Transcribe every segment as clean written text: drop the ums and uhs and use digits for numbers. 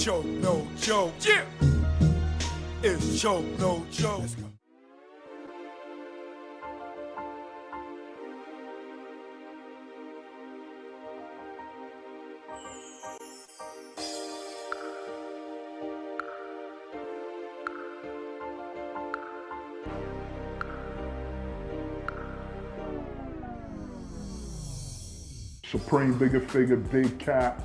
Choke, no joke. Yeah. It's choke, no joke. Let's go. Supreme Bigger Figure, Big Cap,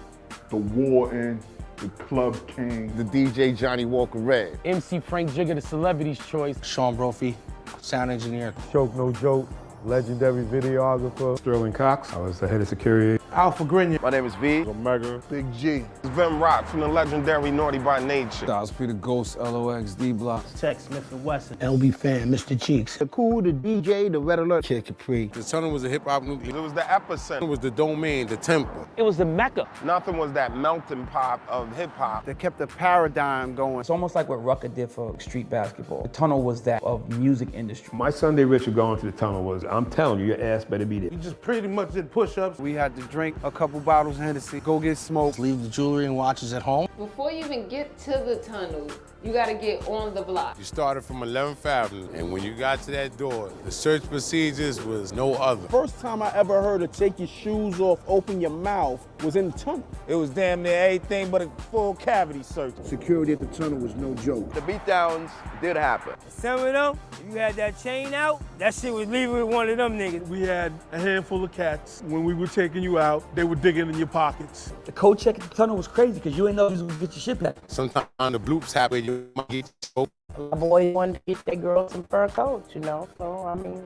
The Warden, The Club King. The DJ Johnny Walker Red. MC Frank Jigger, the celebrity's choice. Sean Brophy, sound engineer. Choke No Joke, legendary videographer. Sterling Cox, I was the head of security. Alpha Grenier. My name is V. Omega. Big G. Vim Rock from the legendary Naughty by Nature. Styles P the Ghost, LOX, D-Block. Tech Smith and Wesson. LB Fan, Mr. Cheeks. The Cool, the DJ, the Red Alert. Kid Capri. The tunnel was a hip-hop nucleus. It was the epicenter. It was the domain, the temple. It was the Mecca. Nothing was that melting pot of hip-hop. They kept the paradigm going. It's almost like what Rucker did for street basketball. The tunnel was that of music industry. My Sunday ritual going to the tunnel was, I'm telling you, your ass better be there. We just pretty much did push-ups. We had to drink a couple bottles of Hennessy, go get smoked. Leave the jewelry and watches at home. Before you even get to the tunnel, you gotta get on the block. You started from 11th Avenue, and when you got to that door, the search procedures was no other. First time I ever heard of take your shoes off, open your mouth was in the tunnel. It was damn near everything but a full cavity search. Security at the tunnel was no joke. The beatdowns did happen. Some of them, if you had that chain out, that shit was leaving with one of them niggas. We had a handful of cats. When we were taking you out, they were digging in your pockets. The code check at the tunnel was crazy because you ain't know you was gonna get your shit back. Sometimes the bloops happen, you might get spoke. My boy wanted to get that girl some fur coats, you know, so I mean,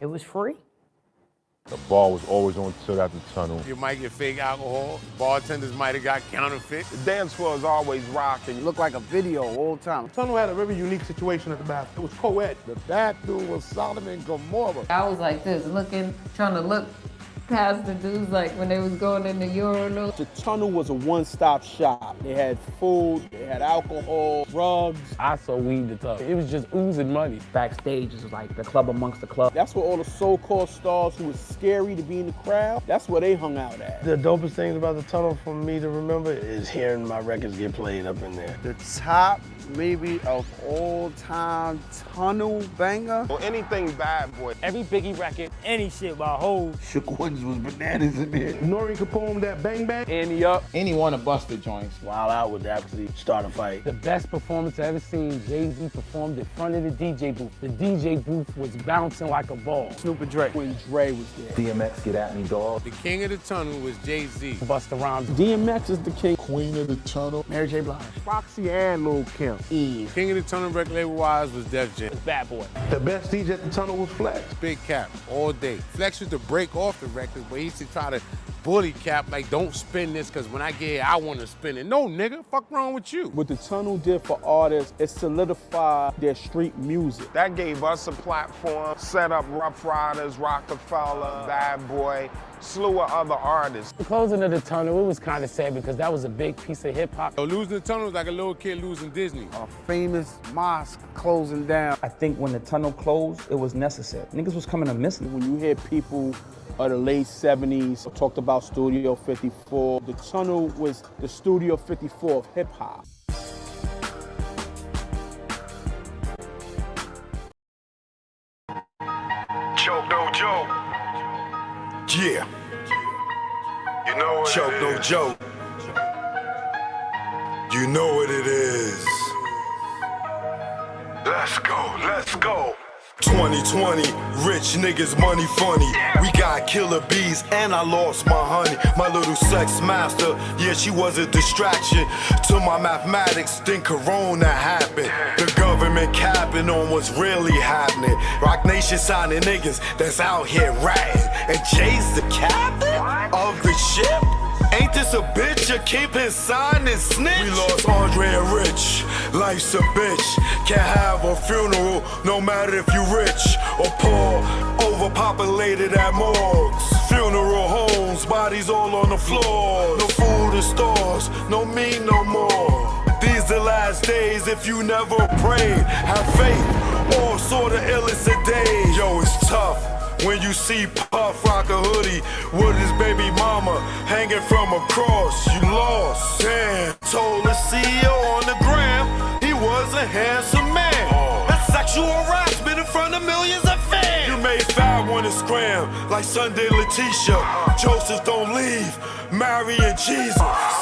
it was free. The bar was always on till after the tunnel. You might get fake alcohol. Bartenders might have got counterfeit. The dance floor is always rocking. It looked like a video all the time. The tunnel had a very unique situation at the back. It was co-ed. The bathroom was Sodom and Gomorrah. I was like this, trying to look past the dudes like when they was going in the urinal. The tunnel was a one-stop shop. They had food, they had alcohol, drugs. I saw weed the tunnel. It was just oozing money. Backstage is like the club amongst the club. That's where all the so-called stars who was scary to be in the crowd, that's where they hung out at. The dopest things about the tunnel for me to remember is hearing my records get played up in there. The top maybe of all time tunnel banger. Or anything Bad Boy. Every Biggie record. Any shit by Hov. Shook Ones was bananas in there. Nori Capone, that Bang Bang. Annie Up. Any one of Buster joints. Wild Out would actually start a fight. The best performance I ever seen, Jay-Z performed in front of the DJ booth. The DJ booth was bouncing like a ball. Snoop and Dre. When Dre was there. DMX, Get At Me, Dog. The king of the tunnel was Jay-Z. Busta Rhymes. DMX is the king. Queen of the tunnel. Mary J. Blige. Foxy and Lil' Kim. Eve. King of the tunnel record label-wise was Def Jam. Bad Boy. The best DJ at the tunnel was Flex. Big Cap, all day. Flex used to break off the records, but he used to try to bully Cap, like, don't spin this, because when I get here, I want to spin it. No, nigga, fuck wrong with you? What the tunnel did for artists, it solidified their street music. That gave us a platform, set up Rough Riders, Rockefeller, Bad Boy, slew of other artists. The closing of the tunnel, it was kind of sad because that was a big piece of hip-hop. So losing the tunnel was like a little kid losing Disney. A famous mosque closing down. I think when the tunnel closed, it was necessary. Niggas was coming to miss it. When you hear people of the late 70s talked about Studio 54, the tunnel was the Studio 54 of hip-hop. Choke, no joke. Yeah. You know what Choke, no joke. You know what it is. Let's go, let's go. 2020, rich niggas, money funny. We got killer bees and I lost my honey. My little sex master, yeah, she was a distraction to my mathematics. Then Corona happened. The government capping on what's really happening. Rock Nation signing niggas that's out here ratting. And Jay's the captain of the ship? Ain't this a bitch? You keep his sign and snitch. We lost Andre and Rich. Life's a bitch. Can't have a funeral, no matter if you rich or poor. Overpopulated at morgues. Funeral homes, bodies all on the floor. No food in stores, no meat no more. These the last days if you never prayed. Have faith, all sort of illicit days. Yo, it's tough. When you see Puff rock a hoodie with his baby mama hanging from a cross, you lost. Damn, told like Sunday Letitia. Joseph don't leave, Mary and Jesus.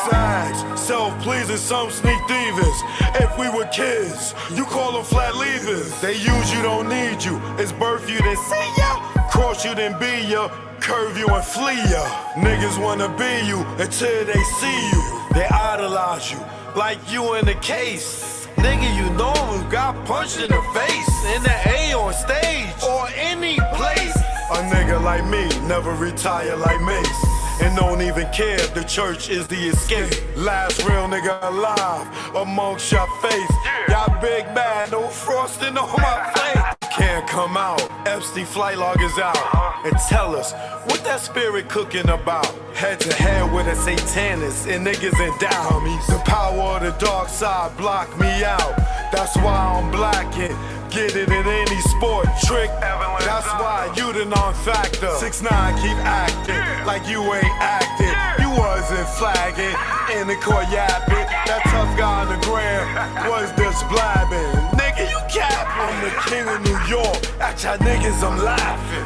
Sags, self-pleasing, some sneak thievers. If we were kids, you call them flat leavers. They use you, don't need you. It's birth you, then see ya. Cross you, then be ya. Curve you and flee ya. Niggas wanna be you until they see you. They idolize you like you in the case. Nigga, you know who got punched in the face. In the A on stage or any place. A nigga like me never retire like Mace. And don't even care if the church is the escape. Last real nigga alive amongst your face. Y'all big mad, no frosting on my plate. Can't come out, Epstein flight log is out. And tell us, what that spirit cooking about? Head to head with a satanist and niggas in doubt. The power of the dark side block me out. That's why I'm blacking. Get it in any sport trick. That's why you the non-factor. 6ix9ine keep acting like you ain't acting. You wasn't flagging in the court yapping. That tough guy on the gram was just blabbing. Nigga, you capping. I'm the king of New York. At y'all niggas, I'm laughing.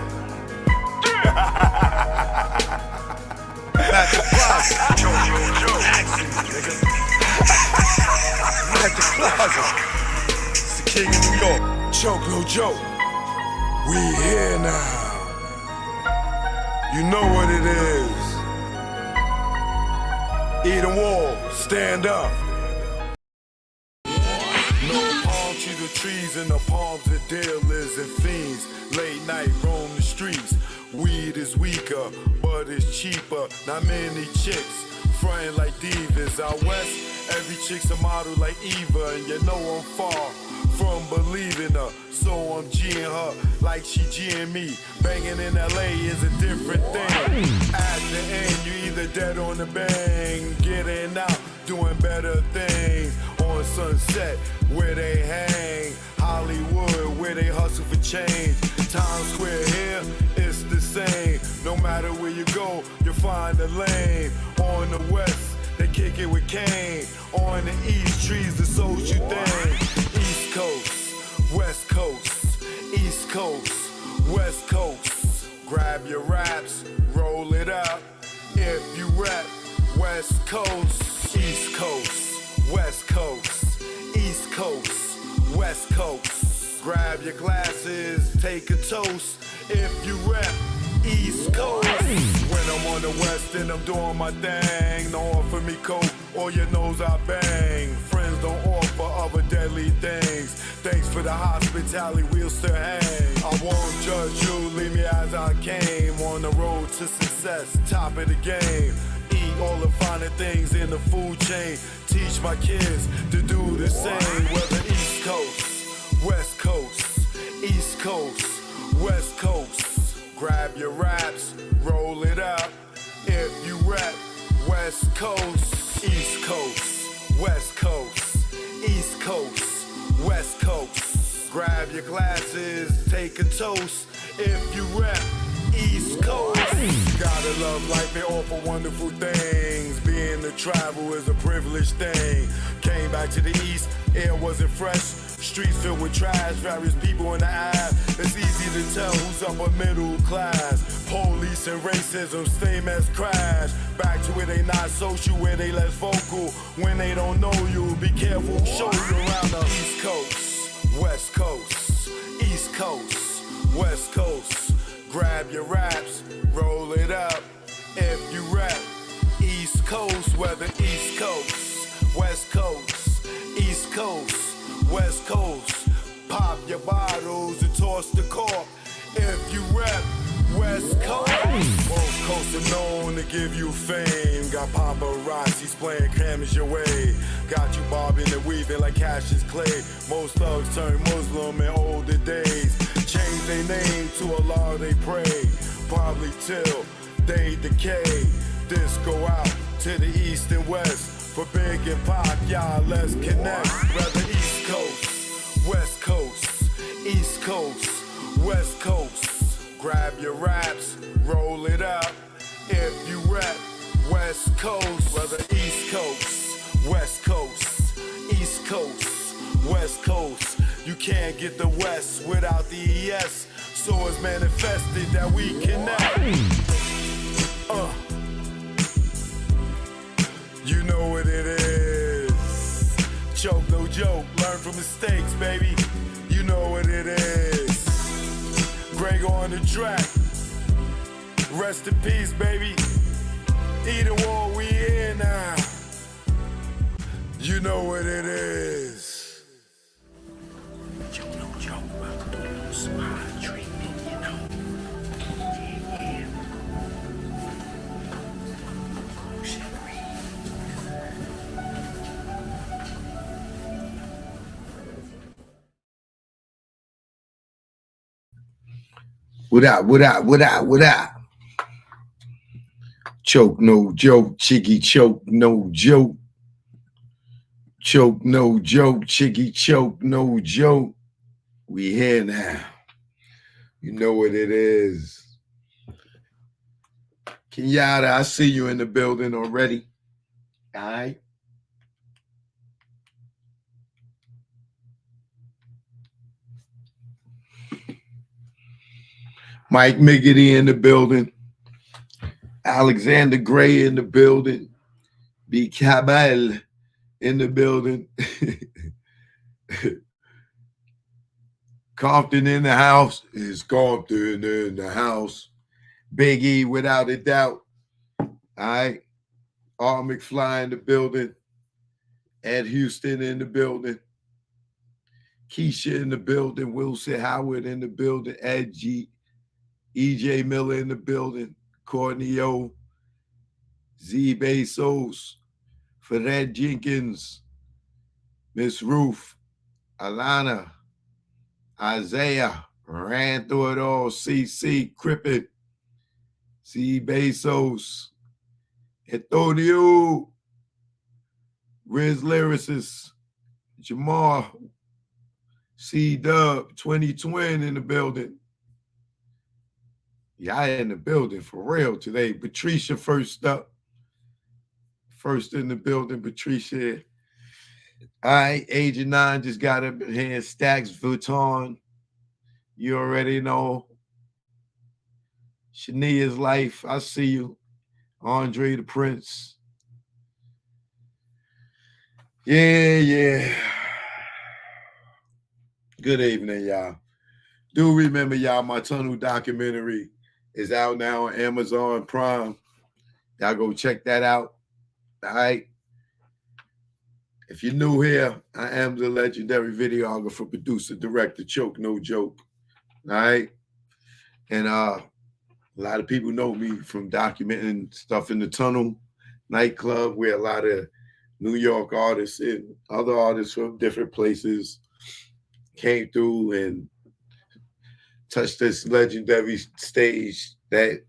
Magic Plaza. Magic Plaza. It's the king of New York. Choke, no joke. We here now. You know what it is. Eden Wall, stand up. No palm to the trees and the palms of dealers and fiends. Late night roam the streets. Weed is weaker, but it's cheaper. Not many chicks frontin' like divas. Out west, every chick's a model like Eva, and you know I'm far from believing her, so I'm G'ing her like she G'ing me. Banging in LA is a different thing. At the end, you either dead on the bang, getting out, doing better things. On Sunset, where they hang. Hollywood, where they hustle for change. Times Square here, it's the same. No matter where you go, you'll find a lane. On the west, they kick it with cane. On the east, trees the social thing. East Coast, West Coast, East Coast, West Coast. Grab your raps, roll it up. If you rap, West Coast, East Coast, West Coast, East Coast, West Coast. Grab your glasses, take a toast. If you rap, East Coast. When I'm on the west and I'm doing my thing, don't offer me coke or your nose I bang. Friends don't offer other deadly things. Thanks for the hospitality, we'll still hang. I won't judge you, leave me as I came. On the road to success, top of the game. Eat all the finer things in the food chain. Teach my kids to do the same. Whether East Coast, West Coast, East Coast, West Coast. Grab your raps, roll it up. If you rap, West Coast, East Coast, West Coast, East Coast, West Coast. Grab your glasses, take a toast. If you rap, East Coast. Gotta love life and offer wonderful things. Being to travel is a privileged thing. Came back to the east, air wasn't fresh. Streets filled with trash, various people in the ass. It's easy to tell who's upper middle class. Police and racism, same as crash. Back to where they not social, where they less vocal. When they don't know you, be careful, show you around the East Coast, West Coast, East Coast, West Coast. Grab your raps, roll it up. If you rap, East Coast, whether East Coast, West Coast, East Coast, West Coast. Pop your bottles and toss the cork. If you rap, West Coast. Both coasts are known to give you fame. Got paparazzis playing cameras your way. Got you bobbing and weaving like Cassius Clay. Most thugs turn Muslim in older days. Change their name to Allah they pray. Probably till they decay. This go out to the east and west. For Big and Pac, y'all, let's connect. Whether East Coast, West Coast, East Coast, West Coast. Grab your raps, roll it up. If you rap, West Coast, whether East Coast, West Coast, East Coast, West Coast. You can't get the West without the ES. So it's manifested that we connect. You know what it is. Choke, no joke. Learn from mistakes, baby. You know what it is. Greg on the track. Rest in peace, baby. Either war, we here now. You know what it is. Joke, no joke. About to do a little smile treatment, you know. Yeah. Oh, shit, What up, what up, what up, what up? Choke, no joke, chiggy choke, no joke. Choke, no joke, chiggy choke, no joke. We here now. You know what it is. Kenyatta, I see you in the building already. All right. Mike Miggity in the building. Alexander Gray in the building. B. Cabell in the building. Compton in the house. Is Compton in the house? Big E, without a doubt. All right. R. McFly in the building. Ed Houston in the building. Keisha in the building. Wilson Howard in the building. Ed G. EJ Miller in the building. Courtney O. Z Bezos. Fred Jenkins. Miss Ruth. Alana. Isaiah. Ran through it all. CC. Crippin. Z Bezos. Antonio. Riz Lyricist. Jamal. C Dub. 2020 in the building. Y'all in the building for real today. Patricia first up. First in the building, Patricia. All right, Agent 9 just got up in here. Stacks Vuitton. You already know. Shania's Life. I see you. Andre the Prince. Yeah. Good evening, y'all. Do remember, y'all, my Tunnel documentary is out now on Amazon Prime. Y'all go check that out. All right. If you're new here, I am the legendary videographer, producer, director, Choke, no joke. All right. And a lot of people know me from documenting stuff in the Tunnel nightclub, where a lot of New York artists and other artists from different places came through and touched this legendary stage that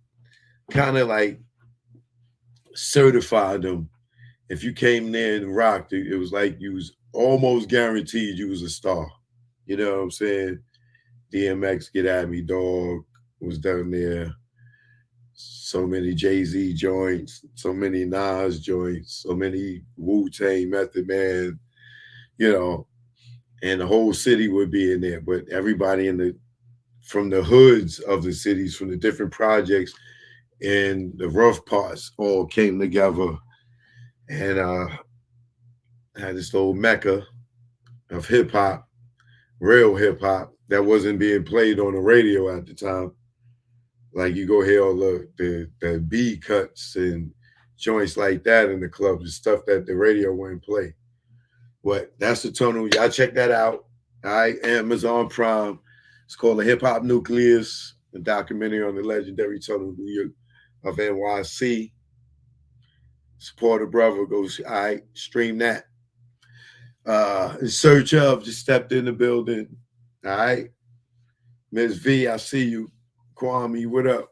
kind of like certified them. If you came there and rocked, it was like you was almost guaranteed you was a star. You know what I'm saying? DMX, Get At Me, Dog was down there. So many Jay-Z joints, so many Nas joints, so many Wu-Tang, Method Man, you know, and the whole city would be in there. But everybody from the hoods of the cities, from the different projects and the rough parts all came together. And had this little mecca of hip hop, real hip hop, that wasn't being played on the radio at the time. Like you go hear all the B cuts and joints like that in the club, the stuff that the radio wouldn't play. But that's the Tunnel. Y'all check that out. All right, Amazon Prime. It's called The Hip Hop Nucleus, a documentary on the legendary Tunnel of NYC. Support a brother. Go, all right, stream that. In Search Of just stepped in the building. All right. Ms. V, I see you. Kwame, what up?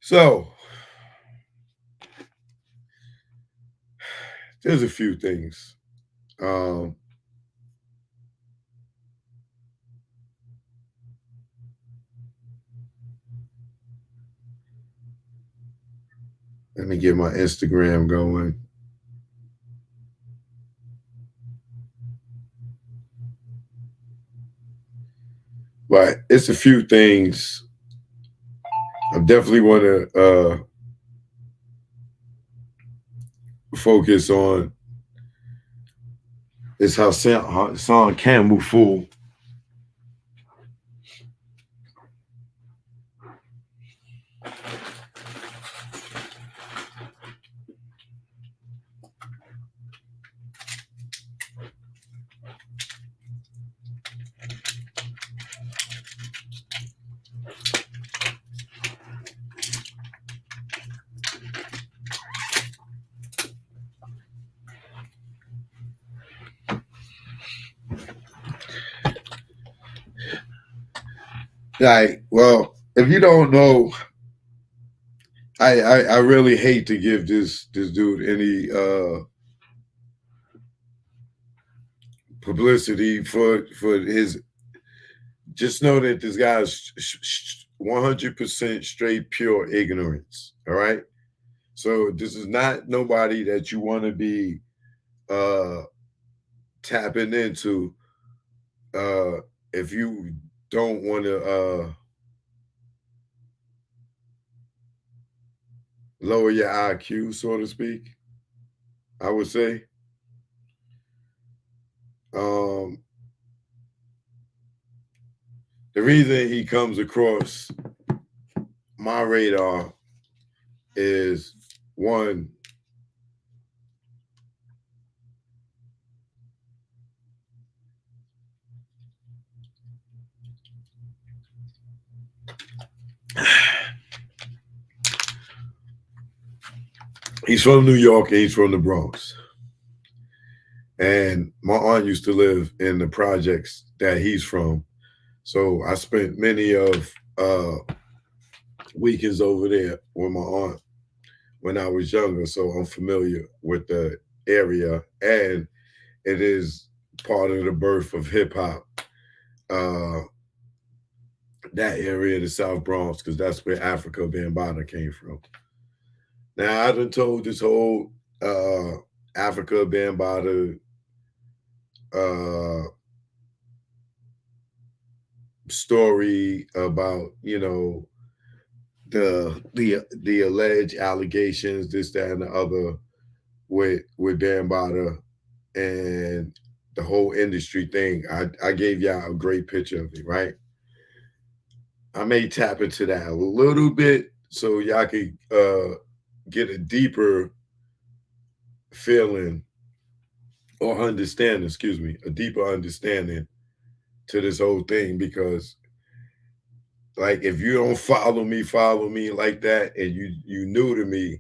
So there's a few things. Let me get my Instagram going. But it's a few things I definitely want to focus on. It's Hassan Campbell fool. Like, well, if you don't know, I really hate to give this dude any publicity for his. Just know that this guy's 100% straight pure ignorance. All right. So this is not nobody that you want to be tapping into if you don't want to lower your IQ, so to speak, I would say. The reason he comes across my radar is one, he's from New York and he's from the Bronx. And my aunt used to live in the projects that he's from. So I spent many of weekends over there with my aunt when I was younger. So I'm familiar with the area. And it is part of the birth of hip hop. That area, the South Bronx, because that's where Africa Bambaataa came from. Now, I done told this whole Africa Bambaataa story about, you know, the alleged allegations, this, that, and the other with Bambaataa and the whole industry thing. I gave y'all a great picture of it, right? I may tap into that a little bit so y'all could get a deeper feeling or understanding, a deeper understanding to this whole thing. Because, like, if you don't follow me like that, and you new to me,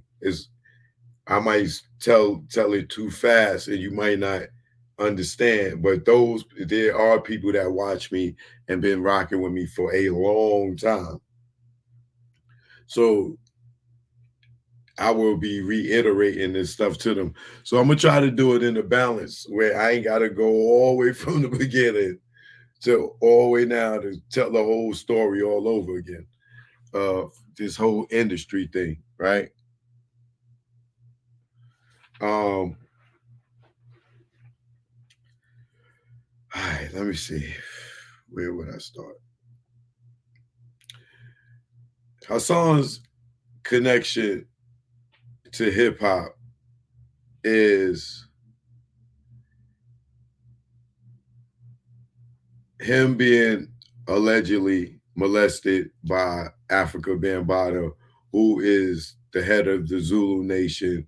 I might tell it too fast and you might not understand. But there are people that watch me and been rocking with me for a long time. So I will be reiterating this stuff to them. So I'm gonna try to do it in a balance where I ain't gotta go all the way from the beginning to all the way now to tell the whole story all over again of this whole industry thing, right? All right, let me see. Where would I start? Hassan's connection to hip hop is him being allegedly molested by Africa Bambaataa, who is the head of the Zulu Nation,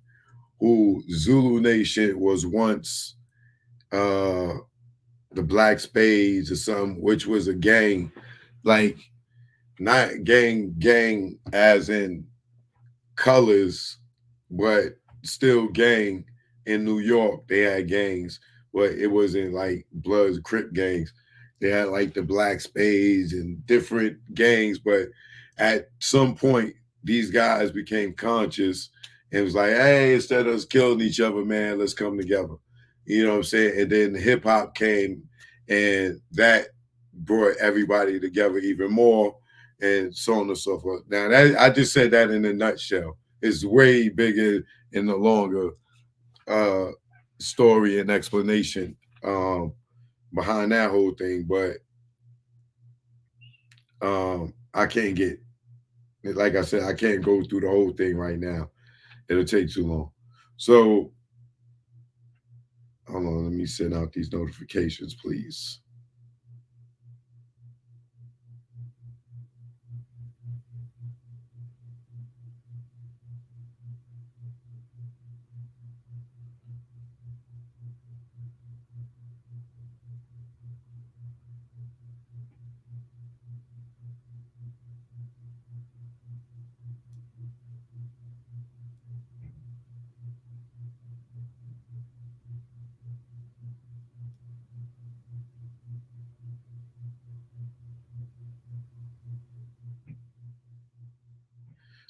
who Zulu Nation was once the Black Spades or something, which was a gang, like not gang as in colors, but still gang. In New York, they had gangs, but it wasn't like Bloods, Crip gangs. They had like the Black Spades and different gangs, but at some point, these guys became conscious and was like, hey, instead of us killing each other, man, let's come together. You know what I'm saying? And then hip hop came and that brought everybody together even more and so on and so forth. Now, I just said that in a nutshell. It's way bigger and the longer story and explanation behind that whole thing. But I can't get, like I said, I can't go through the whole thing right now. It'll take too long. So hold on, let me send out these notifications, please.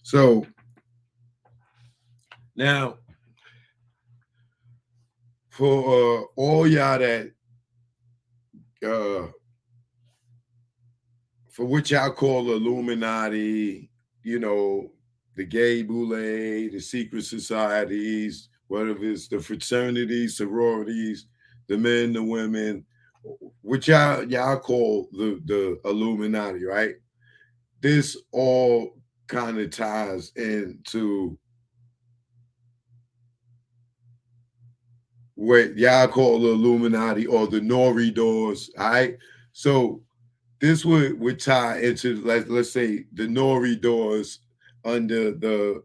So now, for all y'all that for what y'all call Illuminati, you know, the gay boule, the secret societies, whatever it's the fraternities, sororities, the men, the women, what y'all call the Illuminati, right? This all kind of ties into what y'all call the Illuminati or the Nori doors, all right? So this would tie into, let's say, the Nori doors under the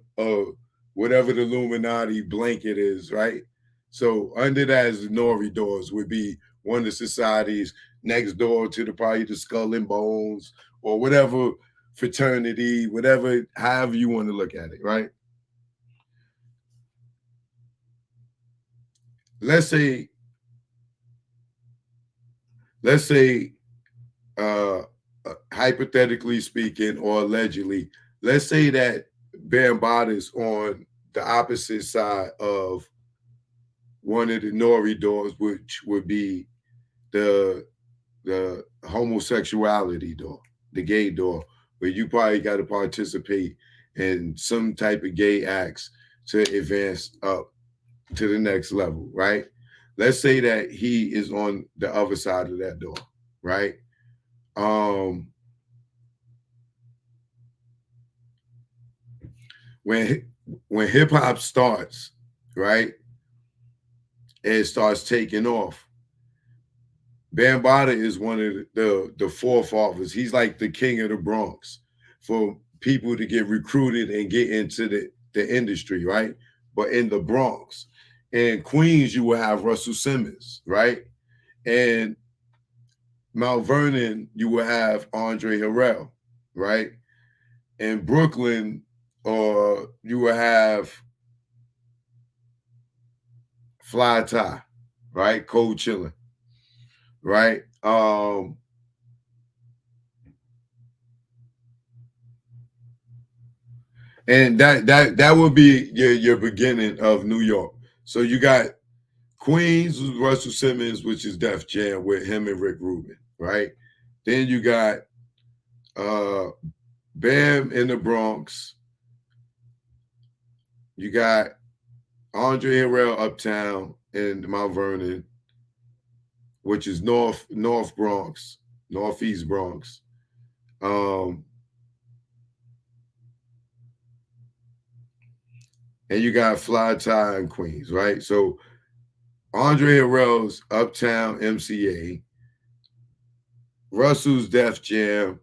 whatever the Illuminati blanket is, right? So under that is the Nori doors would be one of the societies next door to probably the Skull and Bones or whatever fraternity, whatever, however you want to look at it, right? Let's say hypothetically speaking, or allegedly, let's say that Bambaataa on the opposite side of one of the Nori doors, which would be the homosexuality door, the gay door, where you probably got to participate in some type of gay acts to advance up to the next level, right? Let's say that he is on the other side of that door, right? When hip hop starts, right, it starts taking off. Bambaataa is one of the forefathers. He's like the king of the Bronx for people to get recruited and get into the industry, right? But in the Bronx. In Queens, you will have Russell Simmons, right? And Mount Vernon, you will have Andre Harrell, right? In Brooklyn, you will have Fly Tie, right? Cold Chillin', right? And that would be your beginning of New York. So you got Queens with Russell Simmons, which is Def Jam with him and Rick Rubin, right? Then you got Bam in the Bronx. You got Andre Harrell Uptown in Mount Vernon, which is North Bronx, Northeast Bronx. And you got Fly Tie in Queens, right? So Andre Harrell's Uptown MCA, Russell's Def Jam,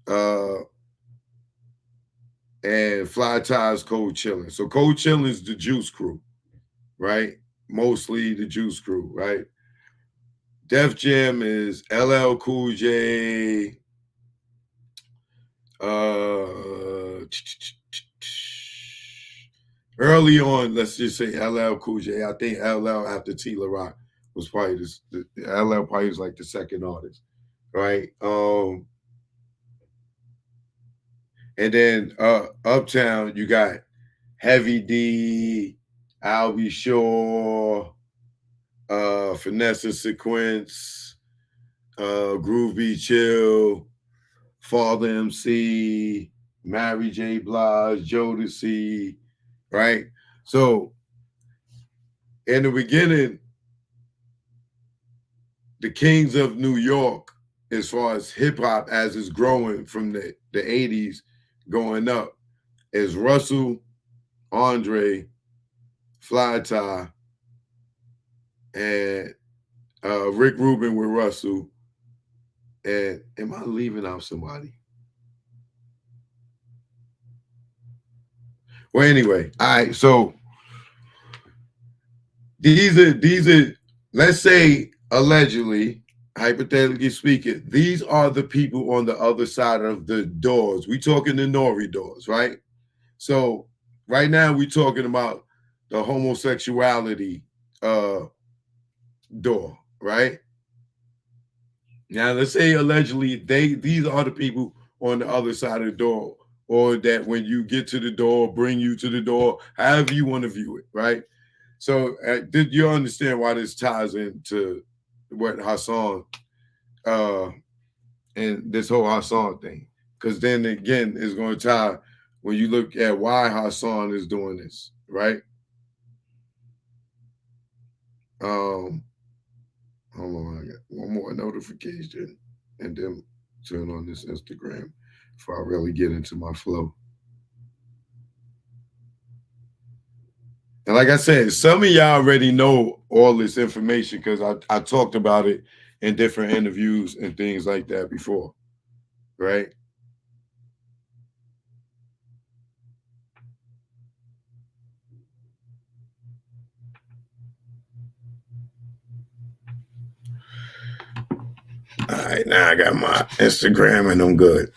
and Fly Tie's Cold Chillin'. So Cold Chillin' is the Juice Crew, right? Mostly the Juice Crew, right? Def Jam is LL Cool J, early on, let's just say LL Cool J. I think LL after T La Rock was probably LL probably was like the second artist, right? And then Uptown, you got Heavy D, Albie Shore, Finesse Sequence, Groovy Chill, Father MC, Mary J. Blige, Jodeci, right? So in the beginning, the Kings of New York, as far as hip hop as it's growing from the 80s going up is Russell, Andre, Fly Tie, and Rick Rubin with Russell. And am I leaving out somebody? Well, anyway, all right. So these are let's say allegedly, hypothetically speaking, these are the people on the other side of the doors. We talking the Nori doors, right? So right now we talking about the homosexuality door, right? Now let's say allegedly these are the people on the other side of the door, or that when you get to the door, bring you to the door, however you want to view it, right? So did you understand why this ties into what Hassan and this whole Hassan thing? Because then again, it's going to tie when you look at why Hassan is doing this, right? Hold on, I got one more notification and then turn on this Instagram before I really get into my flow. And like I said, some of y'all already know all this information because I talked about it in different interviews and things like that before, right? All right, now I got my Instagram and I'm good.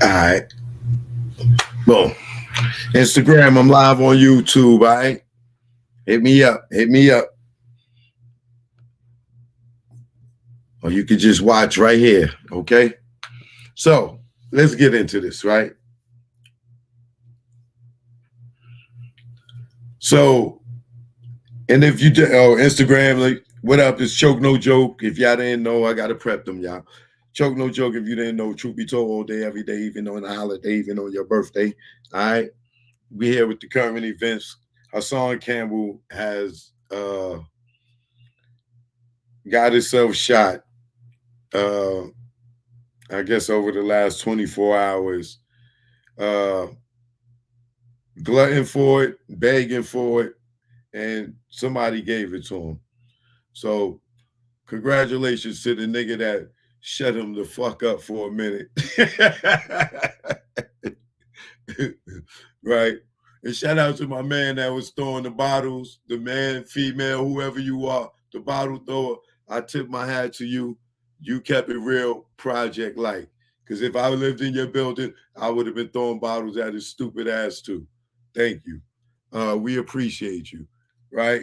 All right. Boom. Instagram, I'm live on YouTube, all right? Hit me up. Hit me up. Or you could just watch right here, okay? So let's get into this, right? So, and if you do, Instagram, like, what up? It's Choke No Joke. If y'all didn't know, I got to prep them, y'all. Choke No Joke, if you didn't know, truth be told, all day, every day, even on a holiday, even on your birthday, all right? We here with the current events. Hassan Campbell has got himself shot, I guess, over the last 24 hours. Glutting for it, begging for it, and somebody gave it to him. So congratulations to the nigga that shut him the fuck up for a minute. Right? And shout out to my man that was throwing the bottles, the man, female, whoever you are, the bottle thrower. I tip my hat to you. You kept it real, project like. Because if I lived in your building, I would have been throwing bottles at his stupid ass too. Thank you. We appreciate you. Right?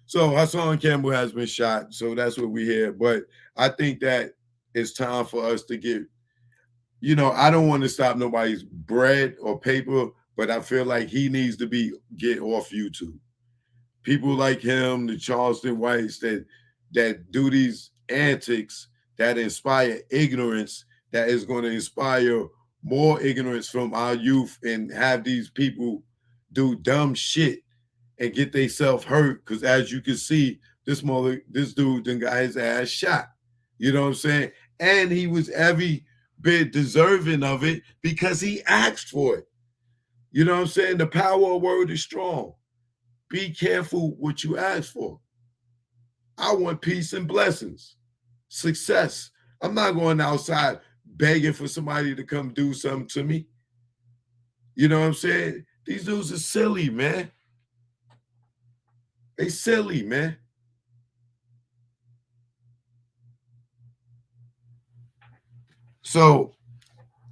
So Hassan Campbell has been shot. So that's what we hear. But I think that it's time for us to get, you know, I don't want to stop nobody's bread or paper, but I feel like he needs to get off YouTube. People like him, the Charleston Whites that do these antics that inspire ignorance, that is going to inspire more ignorance from our youth and have these people do dumb shit and get themselves hurt. Because as you can see, this dude then got his ass shot. You know what I'm saying? And he was every bit deserving of it because he asked for it. You know what I'm saying? The power of word is strong. be careful what you ask for. I want peace and blessings, success. I'm not going outside begging for somebody to come do something to me. You know what I'm saying? These dudes are silly, man. They silly, man. So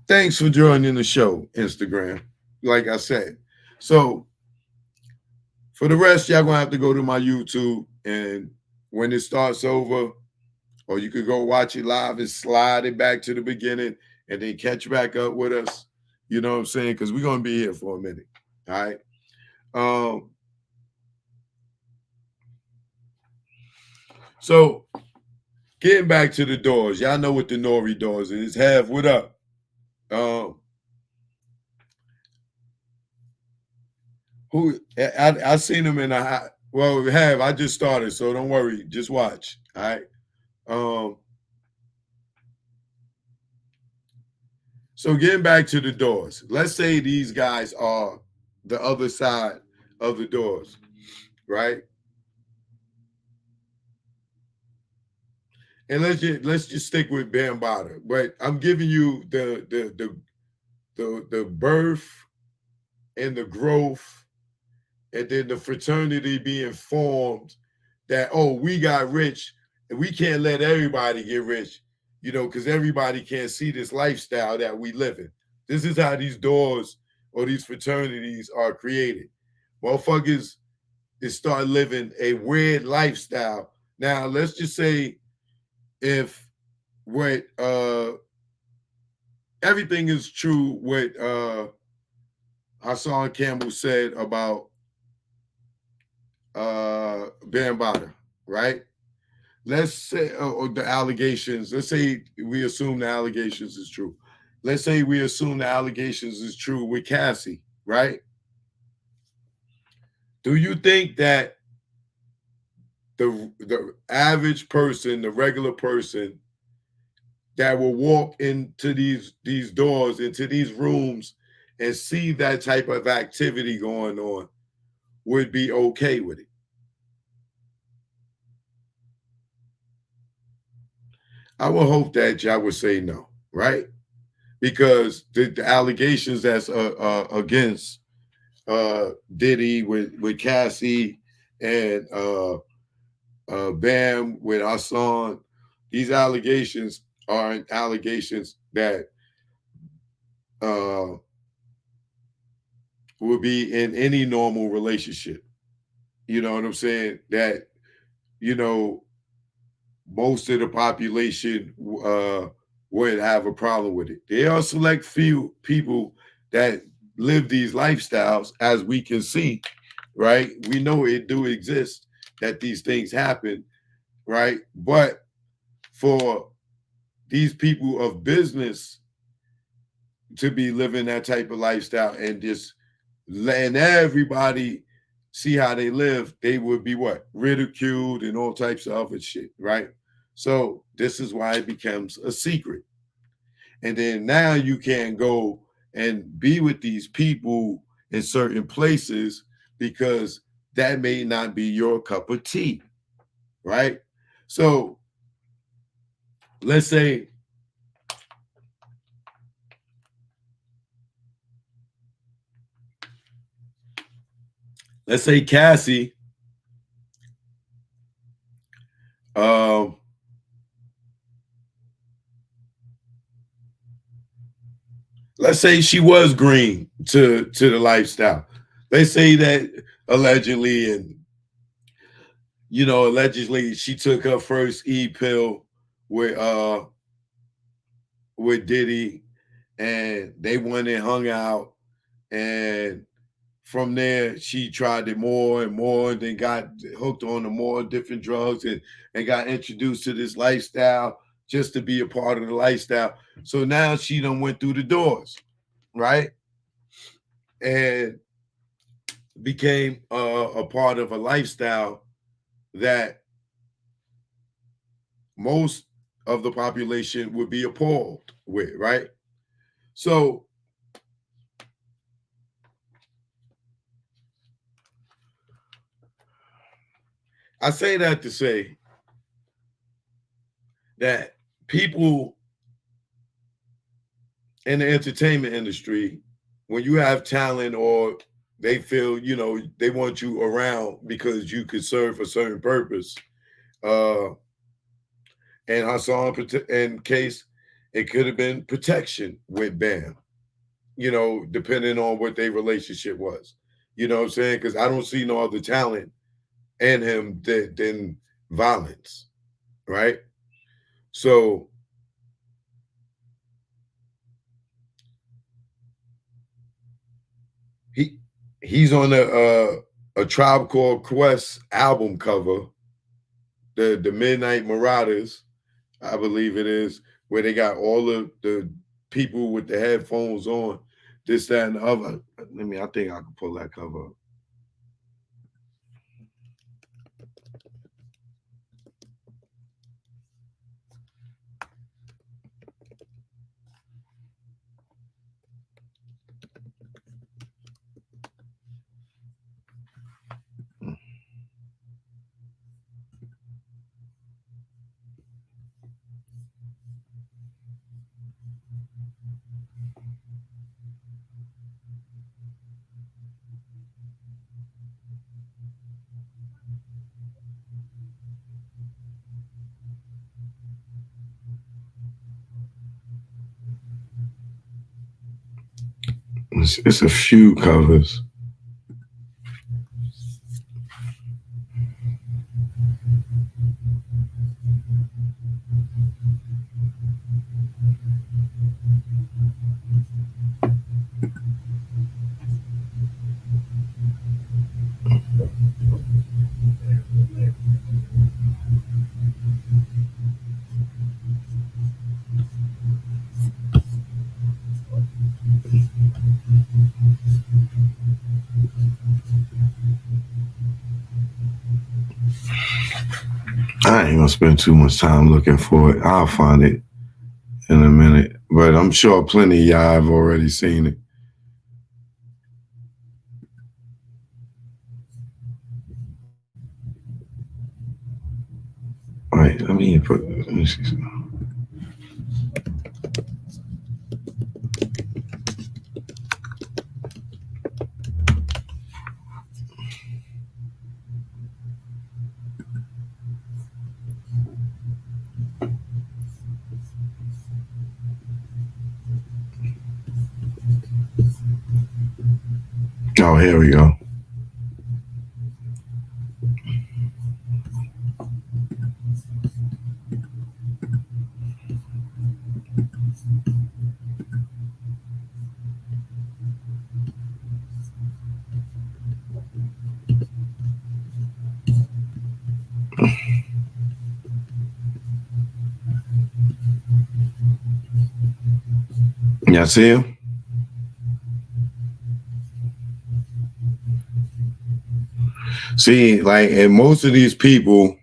thanks for joining the show, Instagram. Like I said. So for the rest, y'all gonna have to go to my YouTube, and when it starts over, or you could go watch it live and slide it back to the beginning and then catch back up with us. You know what I'm saying? Because we're gonna be here for a minute. All right. So getting back to the doors, y'all know what the Nori doors is. Have what up? Who I seen him in a well, I just started, so don't worry, just watch. All right. So getting back to the doors, let's say these guys are the other side of the doors, right? And let's just stick with Bambaataa, but I'm giving you the birth and the growth, and then the fraternity being formed. That we got rich, and we can't let everybody get rich, because everybody can't see this lifestyle that we live in. This is how these doors or these fraternities are created. Motherfuckers start living a weird lifestyle. Now, let's just say if what everything is true what Hassan Campbell said about Bambaataa, right? Let's say the allegations. Let's say we assume the allegations is true. Let's say we assume the allegations is true with Cassie, right? Do you think that the average person, the regular person that will walk into these doors, into these rooms, and see that type of activity going on would be okay with it? I would hope that y'all would say no, right? Because the allegations that's against Diddy with Cassie and Bam with Hassan, these allegations are allegations that would be in any normal relationship. You know what I'm saying? That, most of the population would have a problem with it. There are select few people that live these lifestyles, as we can see, right? We know it do exist, that these things happen, right? But for these people of business to be living that type of lifestyle and just letting everybody see how they live, they would be what? Ridiculed and all types of other shit, right? So this is why it becomes a secret. And then now you can't go and be with these people in certain places because that may not be your cup of tea, right? So let's say Cassie let's say she was green to the lifestyle. Let's say that allegedly, and allegedly she took her first pill with Diddy, and they went and hung out, and from there she tried it more and more, and then got hooked on the more different drugs, and got introduced to this lifestyle just to be a part of the lifestyle. So now she done went through the doors, right? And became a part of a lifestyle that most of the population would be appalled with, right? So I say that to say that people in the entertainment industry, when you have talent or they feel, you know, they want you around because you could serve a certain purpose. And Hassan, in case it could have been protection with Bam, you know, depending on what their relationship was. You know what I'm saying? Because I don't see no other talent in him than violence, right? So he's on a Tribe Called Quest album cover, the Midnight Marauders, I believe it is, where they got all of the people with the headphones on, this, that, and the other. I think I can pull that cover up. It's a few covers. I ain't gonna spend too much time looking for it. I'll find it in a minute, but I'm sure plenty of y'all have already seen it. Wait, let me see something. Oh, here we go. Y'all see him? See, like, and most of these people,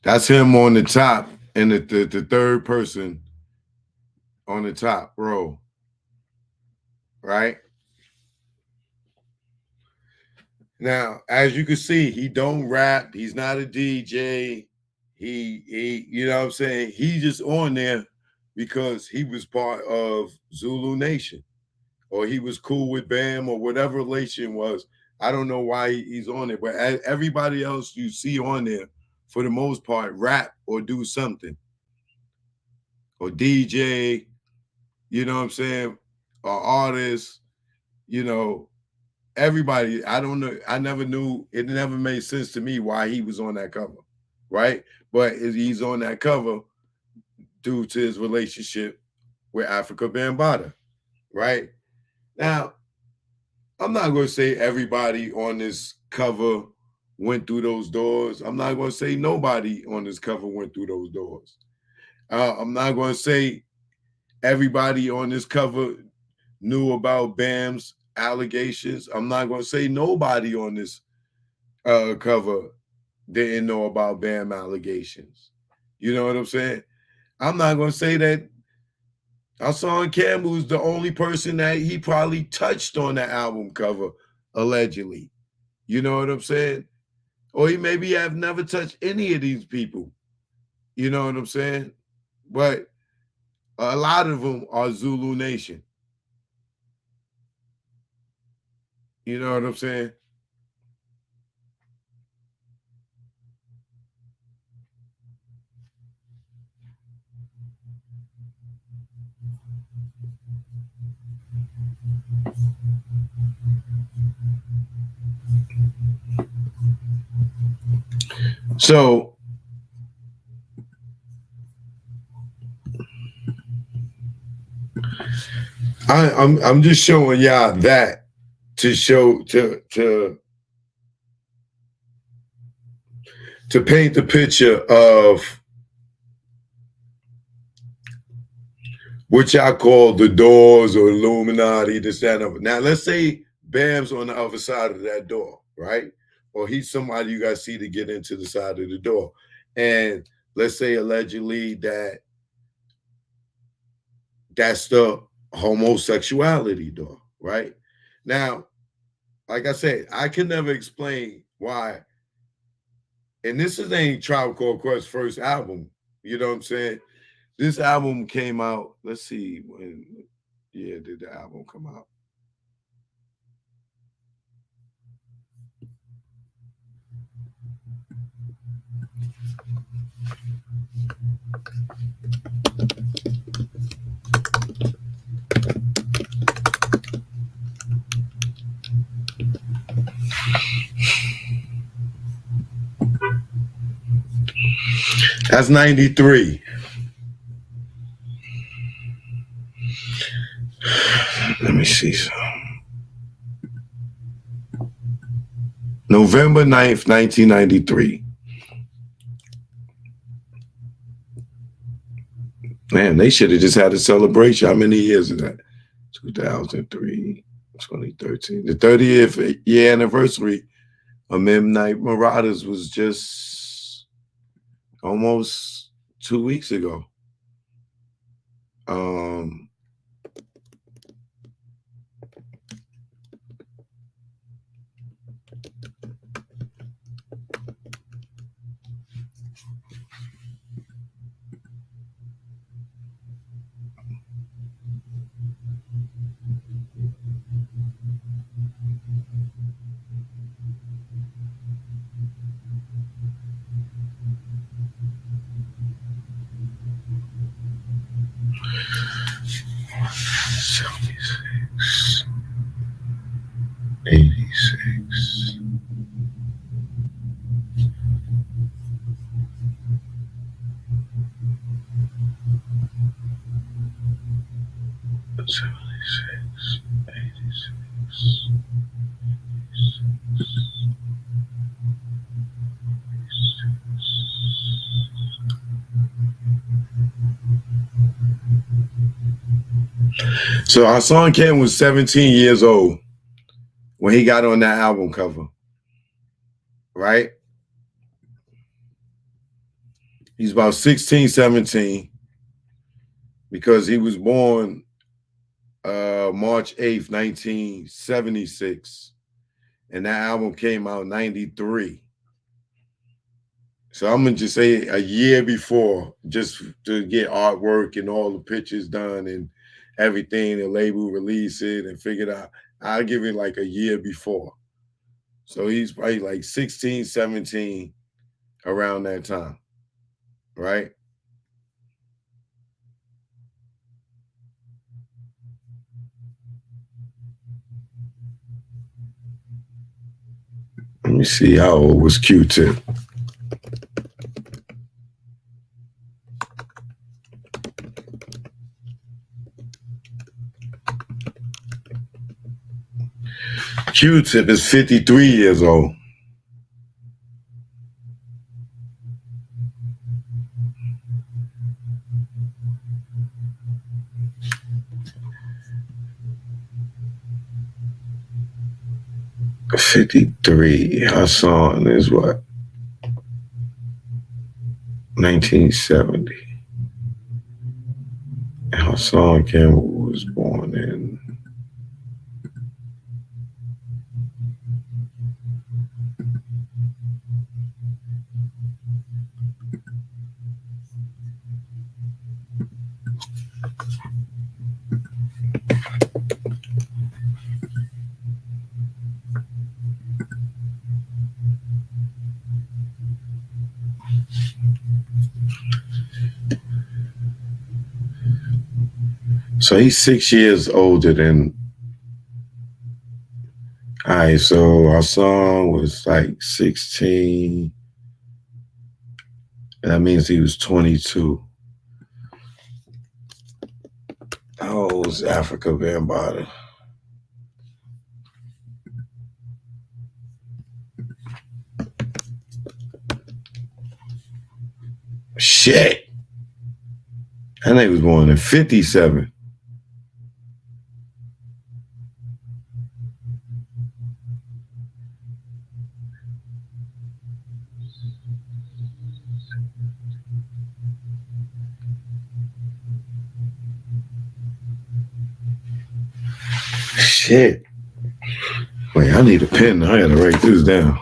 that's him on the top, and the third person on the top row, right? Now, as you can see, he don't rap. He's not a DJ. He, you know what I'm saying? He just on there because he was part of Zulu Nation, or he was cool with Bam, or whatever relation was. I don't know why he's on there, but everybody else you see on there, for the most part, rap or do something, or DJ, you know what I'm saying, or artist, you know. Everybody, I don't know. I never knew. It never made sense to me why he was on that cover, right? But he's on that cover due to his relationship with Africa Bambaataa, right? Now, I'm not going to say everybody on this cover went through those doors. I'm not going to say nobody on this cover went through those doors. I'm not going to say everybody on this cover knew about Bam's allegations. I'm not going to say nobody on this cover didn't know about Bam allegations. You know what I'm saying? I'm not going to say that Hassan Campbell is the only person that he probably touched on the album cover, allegedly. You know what I'm saying? Or he maybe have never touched any of these people. You know what I'm saying? But a lot of them are Zulu Nation. You know what I'm saying? So I'm just showing y'all that to show to paint the picture of what y'all call the Doors or Illuminati, this, that, and other. Now let's say Bam's on the other side of that door, right? Or he's somebody you guys see to get into the side of the door. And let's say allegedly that's the homosexuality door, right? Now, like I said, I can never explain why. And this is ain't Tribe Called Quest's first album. You know what I'm saying? This album came out, let's see, when year did the album come out? That's 93. Let me see some. November 9th, 1993. Man, they should have just had a celebration. How many years is that? 2003, 2013. The 30th year anniversary of Midnight Marauders was just almost 2 weeks ago. So Hassan Campbell was 17 years old when he got on that album cover, right? He's about 16, 17 because he was born March 8th, 1976. And that album came out 93. So I'm going to just say a year before, just to get artwork and all the pictures done and everything, the label release it and figure it out. I'll give it like a year before. So he's probably like 16, 17 around that time, right? Let me see how old was Q-Tip. Q-Tip is 53 years old. Hassan is what? 1970. Hassan Campbell was born in So he's 6 years older than. All right, so our son was like 16. That means he was 22. How old was Africa Bambaataa? Shit. I think he was born in 57. Shit. Wait, I need a pen. I gotta write this down.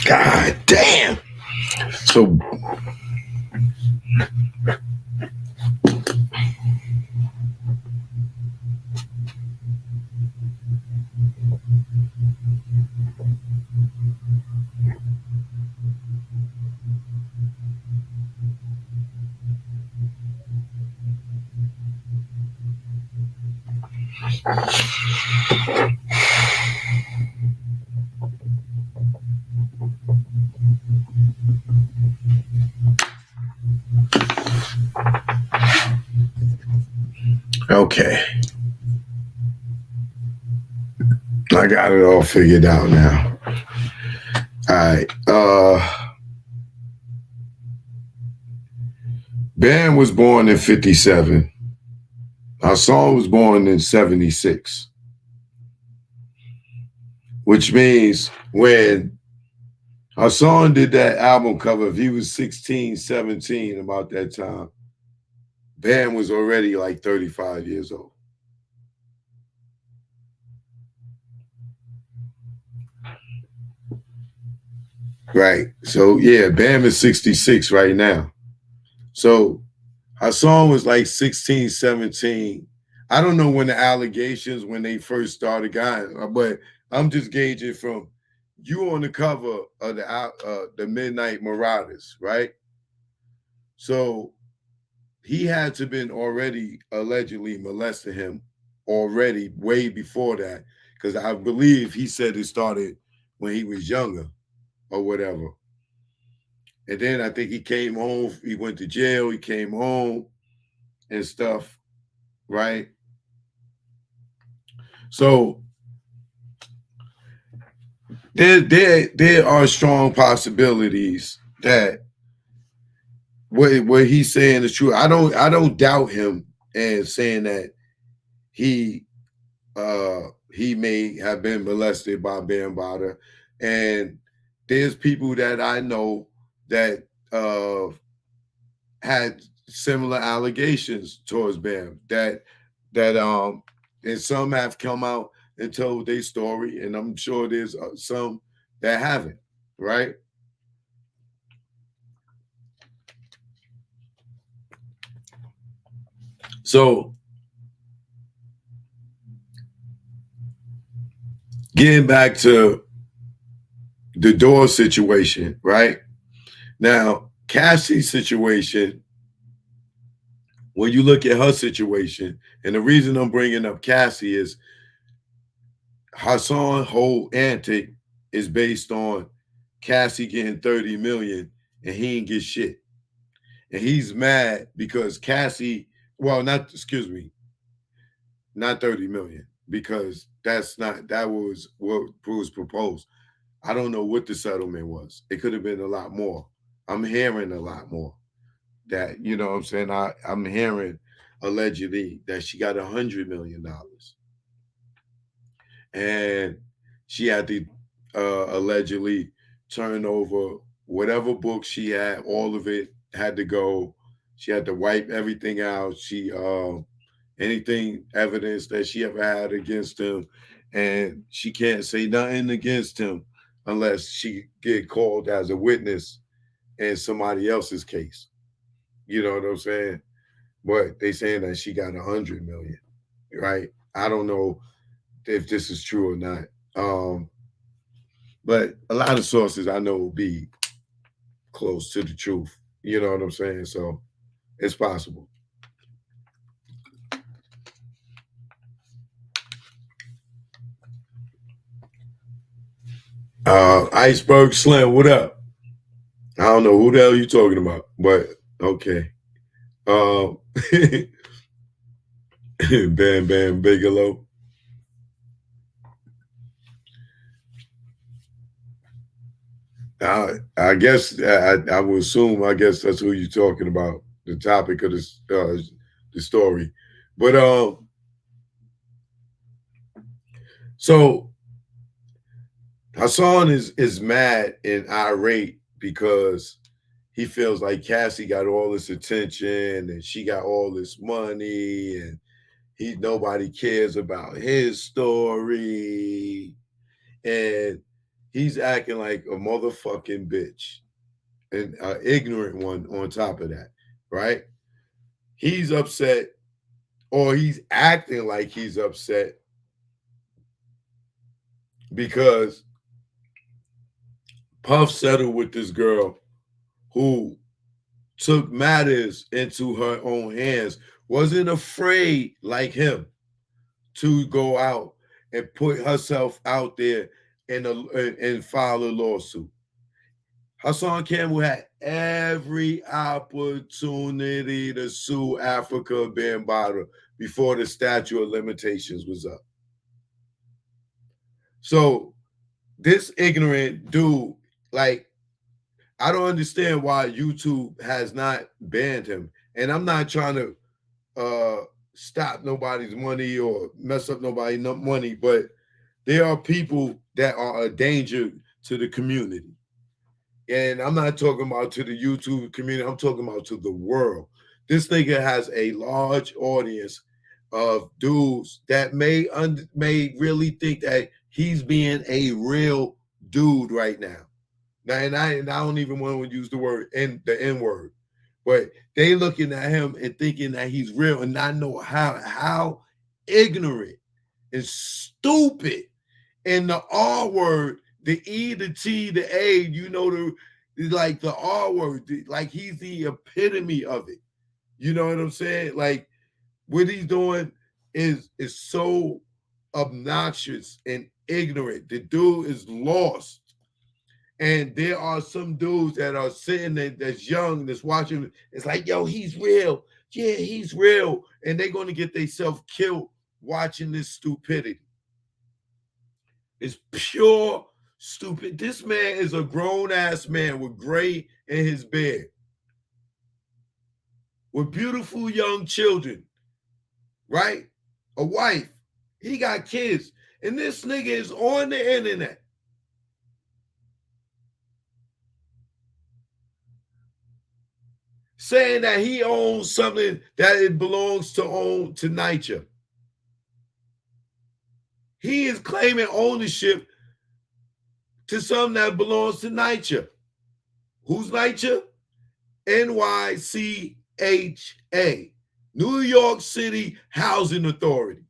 God damn. So okay. I got it all figured out now. All right. Bam was born in 57. Hassan was born in 76. Which means when Hassan did that album cover, if he was 16, 17 about that time, Bam was already like 35 years old. Right. So, yeah, Bam is 66 right now. So, Hassan was like 16, 17. I don't know when the allegations, when they first started, guys, but I'm just gauging from you on the cover of the Midnight Marauders, right? So, he had to have been already allegedly molesting him already way before that, because I believe he said it started when he was younger or whatever. And then I think he came home, he went to jail, he came home and stuff, right? So there are strong possibilities that what he's saying is true. I don't doubt him and saying that he may have been molested by Bambaataa. And there's people that I know that had similar allegations towards Bam that and some have come out and told their story, and I'm sure there's some that haven't, right? So getting back to the door situation, right? Now, Cassie's situation, when you look at her situation, and the reason I'm bringing up Cassie is Hassan's whole antic is based on Cassie getting 30 million and he ain't get shit. And he's mad because Cassie, well, not 30 million, because that was what was proposed. I don't know what the settlement was. It could have been a lot more. I'm hearing a lot more. That, you know what I'm saying? I'm hearing allegedly that she got $100 million. And she had to allegedly turn over whatever book she had, all of it had to go. She had to wipe everything out. She anything evidence that she ever had against him, and she can't say nothing against him unless she get called as a witness in somebody else's case. You know what I'm saying? But they saying that she got 100 million, right? I don't know if this is true or not. But a lot of sources I know will be close to the truth. You know what I'm saying? So it's possible. Iceberg Slim, what up? I don't know who the hell you talking about, but okay. Bam Bam Bigelow. I guess I would assume. I guess that's who you're talking about. The topic of this the story, but so Hassan is mad and irate because he feels like Cassie got all this attention and she got all this money and nobody cares about his story, and he's acting like a motherfucking bitch and an ignorant one on top of that, right? He's upset, or he's acting like he's upset because Puff settled with this girl who took matters into her own hands, wasn't afraid like him to go out and put herself out there and file a lawsuit. Hassan Campbell had every opportunity to sue Africa Bambaataa before the statute of limitations was up. So this ignorant dude, like, I don't understand why YouTube has not banned him. And I'm not trying to stop nobody's money or mess up nobody's money, but there are people that are a danger to the community. And I'm not talking about to the YouTube community. I'm talking about to the world. This nigga has a large audience of dudes that may really think that he's being a real dude right now. And I don't even want to use the word the N word, but they looking at him and thinking that he's real and not know how ignorant and stupid. And the R word, the E, the T, the A, you know, like the R word, like he's the epitome of it. You know what I'm saying? Like what he's doing is so obnoxious and ignorant. The dude is lost. And there are some dudes that are sitting there that's young, that's watching. It's like, yo, he's real. Yeah, he's real. And they're going to get themselves killed watching this stupidity. It's pure stupid. This man is a grown-ass man with gray in his beard, with beautiful young children, right? A wife. He got kids. And this nigga is on the internet saying that he owns something that it belongs to NYCHA. He is claiming ownership to something that belongs to NYCHA. Who's NYCHA? NYCHA, New York City Housing Authority.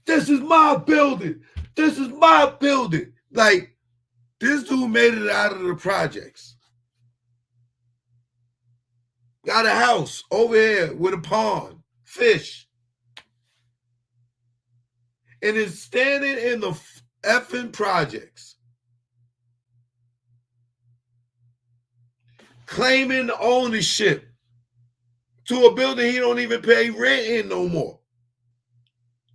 This is my building. This is my building. Like, this dude made it out of the projects. Got a house over here with a pond, fish. And it's standing in the effing projects. claiming ownership to a building he don't even pay rent in no more.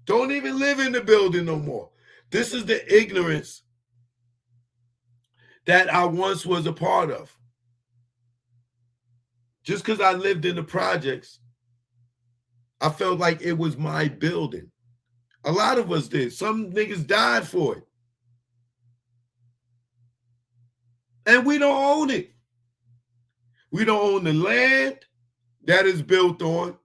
Don't even live in the building no more. This is the ignorance that I once was a part of. Just because I lived in the projects, I felt like it was my building. A lot of us did. Some niggas died for it. And we don't own it. We don't own the land that is built on.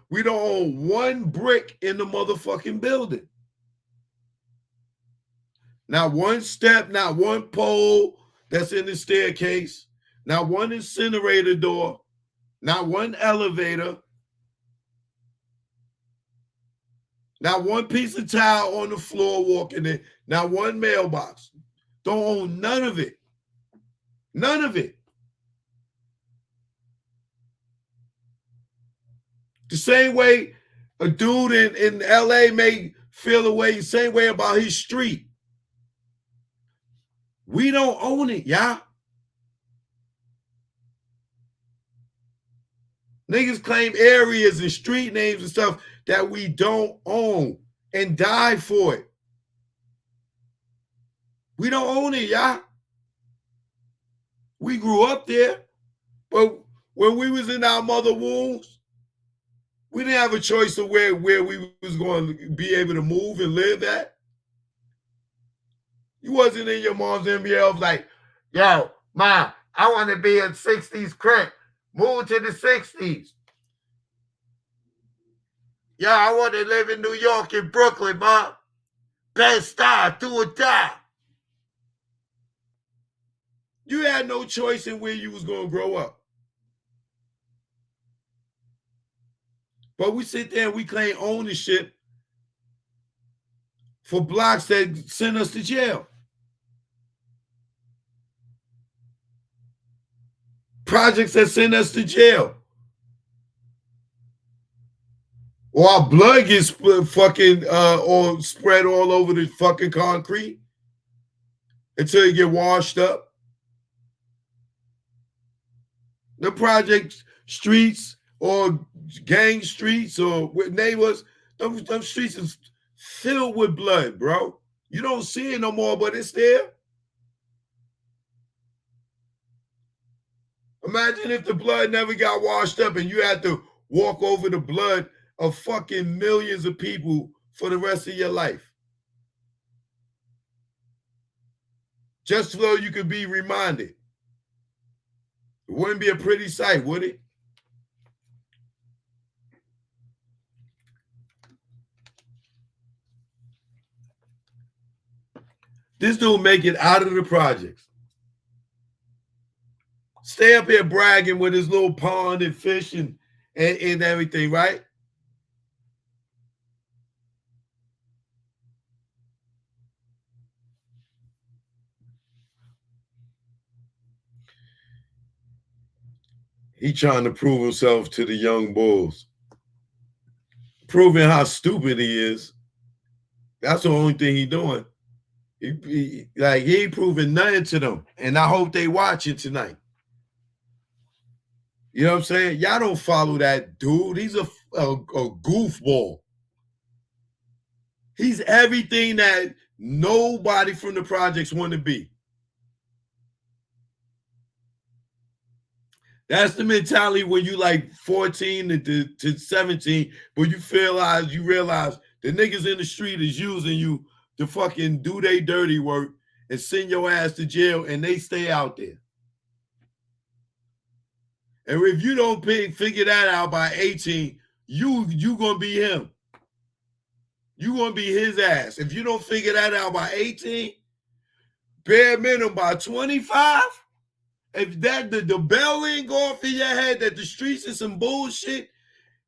We don't own one brick in the motherfucking building. Not one step, not one pole that's in the staircase, not one incinerator door, not one elevator, not one piece of tile on the floor walking in, not one mailbox. Don't own none of it. None of it. The same way a dude in LA may feel the same way about his street. We don't own it, y'all. Niggas claim areas and street names and stuff that we don't own and die for it. We don't own it, y'all. We grew up there, but when we was in our mother wombs, we didn't have a choice of where we was going to be able to move and live at. You wasn't in your mom's MBL like, yo, Mom, I want to be in 60s crib. Move to the 60s. Yo, I want to live in New York and Brooklyn, Mom. Bed-Stuy, do or die. You had no choice in where you was going to grow up. But we sit there and we claim ownership for blocks that send us to jail. Projects that send us to jail. Or our blood gets fucking or spread all over the fucking concrete until you get washed up. The project streets or gang streets or with neighbors, them streets is filled with blood, bro. You don't see it no more, but it's there. Imagine if the blood never got washed up and you had to walk over the blood of fucking millions of people for the rest of your life. Just so you could be reminded. It wouldn't be a pretty sight, would it? This dude make it out of the projects. Stay up here bragging with his little pond and fish and everything, right? He trying to prove himself to the young bulls. Proving how stupid he is. That's the only thing he doing. He ain't proving nothing to them. And I hope they watching tonight. You know what I'm saying? Y'all don't follow that dude. He's a goofball. He's everything that nobody from the projects want to be. That's the mentality when you like 14 to 17, but you realize the niggas in the street is using you to fucking do their dirty work and send your ass to jail, and they stay out there. And if you don't figure that out by 18, you gonna be him. You gonna be his ass. If you don't figure that out by 18, bare minimum by 25, if that the bell ain't go off in your head that the streets is some bullshit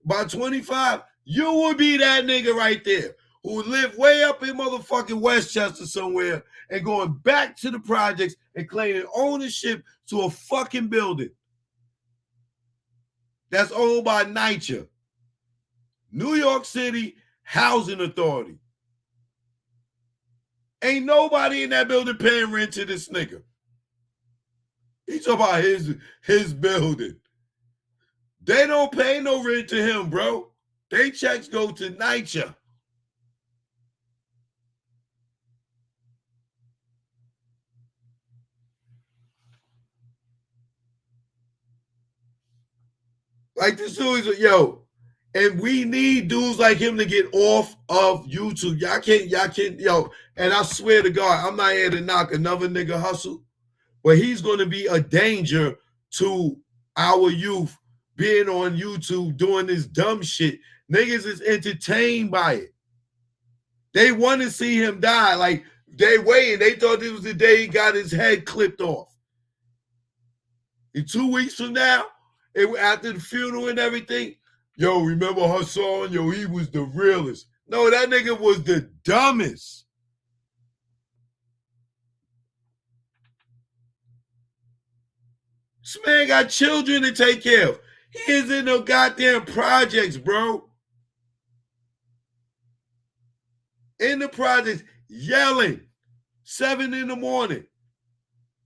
by 25, you will be that nigga right there who live way up in motherfucking Westchester somewhere and going back to the projects and claiming ownership to a fucking building that's owned by NYCHA, New York City Housing Authority. Ain't nobody in that building paying rent to this nigga. He talking about his building. They don't pay no rent to him, bro. They checks go to NYCHA. Like this dude is yo, and we need dudes like him to get off of YouTube. Y'all can't, yo. And I swear to God, I'm not here to knock another nigga hustle, but he's going to be a danger to our youth being on YouTube doing this dumb shit. Niggas is entertained by it. They want to see him die. Like they waiting. They thought this was the day he got his head clipped off. In 2 weeks from now, after the funeral and everything, yo, remember Hassan? Yo, he was the realest. No, that nigga was the dumbest. This man got children to take care of. He is in no goddamn projects, bro. In the projects, yelling, 7 in the morning.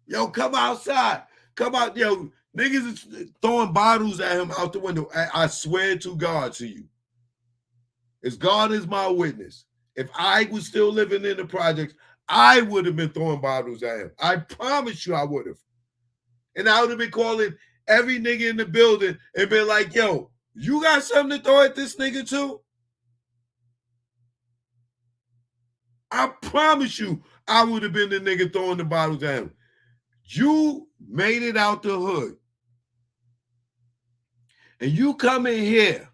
Yo, come outside. Come out, yo. Niggas is throwing bottles at him out the window. I swear to God to you. As God is my witness. If I was still living in the projects, I would have been throwing bottles at him. I promise you I would have. And I would have been calling every nigga in the building and been like, yo, you got something to throw at this nigga too? I promise you I would have been the nigga throwing the bottles at him. You made it out the hood. And you come in here,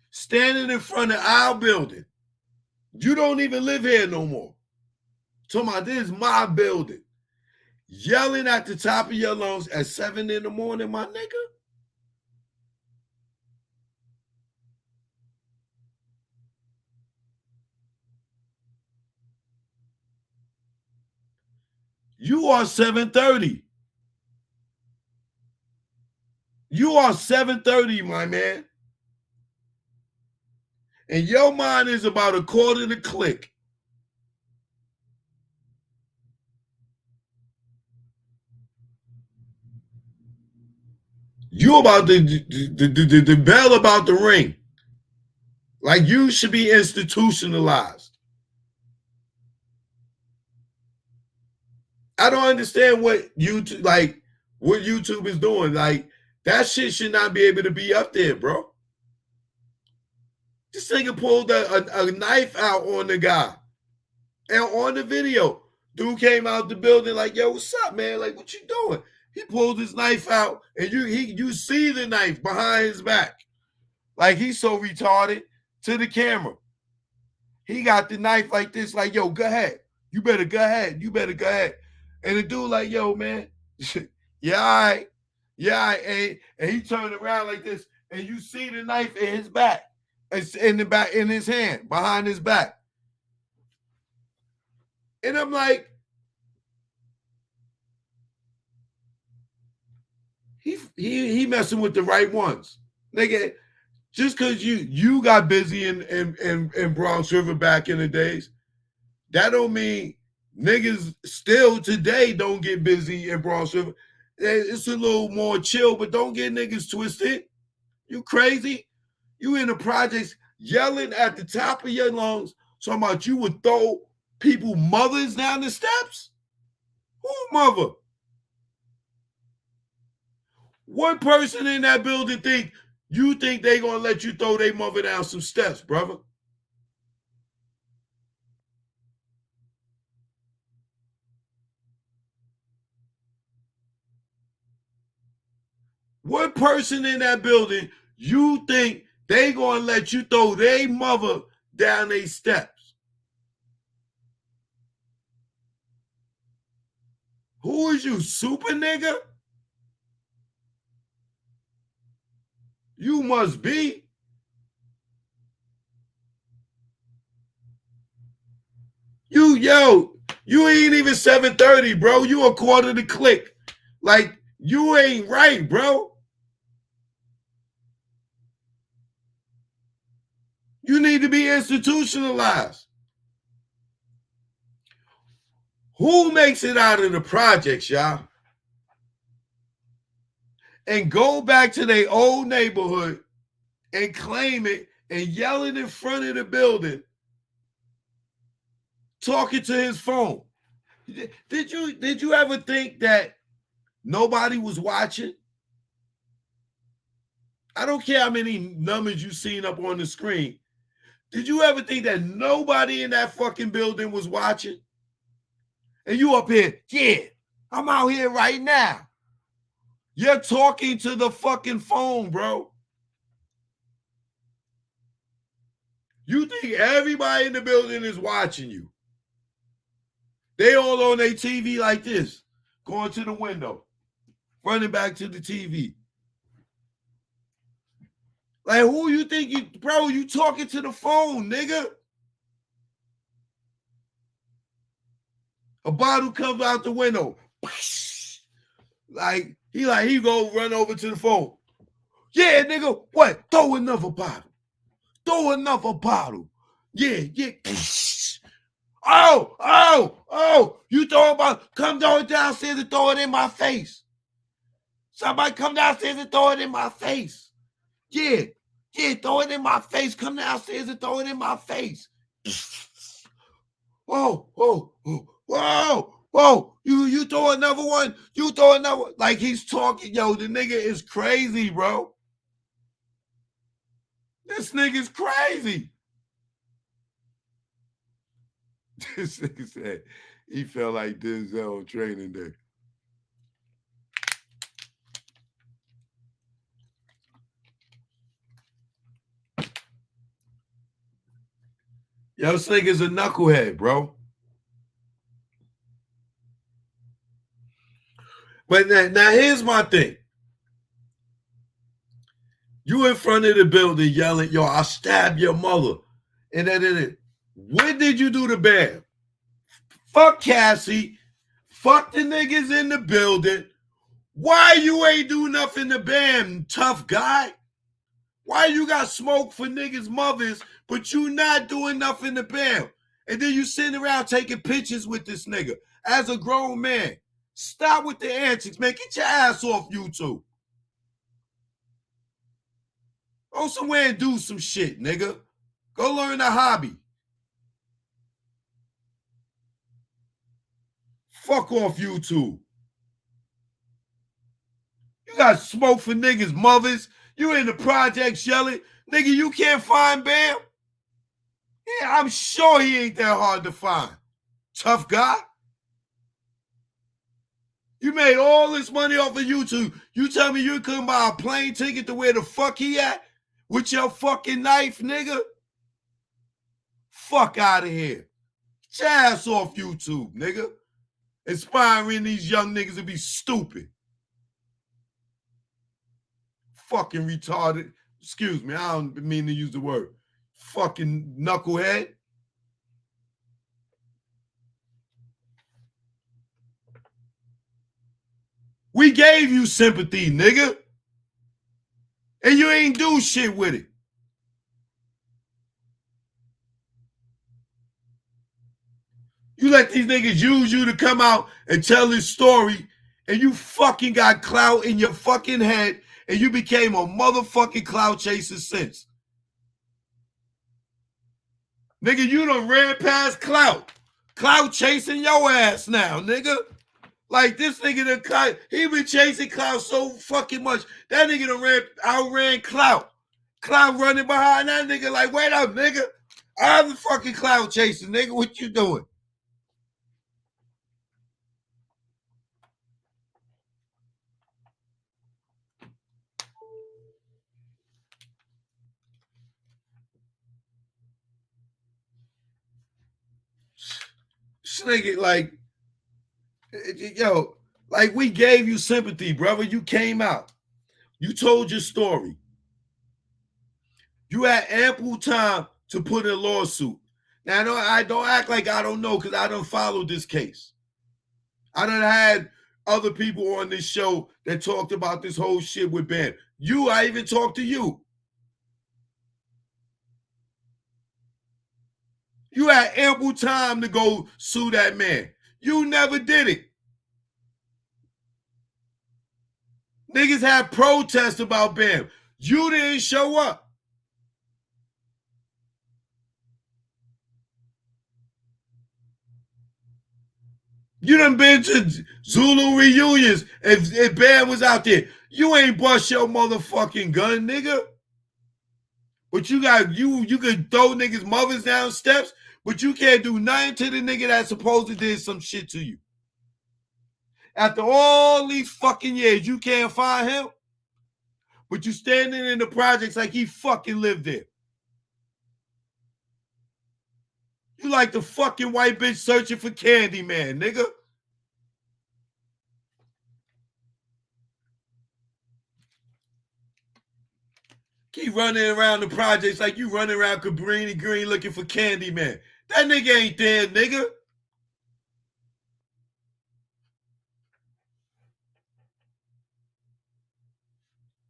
standing in front of our building. You don't even live here no more. Talking about this is my building. Yelling at the top of your lungs at 7 in the morning, my nigga. You are 7:30. You are 7:30, my man. And your mind is about a quarter to click. You about the bell about to ring. Like you should be institutionalized. I don't understand what YouTube is doing. Like that shit should not be able to be up there, bro. This nigga pulled a knife out on the guy. And on the video, dude came out the building like, yo, what's up, man? Like, what you doing? He pulled his knife out, and you see the knife behind his back. Like, he's so retarded to the camera. He got the knife like this, like, yo, go ahead. You better go ahead. You better go ahead. And the dude like, yo, man, yeah, all right. Yeah, all right. And he turned around like this, and you see the knife in his back. It's in the back, in his hand, behind his back. And I'm like, he messing with the right ones. Nigga, just because you got busy in Bronx River back in the days, that don't mean niggas still today don't get busy in Bronx River. It's a little more chill, but don't get niggas twisted. You crazy? You in the projects yelling at the top of your lungs, talking about you would throw people mothers down the steps? Who mother? What person in that building think they gonna let you throw their mother down some steps, brother? What person in that building you think they gonna let you throw their mother down their steps? Who is you, super nigga? You must be. You ain't even 7:30, bro. You a quarter to click. Like, you ain't right, bro. You need to be institutionalized. Who makes it out of the projects, y'all? And go back to their old neighborhood and claim it and yell it in front of the building, talking to his phone. Did you ever think that nobody was watching? I don't care how many numbers you've seen up on the screen. Did you ever think that nobody in that fucking building was watching? And you up here, yeah, I'm out here right now. You're talking to the fucking phone, bro. You think everybody in the building is watching you. They all on their TV like this, going to the window, running back to the TV. Like, who you think you, bro, you talking to the phone, nigga. A bottle comes out the window. Like, he go run over to the phone. Yeah, nigga, what? Throw another bottle. Throw another bottle. Yeah. Oh, you throw a bottle. Come downstairs and throw it in my face. Somebody come downstairs and throw it in my face. Yeah, throw it in my face. Come downstairs and throw it in my face. Whoa. You throw another one. You throw another one. Like he's talking. Yo, the nigga is crazy, bro. This nigga's crazy. This nigga said he felt like Denzel on training day. Yo, this nigga's a knucklehead, bro. But now here's my thing. You in front of the building yelling, yo, I'll stab your mother. And then, when did you do the bam? Fuck Cassie. Fuck the niggas in the building. Why you ain't do nothing to bam, tough guy? Why you got smoke for niggas' mothers, but you not doing nothing to bam? And then you sitting around taking pictures with this nigga as a grown man. Stop with the antics, man. Get your ass off YouTube. Go somewhere and do some shit, nigga. Go learn a hobby. Fuck off YouTube. You got smoke for niggas' mothers. You in the projects yelling. Nigga, you can't find Bam? Yeah, I'm sure he ain't that hard to find. Tough guy. You made all this money off of YouTube. You tell me you couldn't buy a plane ticket to where the fuck he at? With your fucking knife, nigga? Fuck out of here. Get your ass off YouTube, nigga. Inspiring these young niggas to be stupid. Fucking retarded. Excuse me, I don't mean to use the word. Fucking knucklehead. We gave you sympathy, nigga. And you ain't do shit with it. You let these niggas use you to come out and tell this story, and you fucking got clout in your fucking head, and you became a motherfucking clout chaser since. Nigga, you done ran past clout. Clout chasing your ass now, nigga. Like this nigga done he been chasing clout so fucking much. That nigga done outran clout. Clout running behind that nigga like, wait up, nigga. I'm the fucking clout chaser, nigga. What you doing? This nigga, like, yo, like we gave you sympathy, brother. You came out. You told your story. You had ample time to put in a lawsuit. Now, I don't act like I don't know because I don't follow this case. I done had other people on this show that talked about this whole shit with Ben. I even talked to you. You had ample time to go sue that man. You never did it. Niggas had protests about Bam. You didn't show up. You done been to Zulu reunions if Bam was out there. You ain't bust your motherfucking gun, nigga. But you could throw niggas' mothers down steps, but you can't do nothing to the nigga that supposed to did some shit to you. After all these fucking years, you can't find him, but you standing in the projects like he fucking lived there. You like the fucking white bitch searching for Candyman, nigga. Keep running around the projects like you running around Cabrini Green looking for Candyman. That nigga ain't there, nigga.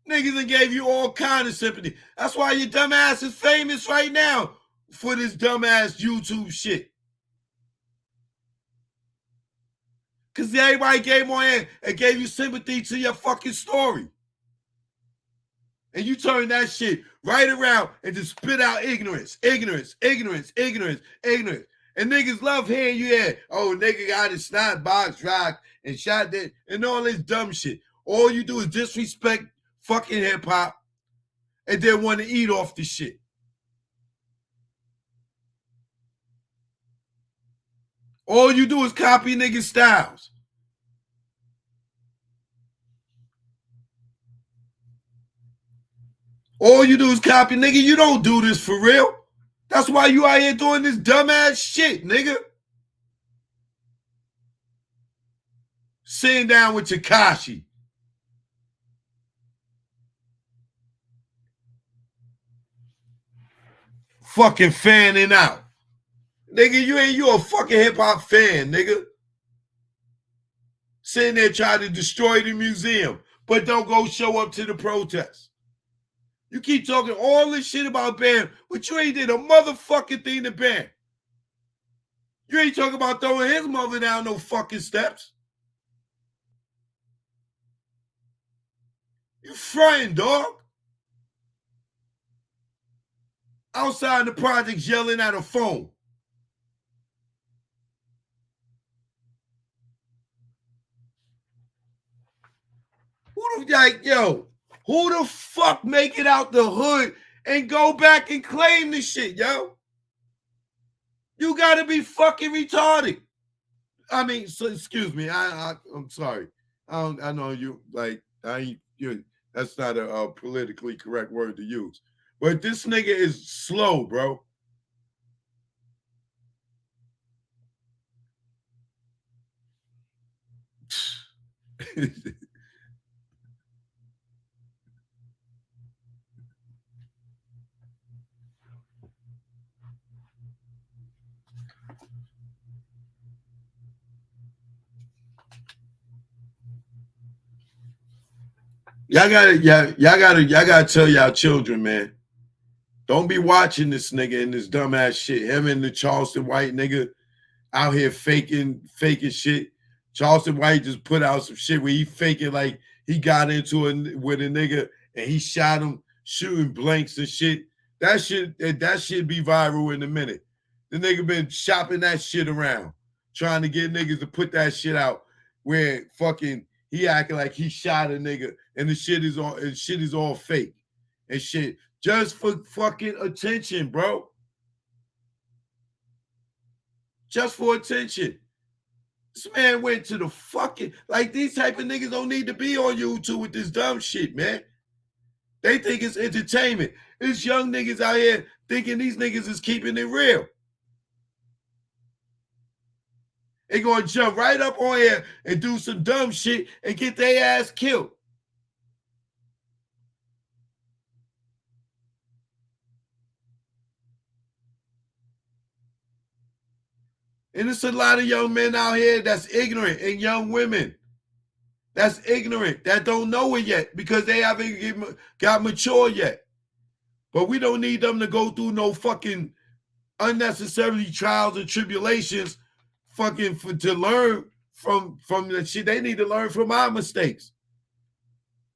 Niggas done gave you all kind of sympathy. That's why your dumb ass is famous right now for this dumbass YouTube shit. Because everybody gave more in and gave you sympathy to your fucking story. And you turn that shit right around and just spit out ignorance, ignorance, ignorance, ignorance, ignorance. And niggas love hearing you hear, oh, nigga got his snot box rocked and shot that and all this dumb shit. All you do is disrespect fucking hip hop and then want to eat off the shit. All you do is copy niggas' styles. All you do is copy, nigga. You don't do this for real. That's why you out here doing this dumbass shit, nigga. Sitting down with Tekashi. Fucking fanning out. Nigga, you a fucking hip-hop fan, nigga. Sitting there trying to destroy the museum, but don't go show up to the protest. You keep talking all this shit about Bam, but you ain't did a motherfucking thing to Bam. You ain't talking about throwing his mother down no fucking steps. You fronting, dog. Outside the projects yelling at a phone. Who the fuck make it out the hood and go back and claim this shit, yo? You gotta be fucking retarded. I mean, so excuse me. I'm sorry. I know you like that's not a politically correct word to use. But this nigga is slow, bro. Y'all gotta tell y'all children, man. Don't be watching this nigga and this dumbass shit. Him and the Charleston White nigga out here faking shit. Charleston White just put out some shit where he faking like he got into it with a nigga and he shot him shooting blanks and shit. That shit be viral in a minute. The nigga been shopping that shit around, trying to get niggas to put that shit out where fucking he acting like he shot a nigga and the shit is all fake and shit. Just for fucking attention, bro. Just for attention. This man went to the fucking, like these type of niggas don't need to be on YouTube with this dumb shit, man. They think it's entertainment. It's young niggas out here thinking these niggas is keeping it real. They gonna jump right up on here and do some dumb shit and get their ass killed. And it's a lot of young men out here that's ignorant and young women that's ignorant, that don't know it yet because they haven't got mature yet. But we don't need them to go through no fucking unnecessary trials and tribulations fucking to learn from the shit. They need to learn from our mistakes.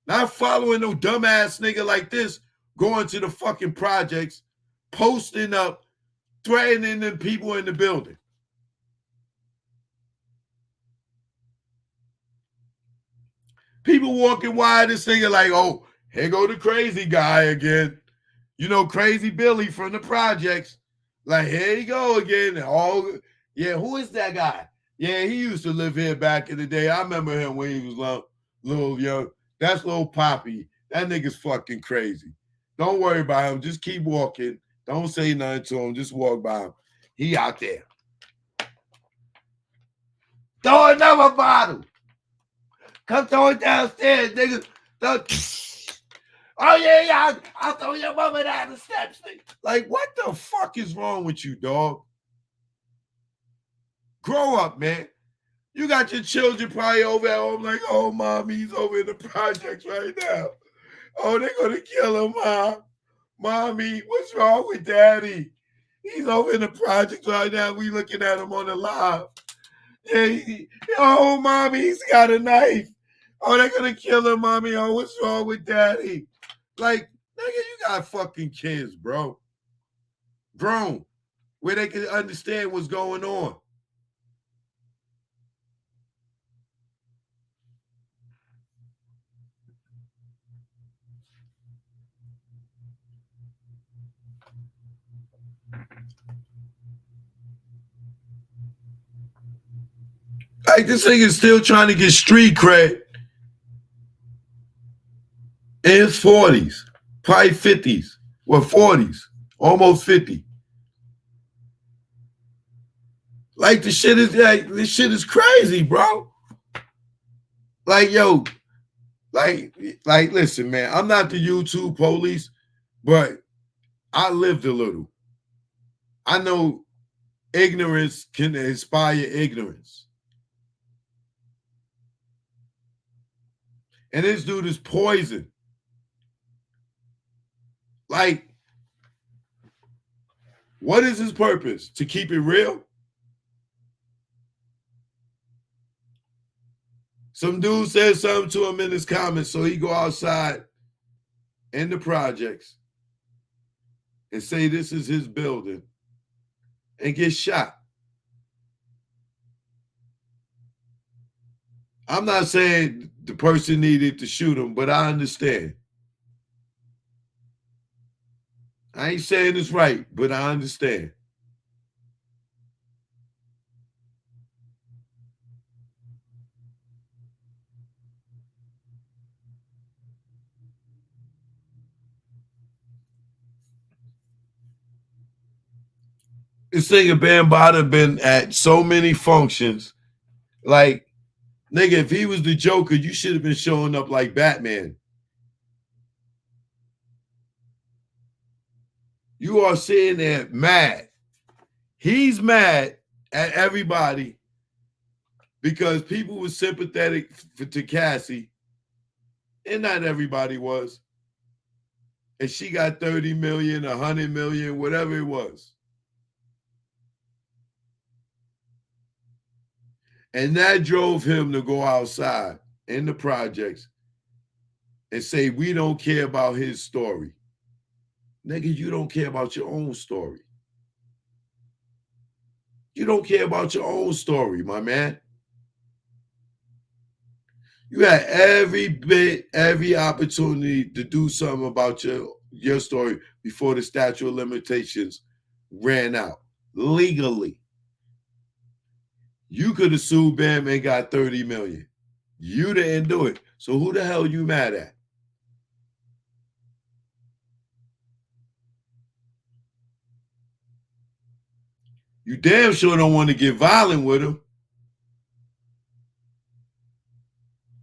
Not following no dumbass nigga like this, going to the fucking projects, posting up, threatening the people in the building. People walking wide this nigga like, oh, here go the crazy guy again. You know, Crazy Billy from the projects. Like, here you go again. Oh, yeah, who is that guy? Yeah, he used to live here back in the day. I remember him when he was little young. That's Lil Poppy. That nigga's fucking crazy. Don't worry about him. Just keep walking. Don't say nothing to him. Just walk by him. He out there. Throw another bottle. Come throw it downstairs, nigga. Oh, yeah, I'll throw your mama down the steps. Like, what the fuck is wrong with you, dog? Grow up, man. You got your children probably over at home like, oh, mommy's over in the projects right now. Oh, they're going to kill him, Mom. Mommy, what's wrong with Daddy? He's over in the projects right now. We looking at him on the live. Yeah, oh, Mommy, he's got a knife. Oh, they're going to kill him, Mommy. Oh, what's wrong with Daddy? Like, nigga, you got fucking kids, bro. Grown. Where they can understand what's going on. Like, this thing is still trying to get street cred in his 40s, probably 50s, well, 40s, almost 50. Like, this shit is crazy, bro. Like, yo, like, listen, man, I'm not the YouTube police, but I lived a little. I know ignorance can inspire ignorance. And this dude is poison. Like, what is his purpose? To keep it real? Some dude said something to him in his comments, so he go outside in the projects and say this is his building and get shot. I'm not saying the person needed to shoot him, but I understand. I ain't saying it's right, but I understand. This nigga Bambaataa been at so many functions. Like, nigga, if he was the Joker, you should have been showing up like Batman. You are sitting there mad. He's mad at everybody because people were sympathetic to Cassie, and not everybody was. And she got 30 million, 100 million, whatever it was. And that drove him to go outside in the projects and say, we don't care about his story. Nigga, you don't care about your own story. You don't care about your own story, my man. You had every opportunity to do something about your story before the statute of limitations ran out legally. You could have sued Bam and got 30 million. You didn't do it. So who the hell you mad at? You damn sure don't want to get violent with him.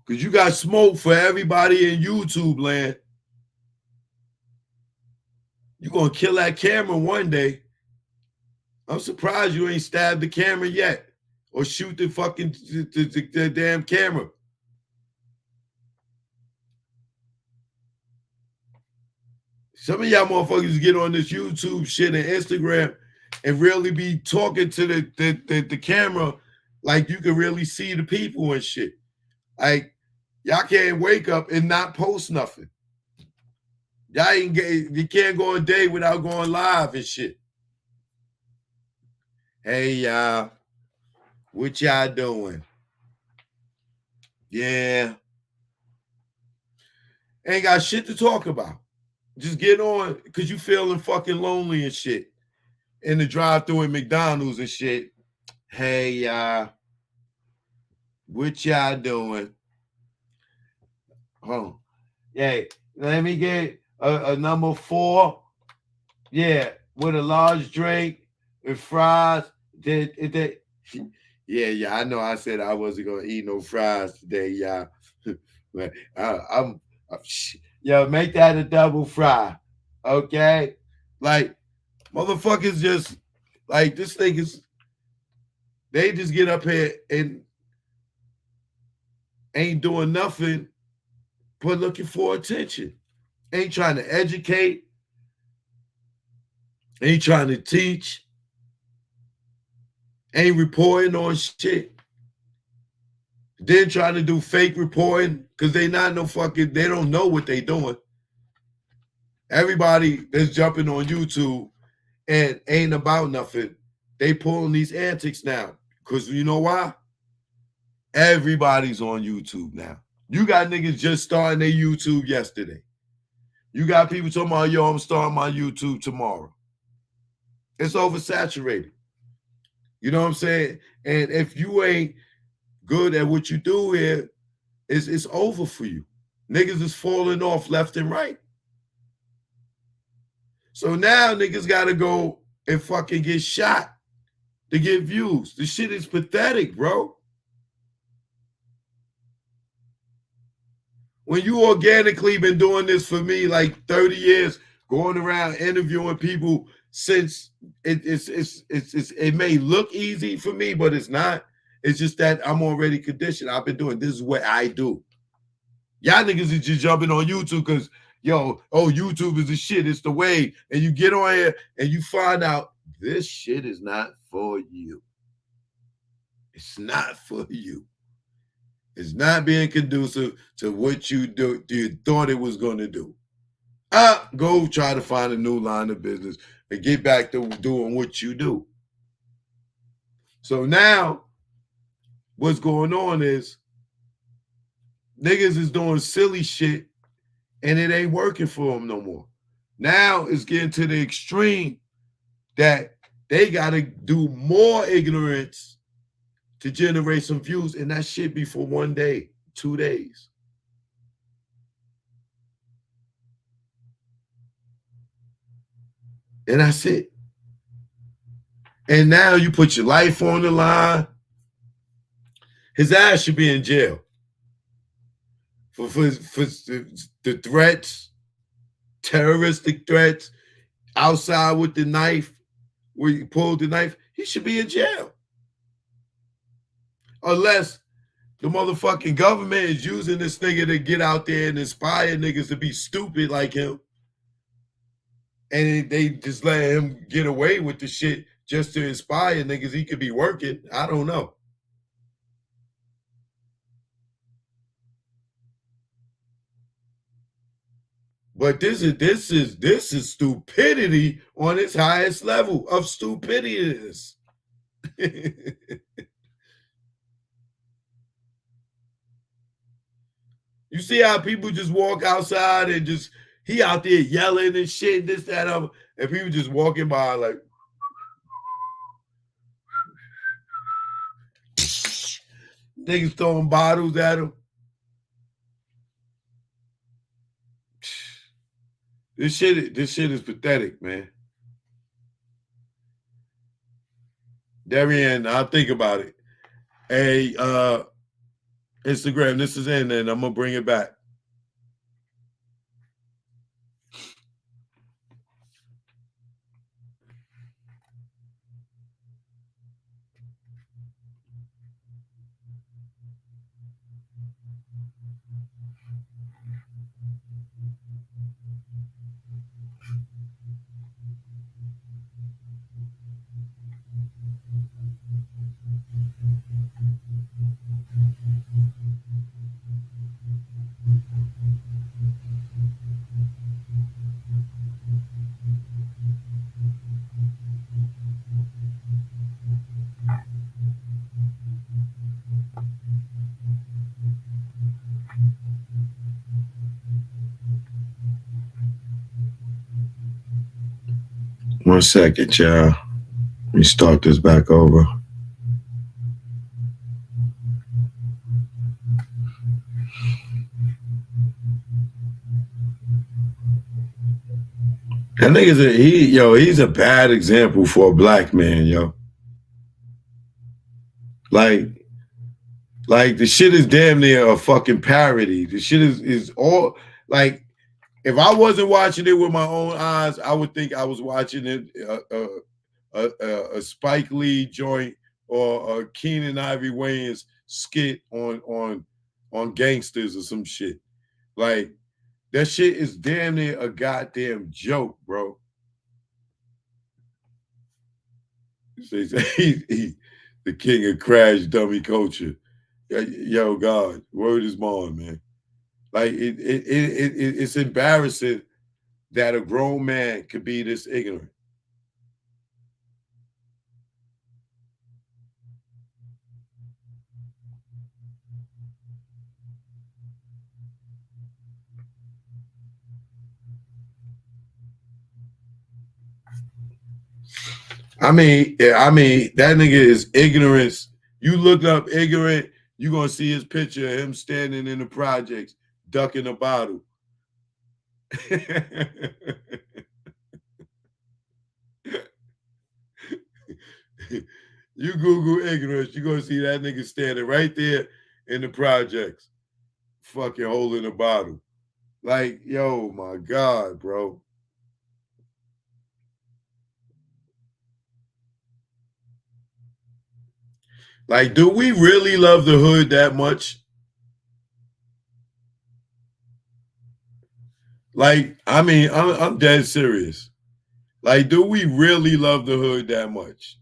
Because you got smoke for everybody in YouTube land. You're going to kill that camera one day. I'm surprised you ain't stabbed the camera yet. Or shoot the fucking the damn camera. Some of y'all motherfuckers get on this YouTube shit and Instagram and really be talking to the camera Like you can really see the people and shit. Like y'all can't wake up and not post nothing. Y'all ain't get, you can't go a day without going live and shit. Hey y'all, what y'all doing? Yeah. Ain't got shit to talk about. Just get on because you feeling fucking lonely and shit. In the drive-thru at McDonald's and shit. Hey y'all, what y'all doing? Hold on. Yeah, let me get a number 4. Yeah, with a large drink and fries. Yeah, I know I said I wasn't gonna eat no fries today, y'all. But yo, make that a double fry. Okay? Like, motherfuckers just like this thing is they just get up here and ain't doing nothing but looking for attention. Ain't trying to educate, ain't trying to teach, ain't reporting on shit. Then trying to do fake reporting because they not no fucking, they don't know what they doing. Everybody that's jumping on YouTube and ain't about nothing, they pulling these antics now. Because you know why? Everybody's on YouTube now. You got niggas just starting their YouTube yesterday. You got people talking about, yo, I'm starting my YouTube tomorrow. It's oversaturated. You know what I'm saying? And if you ain't good at what you do here, it's over for you. Niggas is falling off left and right. So now niggas got to go and fucking get shot to get views. This shit is pathetic, bro. When you organically been doing this for me like 30 years, going around interviewing people since it may look easy for me, but it's not. It's just that I'm already conditioned. I've been doing this is what I do. Y'all niggas is just jumping on YouTube because YouTube is the shit. It's the way. And you get on here and you find out this shit is not for you. It's not for you. It's not being conducive to what you thought it was going to do. Go try to find a new line of business and get back to doing what you do. So now, what's going on is niggas is doing silly shit and it ain't working for them no more. Now it's getting to the extreme that they got to do more ignorance to generate some views, and that shit be for 1 day, 2 days. And that's it. And now you put your life on the line. His ass should be in jail for the threats, terroristic threats, outside with the knife, where you pulled the knife. He should be in jail. Unless the motherfucking government is using this nigga to get out there and inspire niggas to be stupid like him. And they just let him get away with the shit just to inspire niggas. He could be working. I don't know. But this is stupidity on its highest level of stupidity. You see how people just walk outside and just he out there yelling and shit, this, that, other, and people just walking by like niggas throwing bottles at him. This shit is pathetic, man. Darian, I'll think about it. Hey, Instagram, this is in, and I'm gonna bring it back. 1 second, y'all. Let me start this back over. That nigga's he's a bad example for a black man, yo. Like the shit is damn near a fucking parody. The shit is all like, if I wasn't watching it with my own eyes, I would think I was watching it a Spike Lee joint or a Keenan Ivory Wayans skit on gangsters or some shit. Like, that shit is damn near a goddamn joke, bro. He's the king of crash dummy culture. Yo, God, word is bond, man. Like, it's embarrassing that a grown man could be this ignorant. I mean, that nigga is ignorance. You look up ignorant, you're gonna see his picture of him standing in the projects, ducking a bottle. You Google ignorance, you're gonna see that nigga standing right there in the projects, fucking holding a bottle. Like, yo, my God, bro. Like, do we really love the hood that much? Like, I mean, I'm dead serious. Like, do we really love the hood that much?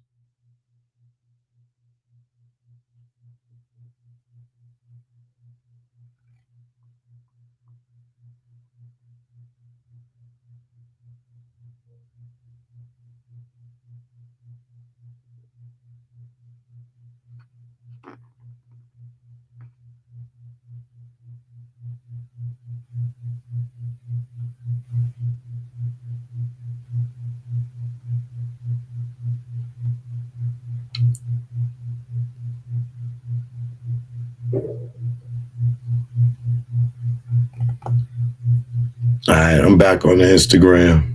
All right, I'm back on the Instagram.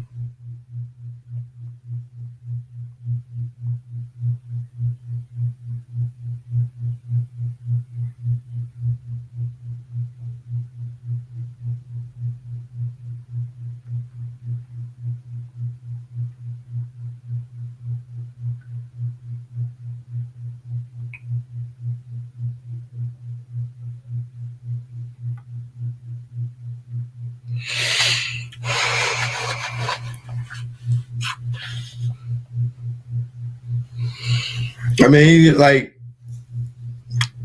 I mean, like,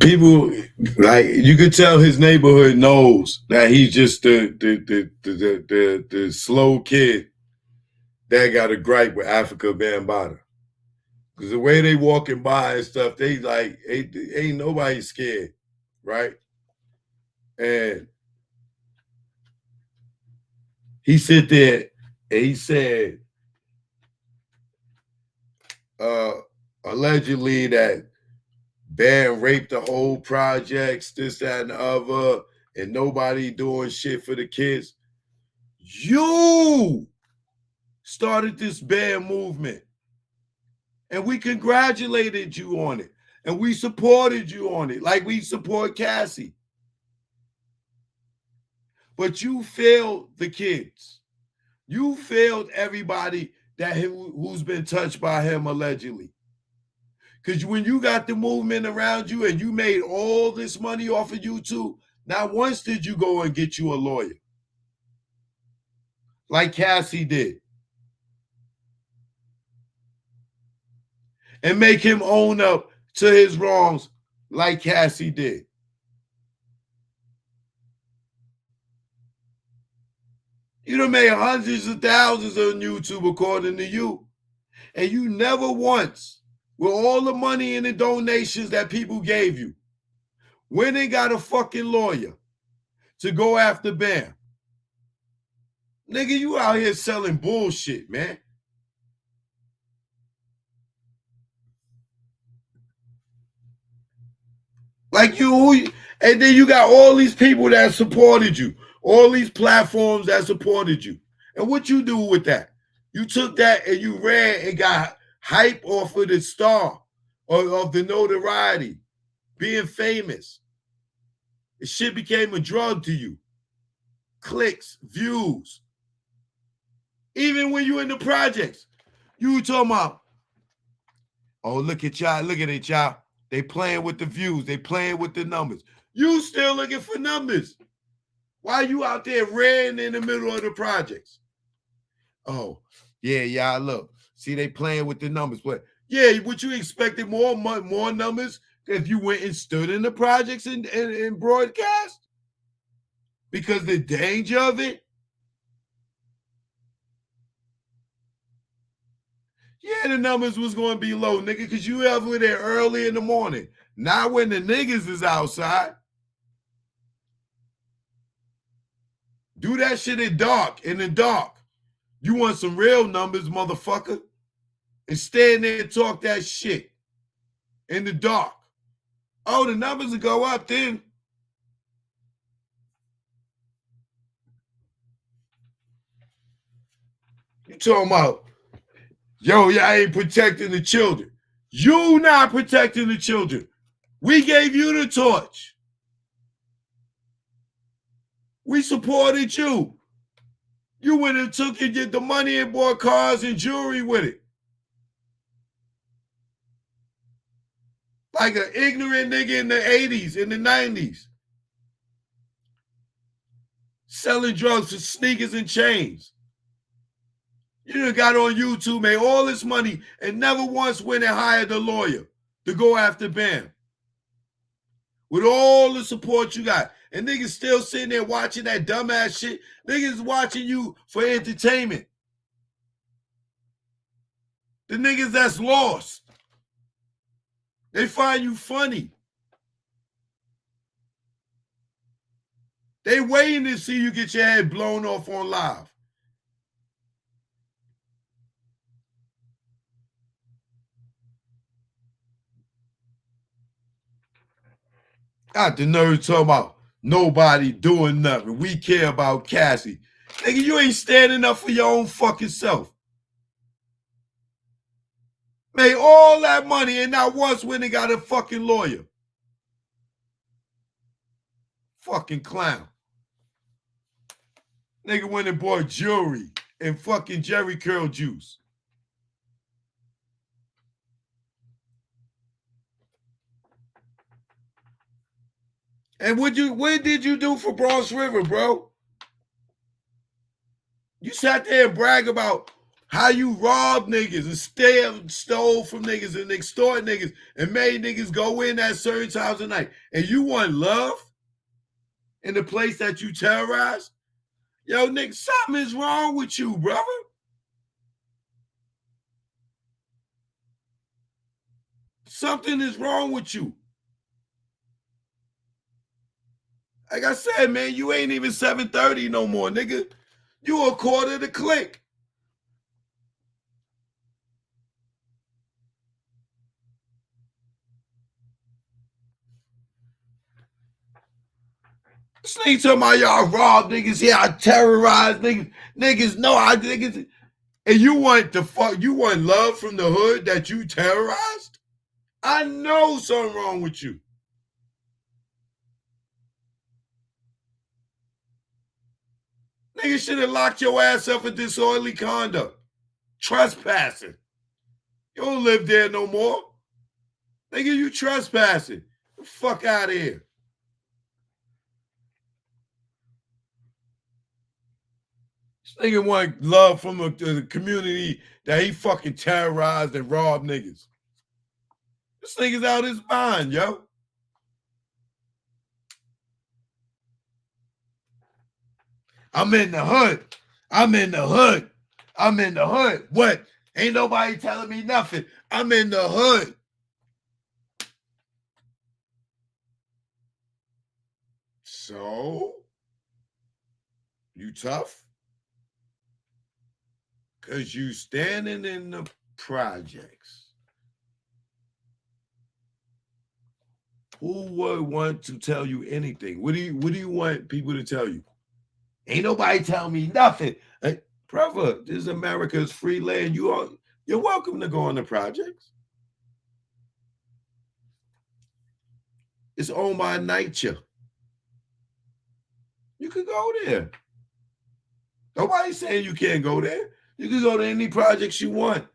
people, like, you could tell his neighborhood knows that he's just the slow kid that got a gripe with Africa Bambaataa. Because the way they walking by and stuff, they like, ain't nobody scared, right? And he sit there and he said, allegedly that Bam raped the whole projects, this, that, and the other, and nobody doing shit for the kids. You started this Bam movement, and we congratulated you on it, and we supported you on it, like we support Cassie. But you failed the kids. You failed everybody who's been touched by him allegedly. Because when you got the movement around you and you made all this money off of YouTube, not once did you go and get you a lawyer. Like Cassie did. And make him own up to his wrongs like Cassie did. You done made hundreds of thousands on YouTube according to you. And you never once, with all the money and the donations that people gave you, when they got a fucking lawyer to go after Bam. Nigga, you out here selling bullshit, man. Like and then you got all these people that supported you, all these platforms that supported you. And what you do with that? You took that and you ran and got hype off of the star or of the notoriety, being famous. The shit became a drug to you. Clicks, views. Even when you in the projects, you talking about, oh, look at y'all, look at it, y'all. They playing with the views, they playing with the numbers. You still looking for numbers. Why you out there ran in the middle of the projects? Oh, yeah, y'all, look. See, they playing with the numbers. But yeah, would you expected more numbers if you went and stood in the projects and broadcast? Because the danger of it? Yeah, the numbers was going to be low, nigga, because you ever there early in the morning. Not when the niggas is outside. Do that shit in the dark. You want some real numbers, motherfucker? And stand there and talk that shit in the dark. Oh, the numbers will go up then. You talking about, yo, y'all ain't protecting the children. You not protecting the children. We gave you the torch. We supported you. You went and took and get the money and bought cars and jewelry with it. Like an ignorant nigga in the 80s, in the 90s. Selling drugs for sneakers and chains. You done got on YouTube, made all this money, and never once went and hired a lawyer to go after Bam. With all the support you got. And niggas still sitting there watching that dumbass shit. Niggas watching you for entertainment. The niggas that's lost. They find you funny. They waiting to see you get your head blown off on live. Got the nerve talking about nobody doing nothing. We care about Cassie. Nigga, you ain't standing up for your own fucking self. Made all that money and not once when they got a fucking lawyer. Fucking clown. Nigga went and bought jewelry and fucking Jerry curl juice. And what did you do for Bronx River, bro? You sat there and brag about how you robbed niggas and stole from niggas and extort niggas and made niggas go in at certain times of night. And you want love in the place that you terrorized? Yo, nigga, something is wrong with you, brother. Something is wrong with you. Like I said, man, you ain't even 730 no more, nigga. You a quarter of the clique. This nigga talking about y'all rob niggas, yeah, I terrorize niggas. Niggas know I niggas. And you want love from the hood that you terrorized? I know something wrong with you. Nigga should have locked your ass up for disorderly conduct. Trespassing. You don't live there no more. Nigga, you trespassing. The fuck out of here. This nigga want love from the community that he fucking terrorized and robbed niggas. This nigga's out his mind, yo. I'm in the hood. I'm in the hood. I'm in the hood. What? Ain't nobody telling me nothing. I'm in the hood. So, you tough? Because you standing in the projects. Who would want to tell you anything? What do you want people to tell you? Ain't nobody tell me nothing. Hey, brother, this is America's free land. You're welcome to go on the projects. It's owned by nature. You can go there. Nobody's saying you can't go there. You can go to any projects you want.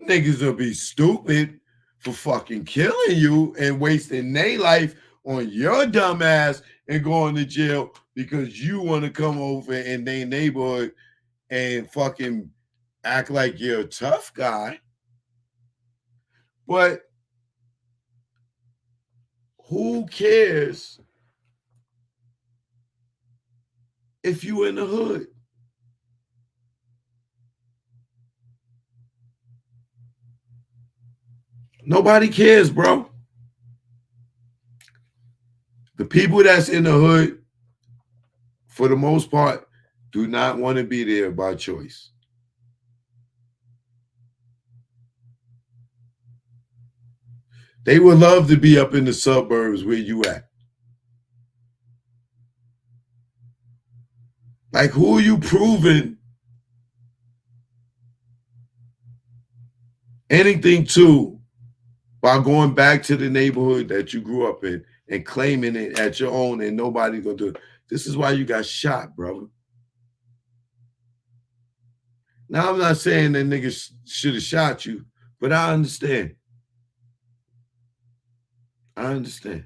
Niggas will be stupid for fucking killing you and wasting their life on your dumb ass and going to jail because you want to come over in their neighborhood and fucking act like you're a tough guy. But who cares if you in the hood? Nobody cares, bro. The people that's in the hood, for the most part, do not want to be there by choice. They would love to be up in the suburbs where you at. Like, who are you proving anything to by going back to the neighborhood that you grew up in and claiming it at your own and nobody gonna do it? This is why you got shot, brother. Now, I'm not saying that niggas should have shot you, but I understand. I understand.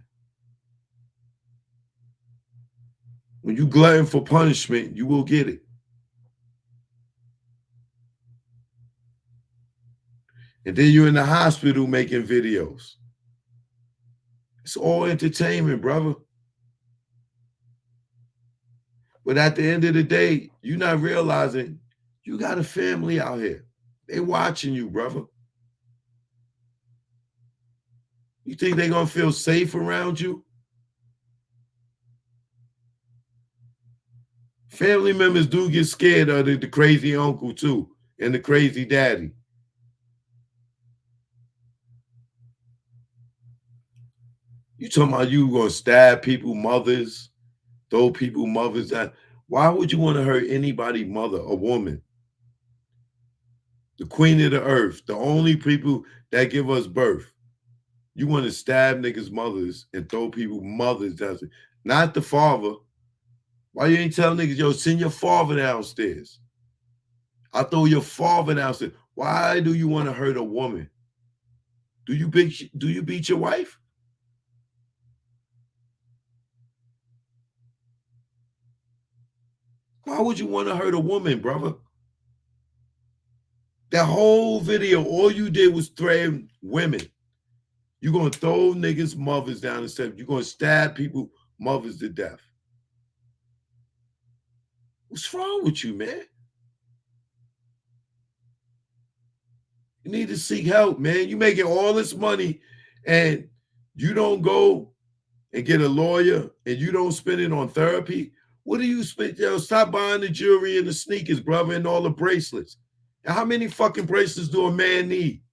When you glutton for punishment, you will get it. And then you're in the hospital making videos. It's all entertainment, brother. But at the end of the day, you're not realizing you got a family out here. They watching you, brother. You think they're going to feel safe around you? Family members do get scared of the crazy uncle too and the crazy daddy. You talking about you going to stab people, mothers, throw people, mothers down. Why would you want to hurt anybody, mother, a woman? The queen of the earth, the only people that give us birth. You want to stab niggas' mothers and throw people, mothers down. Not the father. Why you ain't tell niggas, yo, send your father downstairs? I'll throw your father downstairs. Why do you want to hurt a woman? Do you beat your wife? Why would you want to hurt a woman, brother? That whole video, all you did was threaten women. You're going to throw niggas' mothers down the steps. You're going to stab people, mothers to death. What's wrong with you, man? You need to seek help, man. You making all this money and you don't go and get a lawyer and you don't spend it on therapy. What do you spend? Yo, stop buying the jewelry and the sneakers, brother, and all the bracelets. And how many fucking bracelets do a man need?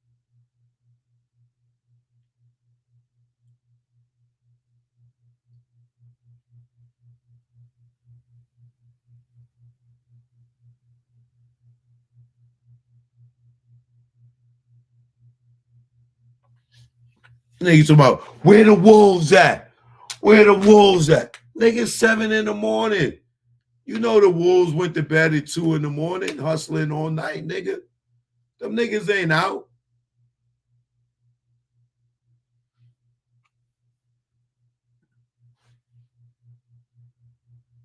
Niggas talking about where the wolves at? Where the wolves at? Nigga, 7 in the morning. You know the wolves went to bed at 2 in the morning, hustling all night, nigga. Them niggas ain't out.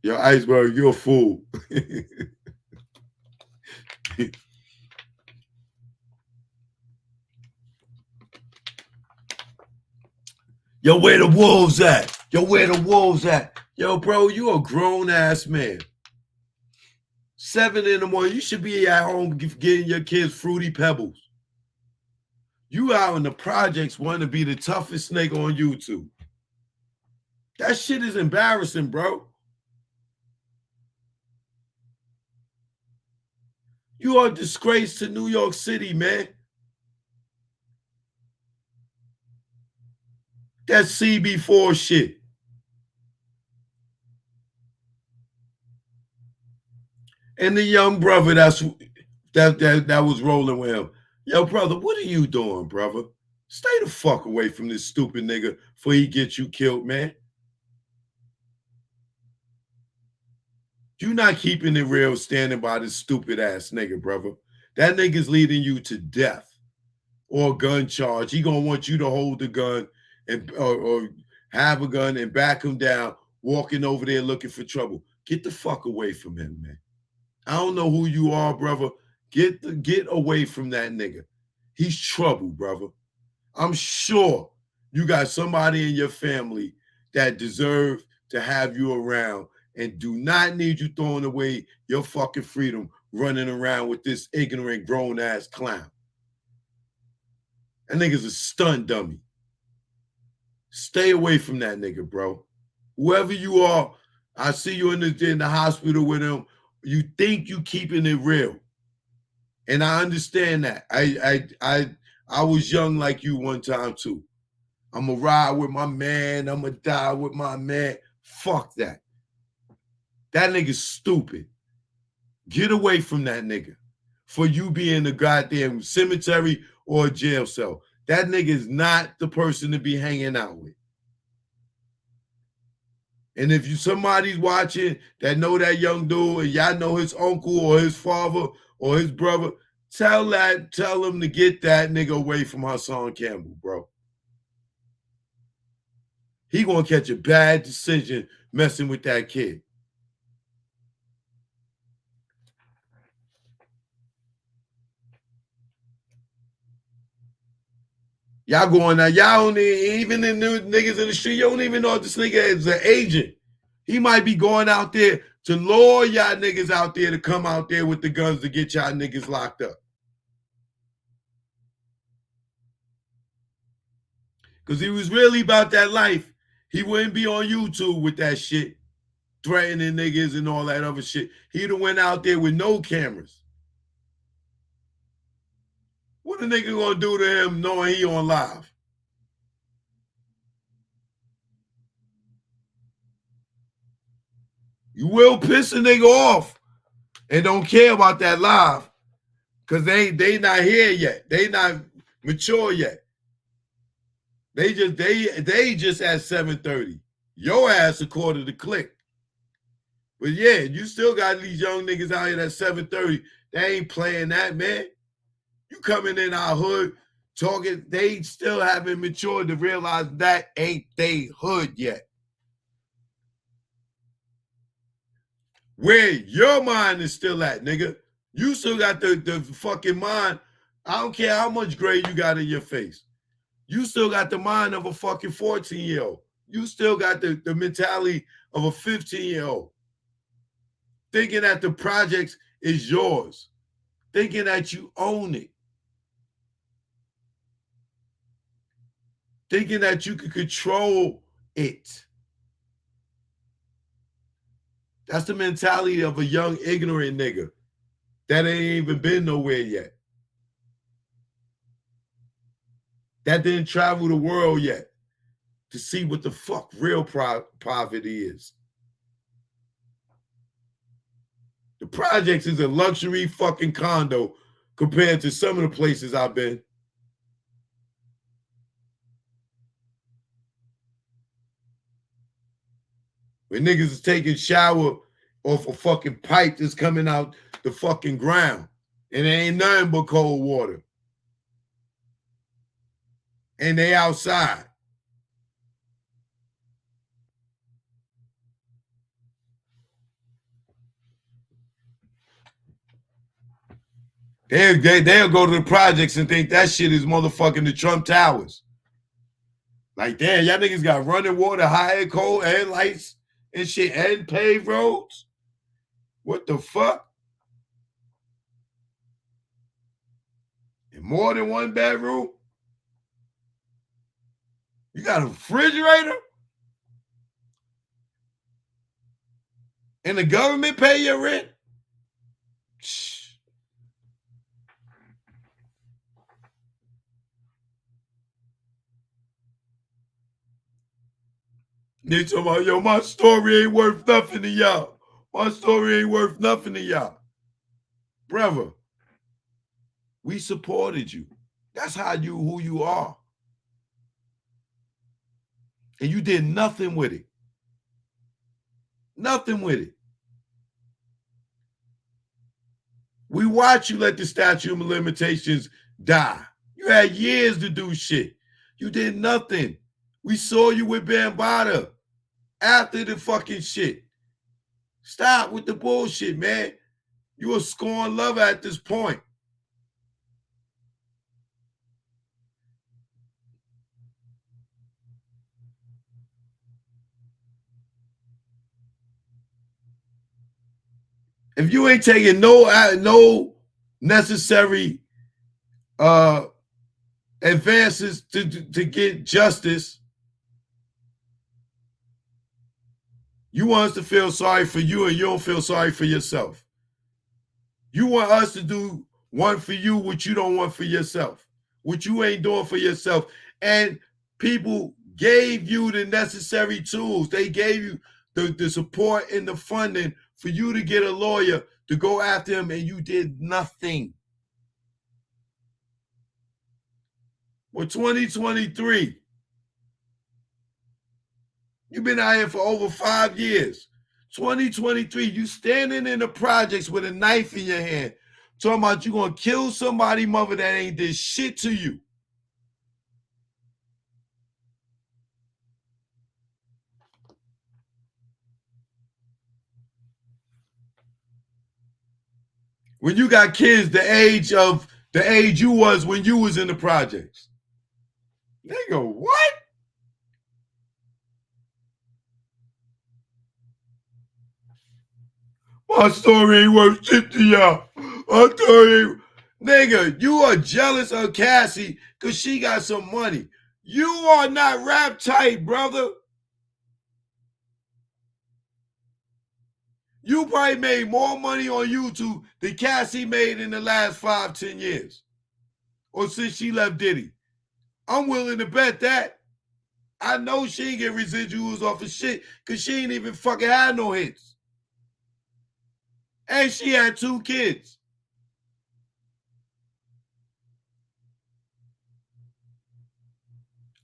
Yo, Iceberg, you're a fool. Yo, where the wolves at? Yo, where the wolves at? Yo, bro, you a grown-ass man. 7 in the morning, you should be at home getting your kids Fruity Pebbles. You out in the projects wanting to be the toughest nigga on YouTube. That shit is embarrassing, bro. You are a disgrace to New York City, man. That CB4 shit. And the young brother that was rolling with him. Yo, brother, what are you doing, brother? Stay the fuck away from this stupid nigga before he gets you killed, man. You not keeping it real standing by this stupid ass nigga, brother. That nigga's leading you to death or a gun charge. He gonna want you to hold the gun and or have a gun and back him down, walking over there looking for trouble. Get the fuck away from him, man. I don't know who you are, brother. Get away from that nigga. He's trouble, brother. I'm sure you got somebody in your family that deserve to have you around and do not need you throwing away your fucking freedom running around with this ignorant grown-ass clown. That nigga's a stunt dummy. Stay away from that nigga, bro. Whoever you are, I see you in the hospital with him. You think you keeping it real. And I understand that. I was young like you one time too. I'm going to ride with my man. I'm going to die with my man. Fuck that. That nigga's stupid. Get away from that nigga for you being a goddamn cemetery or a jail cell. That nigga is not the person to be hanging out with. And if somebody's watching that know that young dude and y'all know his uncle or his father or his brother, tell him to get that nigga away from Hassan Campbell, bro. He gonna catch a bad decision messing with that kid. Y'all going now, y'all don't even in the niggas in the street, you don't even know if this nigga is an agent. He might be going out there to lure y'all niggas out there to come out there with the guns to get y'all niggas locked up. Because he was really about that life, he wouldn't be on YouTube with that shit, threatening niggas and all that other shit. He'd have went out there with no cameras. What a nigga gonna do to him knowing he on live? You will piss a nigga off and don't care about that live because they not here yet. They not mature yet. They just at 7:30. Your ass a quarter to click. But yeah, you still got these young niggas out here at 7:30. They ain't playing that, man. You coming in our hood talking, they still haven't matured to realize that ain't they hood yet. Where your mind is still at, nigga. You still got the fucking mind. I don't care how much gray you got in your face. You still got the mind of a fucking 14-year-old. You still got the mentality of a 15-year-old. Thinking that the projects is yours. Thinking that you own it. Thinking that you can control it. That's the mentality of a young, ignorant nigga that ain't even been nowhere yet. That didn't travel the world yet to see what the fuck real poverty is. The projects is a luxury fucking condo compared to some of the places I've been. Where niggas is taking shower off a fucking pipe that's coming out the fucking ground. And it ain't nothing but cold water. And they outside. They'll go to the projects and think that shit is motherfucking the Trump Towers. Like, damn, y'all niggas got running water, high and cold, and lights and shit, and paved roads? What the fuck? And more than one bedroom? You got a refrigerator? And the government pay your rent? Shh. They talking about, yo, my story ain't worth nothing to y'all. My story ain't worth nothing to y'all. Brother, we supported you. That's who you are. And you did nothing with it. Nothing with it. We watched you let the statute of limitations die. You had years to do shit. You did nothing. We saw you with Bambaataa after the fucking shit. Stop with the bullshit, man. You are scoring love at this point. If you ain't taking no necessary advances to get justice, you want us to feel sorry for you and you don't feel sorry for yourself. You want us to do one for you what you don't want for yourself, what you ain't doing for yourself. And people gave you the necessary tools. They gave you the support and the funding for you to get a lawyer to go after him, and you did nothing. Well, 2023, you've been out here for over 5 years. 2023, you standing in the projects with a knife in your hand, talking about you gonna kill somebody, mother, that ain't did shit to you. When you got kids the age you was when you was in the projects. Nigga, what? My story ain't worth shit to y'all. My story ain't... Nigga, you are jealous of Cassie because she got some money. You are not rap tight, brother. You probably made more money on YouTube than Cassie made in the last 5-10 years. Or since she left Diddy. I'm willing to bet that. I know she ain't get residuals off of shit because she ain't even fucking had no hits. And she had 2 kids.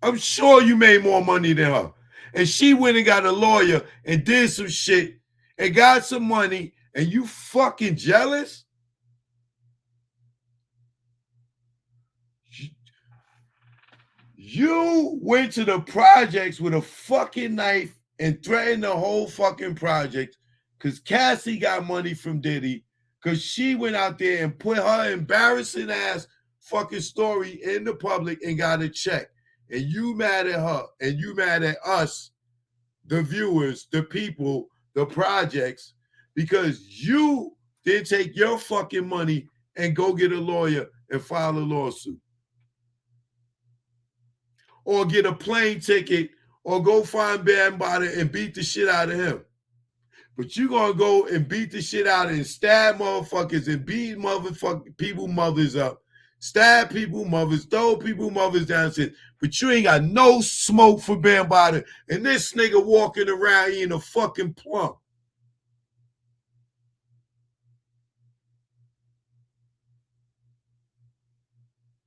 I'm sure you made more money than her. And she went and got a lawyer and did some shit and got some money, and you fucking jealous? You went to the projects with a fucking knife and threatened the whole fucking project because Cassie got money from Diddy because she went out there and put her embarrassing ass fucking story in the public and got a check. And you mad at her and you mad at us, the viewers, the people, the projects, because you didn't take your fucking money and go get a lawyer and file a lawsuit. Or get a plane ticket, or go find Bambaataa and beat the shit out of him. But you gonna go and beat the shit out and stab motherfuckers and beat motherfucking people mothers up, stab people mothers, throw people mothers down shit. But you ain't got no smoke for Bambaataa, and this nigga walking around eating a fucking plum.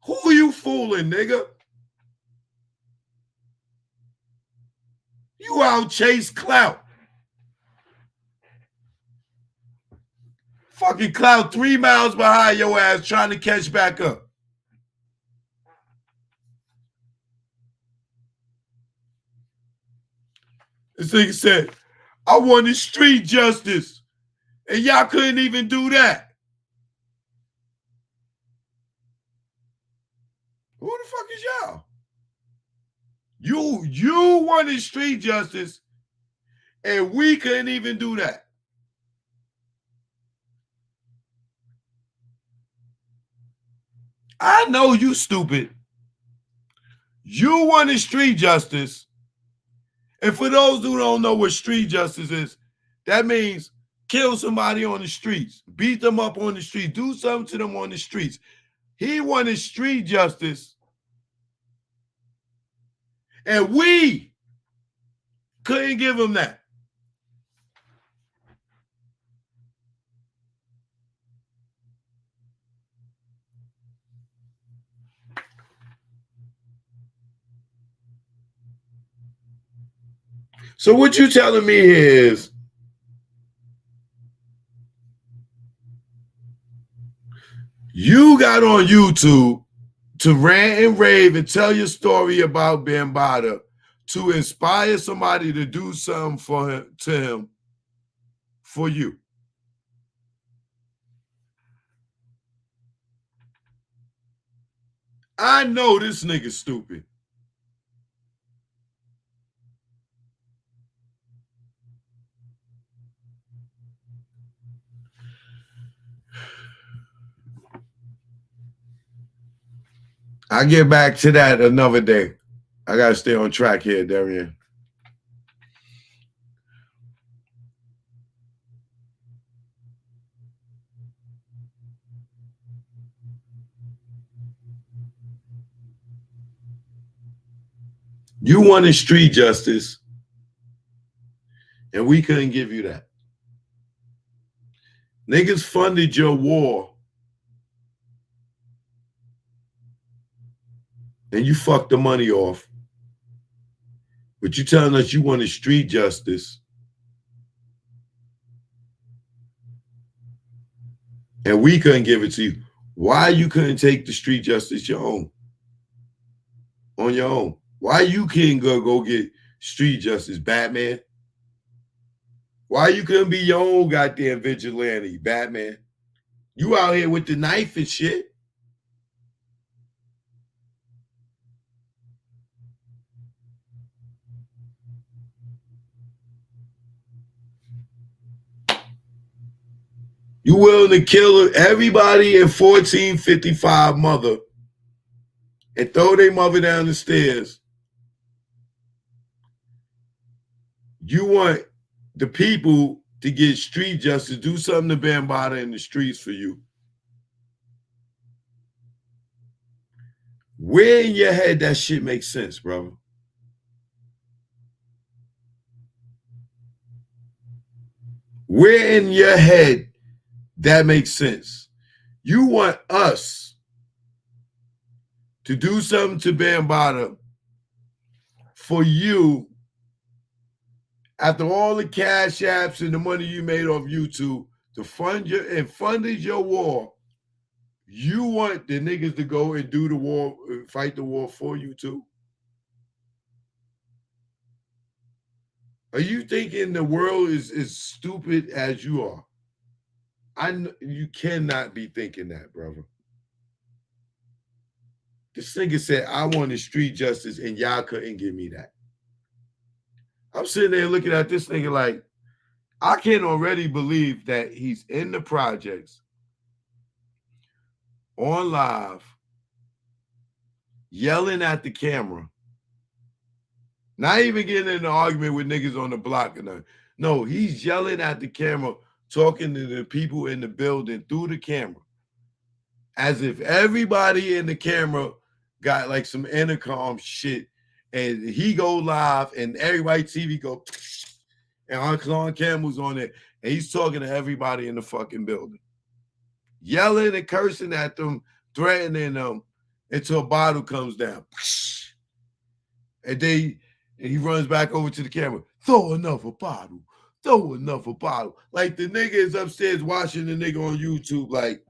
Who are you fooling, nigga? You out chase clout. Fucking clout 3 miles behind your ass trying to catch back up. This nigga said, I wanted street justice. And y'all couldn't even do that. Who the fuck is y'all? You wanted street justice, and we couldn't even do that. I know you stupid. You wanted street justice. And for those who don't know what street justice is, that means kill somebody on the streets, beat them up on the street, do something to them on the streets. He wanted street justice. And we Couldn't give him that. So what you telling me is you got on YouTube to rant and rave and tell your story about Bambaataa to inspire somebody to do something for him for you. I know this nigga's stupid. I'll get back to that another day. I gotta stay on track here, Darian. You wanted street justice, and we couldn't give you that. Niggas funded your war, and you fucked the money off. But you telling us you wanted street justice, and we couldn't give it to you. Why you couldn't take the street justice your own? On your own? Why you couldn't go get street justice, Batman? Why you couldn't be your own goddamn vigilante, Batman? You out here with the knife and shit. You willing to kill everybody in 1455 mother and throw their mother down the stairs. You want the people to get street justice, do something to Bambaataa in the streets for you. Where in your head that shit makes sense, brother? Where in your head that makes sense? You want us to do something to Bambaataa for you after all the cash apps and the money you made off YouTube to fund funded your war. You want the niggas to go and do the war, fight the war for you too? Are you thinking the world is as stupid as you are? You cannot be thinking that, brother. This nigga said, I wanted street justice and y'all couldn't give me that. I'm sitting there looking at this nigga like, I can already believe that he's in the projects, on live, yelling at the camera, not even getting in an argument with niggas on the block. No, he's yelling at the camera, talking to the people in the building through the camera, as if everybody in the camera got like some intercom shit, and he go live and everybody TV go, and Hassan Campbell's on it, and he's talking to everybody in the fucking building, yelling and cursing at them, threatening them until a bottle comes down. And he runs back over to the camera, throw another bottle, throw another bottle. Like the nigga is upstairs watching the nigga on YouTube like,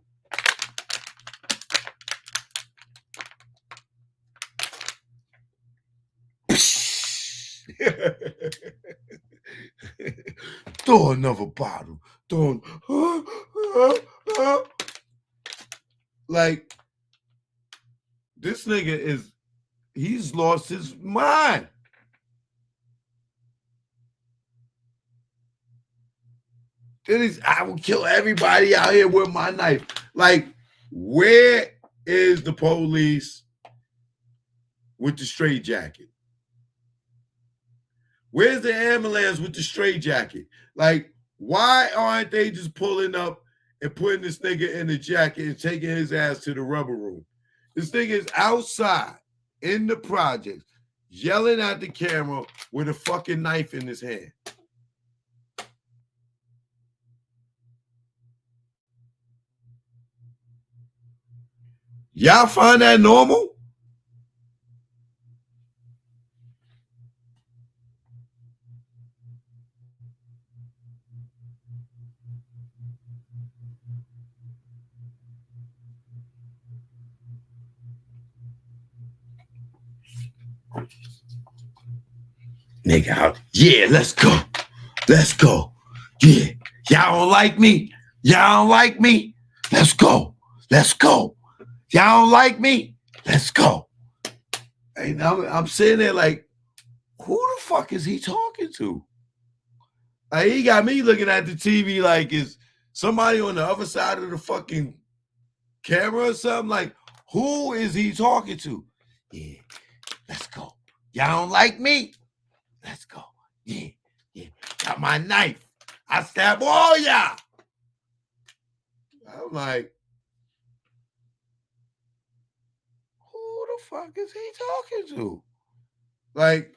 throw another bottle, like this nigga he's lost his mind. I will kill everybody out here with my knife. Like, where is the police with the straitjacket? Where's the ambulance with the straitjacket? Like, why aren't they just pulling up and putting this nigga in the jacket and taking his ass to the rubber room? This nigga is outside in the projects, yelling at the camera with a fucking knife in his hand. Y'all find that normal? Nigga out. Yeah, let's go. Let's go. Yeah. Y'all don't like me? Y'all don't like me? Let's go. Let's go. Y'all don't like me? Let's go. And I'm sitting there like, who the fuck is he talking to? Like, he got me looking at the TV like, is somebody on the other side of the fucking camera or something? Like, who is he talking to? Yeah, let's go. Y'all don't like me? Let's go. Yeah, yeah. Got my knife. I stab all y'all. I'm like, who the fuck is he talking to? Like,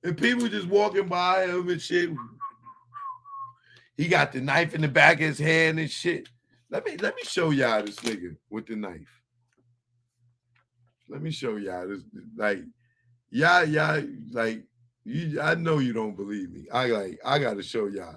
and people just walking by him and shit. He got the knife in the back of his hand and shit. Let me show y'all this nigga with the knife. Let me show y'all this. Like, y'all, like, I know you don't believe me. I gotta show y'all.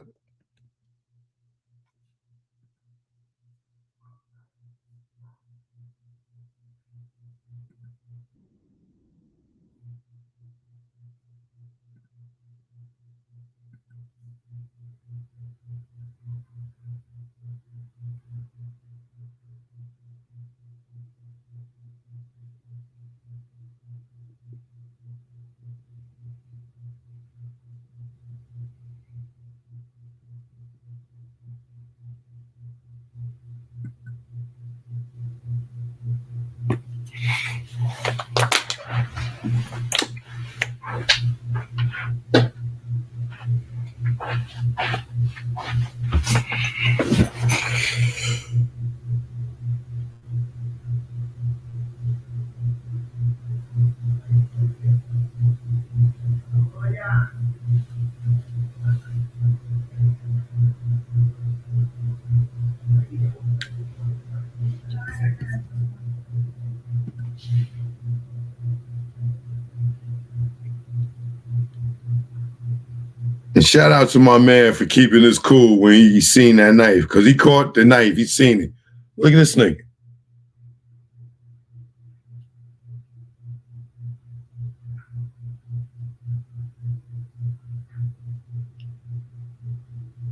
And shout out to my man for keeping his cool when he seen that knife, because he caught the knife. He seen it. Look at this nigga.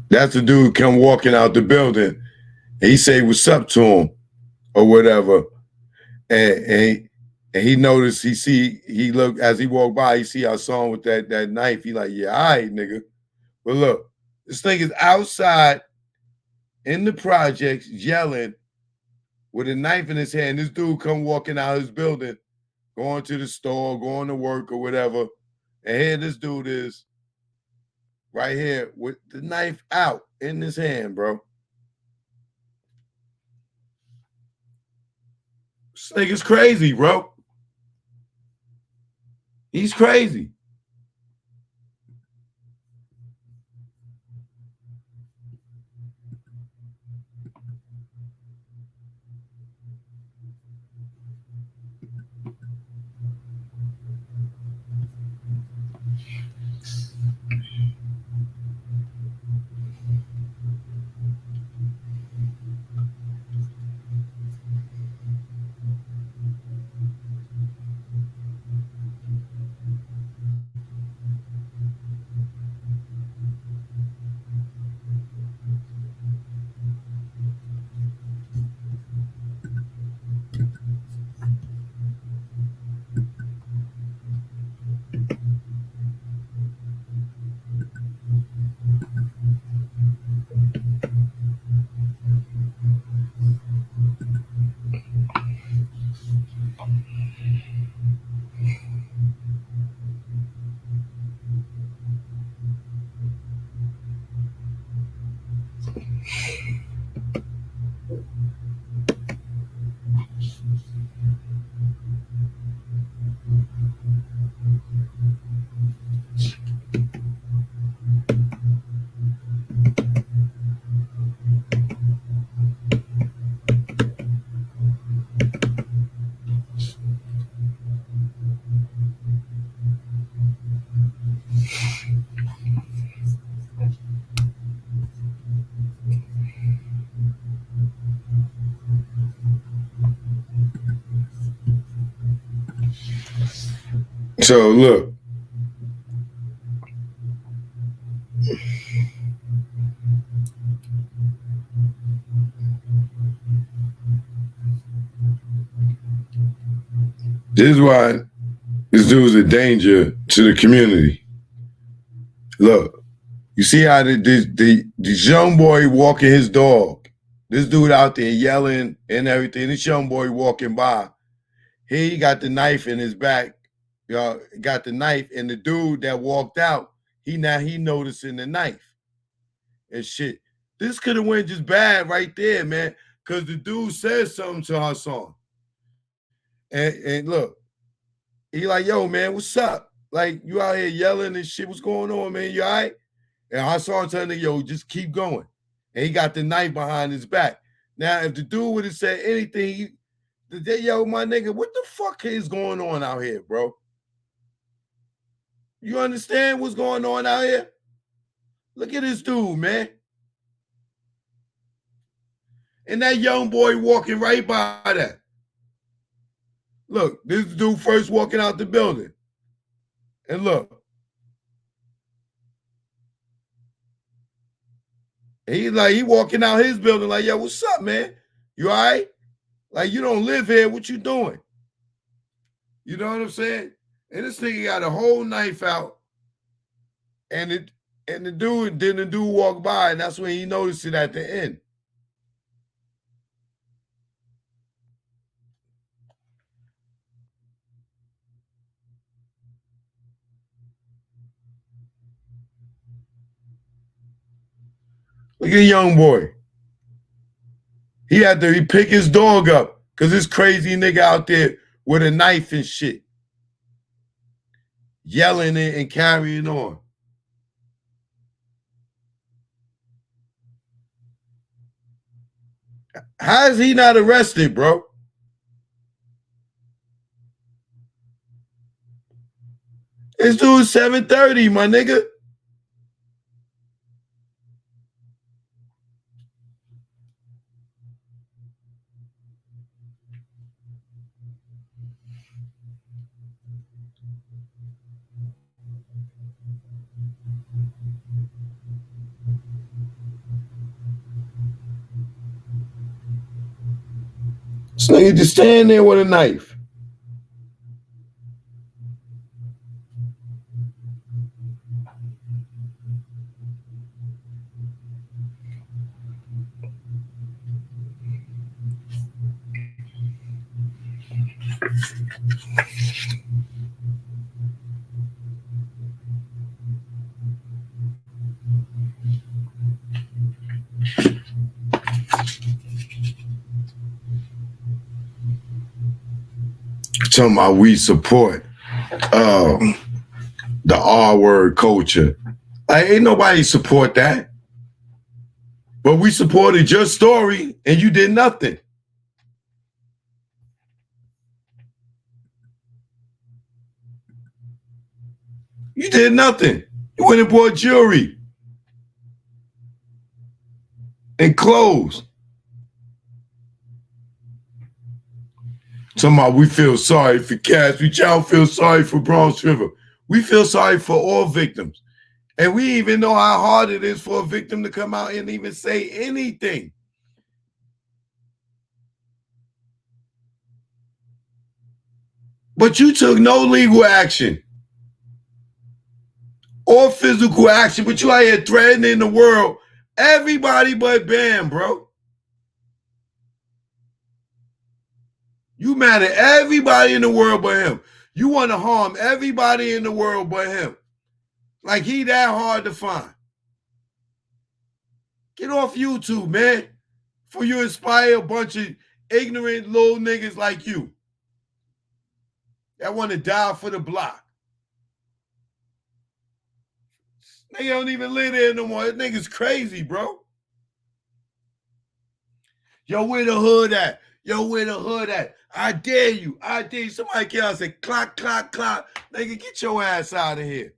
That's the dude come walking out the building. And he say what's up to him or whatever. And he noticed, he looked, as he walked by, he see our son with that knife. He like, yeah, all right, nigga. But look, this thing is outside in the projects yelling with a knife in his hand. This dude come walking out his building, going to the store, going to work or whatever. And here this dude is right here with the knife out in his hand, bro. This nigga's crazy, bro. He's crazy. So look. This is why this dude's a danger to the community. Look, you see how this young boy walking his dog. This dude out there yelling and everything. This young boy walking by. He got the knife in his back. Got the knife, and the dude that walked out, he noticing the knife and shit. This could have went just bad right there, man. Cause the dude said something to Hassan. And look, he like, yo, man, what's up? Like, you out here yelling and shit. What's going on, man? You all right? And Hassan telling him, yo, just keep going. And he got the knife behind his back. Now, if the dude would have said anything, yo, my nigga, what the fuck is going on out here, bro? You understand what's going on out here? Look at this dude, man. And that young boy walking right by that. Look, this dude first walking out the building. And look. He walking out his building like, yo, what's up, man? You all right? Like, you don't live here. What you doing? You know what I'm saying? And this nigga got a whole knife out. And the dude walked by, and that's when he noticed it at the end. Look at the young boy. He had to pick his dog up because this crazy nigga out there with a knife and shit. Yelling and carrying on. How is he not arrested, bro? This dude's 730, my nigga. This nigga just standing there with a knife. Talking about we support the R-word culture. Ain't nobody support that. But we supported your story and you did nothing. You did nothing. You went and bought jewelry and clothes. Talking about we feel sorry for Cass. We don't feel sorry for Bronx River. We feel sorry for all victims. And we even know how hard it is for a victim to come out and even say anything. But you took no legal action or physical action, but you out here threatening the world. Everybody but Bam, bro. You mad at everybody in the world but him. You want to harm everybody in the world but him. Like he that hard to find. Get off YouTube, man. For you inspire a bunch of ignorant little niggas like you that want to die for the block. Nigga don't even live there no more. That nigga's crazy, bro. Yo, where the hood at? Yo, where the hood at? I dare you. I dare you. Somebody get out and say, clock, clock, clock. Nigga, get your ass out of here.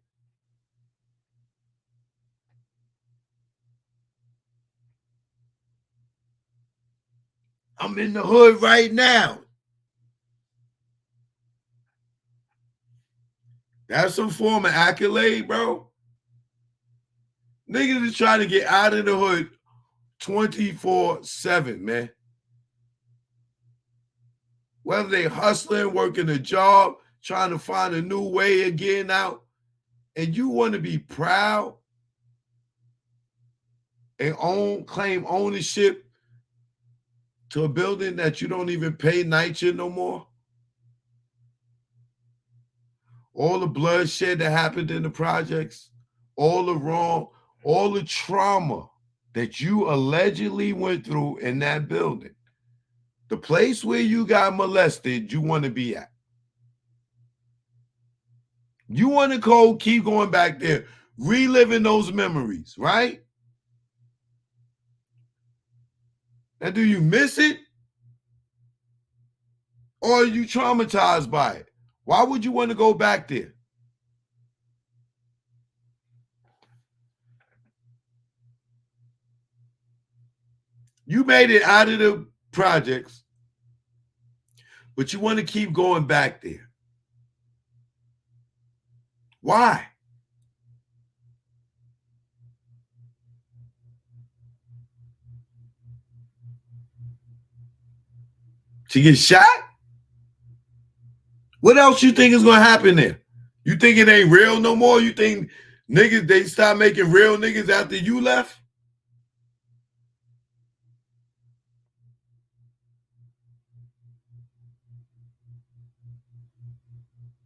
I'm in the hood right now. That's some form of accolade, bro. Niggas is trying to get out of the hood 24/7, man. Whether they hustling, working a job, trying to find a new way of getting out, and you want to be proud and claim ownership to a building that you don't even pay night shit no more. All the bloodshed that happened in the projects, all the wrong, all the trauma that you allegedly went through in that building. The place where you got molested, you want to be at. You want to keep going back there, reliving those memories, right? Now, do you miss it? Or are you traumatized by it? Why would you want to go back there? You made it out of the projects, but you want to keep going back there. Why? To get shot? What else you think is going to happen there? You think it ain't real no more? You think niggas, they start making real niggas after you left?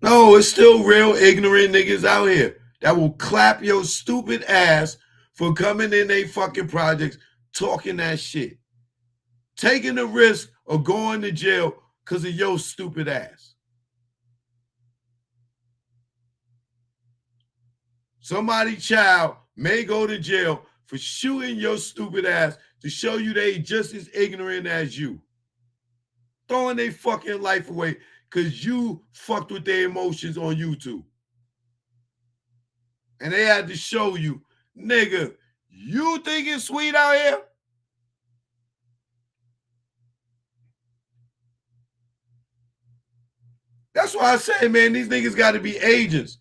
No, it's still real ignorant niggas out here that will clap your stupid ass for coming in they fucking projects talking that shit. Taking the risk of going to jail because of your stupid ass. Somebody's child may go to jail for shooting your stupid ass to show you they just as ignorant as you. Throwing their fucking life away because you fucked with their emotions on YouTube. And they had to show you, nigga, you think it's sweet out here? That's why I say, man, these niggas got to be agents.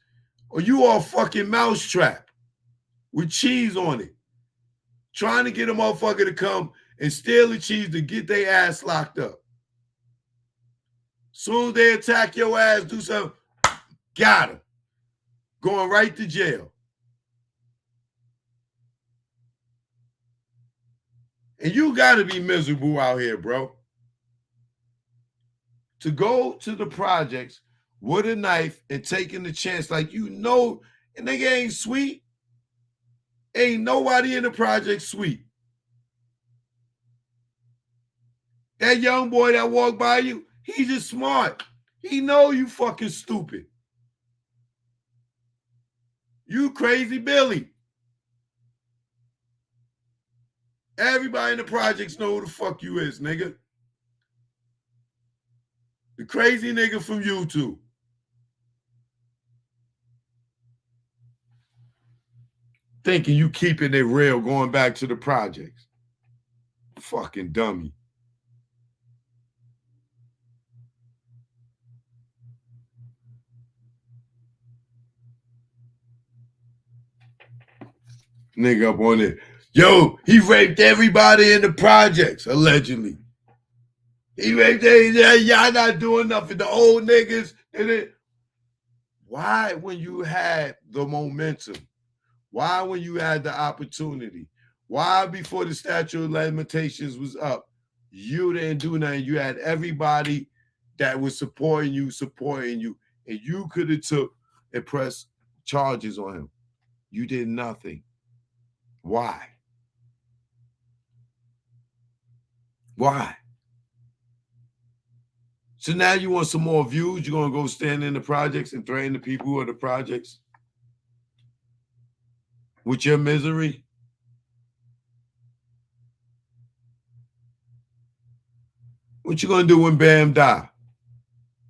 Or you are a fucking mousetrap with cheese on it. Trying to get a motherfucker to come and steal the cheese to get their ass locked up. Soon as they attack your ass, do something, got him. Going right to jail. And you got to be miserable out here, bro. To go to the projects with a knife and taking the chance like you know, and nigga ain't sweet. Ain't nobody in the project sweet. That young boy that walked by you, he's just smart. He know you fucking stupid. You crazy Billy. Everybody in the projects know who the fuck you is, nigga. The crazy nigga from YouTube. Thinking you keeping it real going back to the projects. Fucking dummy. Nigga up on it. Yo, he raped everybody in the projects, allegedly. He raped everybody. Y'all not doing nothing. The old niggas. Why, when you had the momentum? Why, when you had the opportunity? Why, before the statute of limitations was up, you didn't do nothing? You had everybody that was supporting you, and you could have took and pressed charges on him. You did nothing. Why? Why? So now you want some more views? You're going to go stand in the projects and threaten the people who are the projects with your misery? What you going to do when Bam die?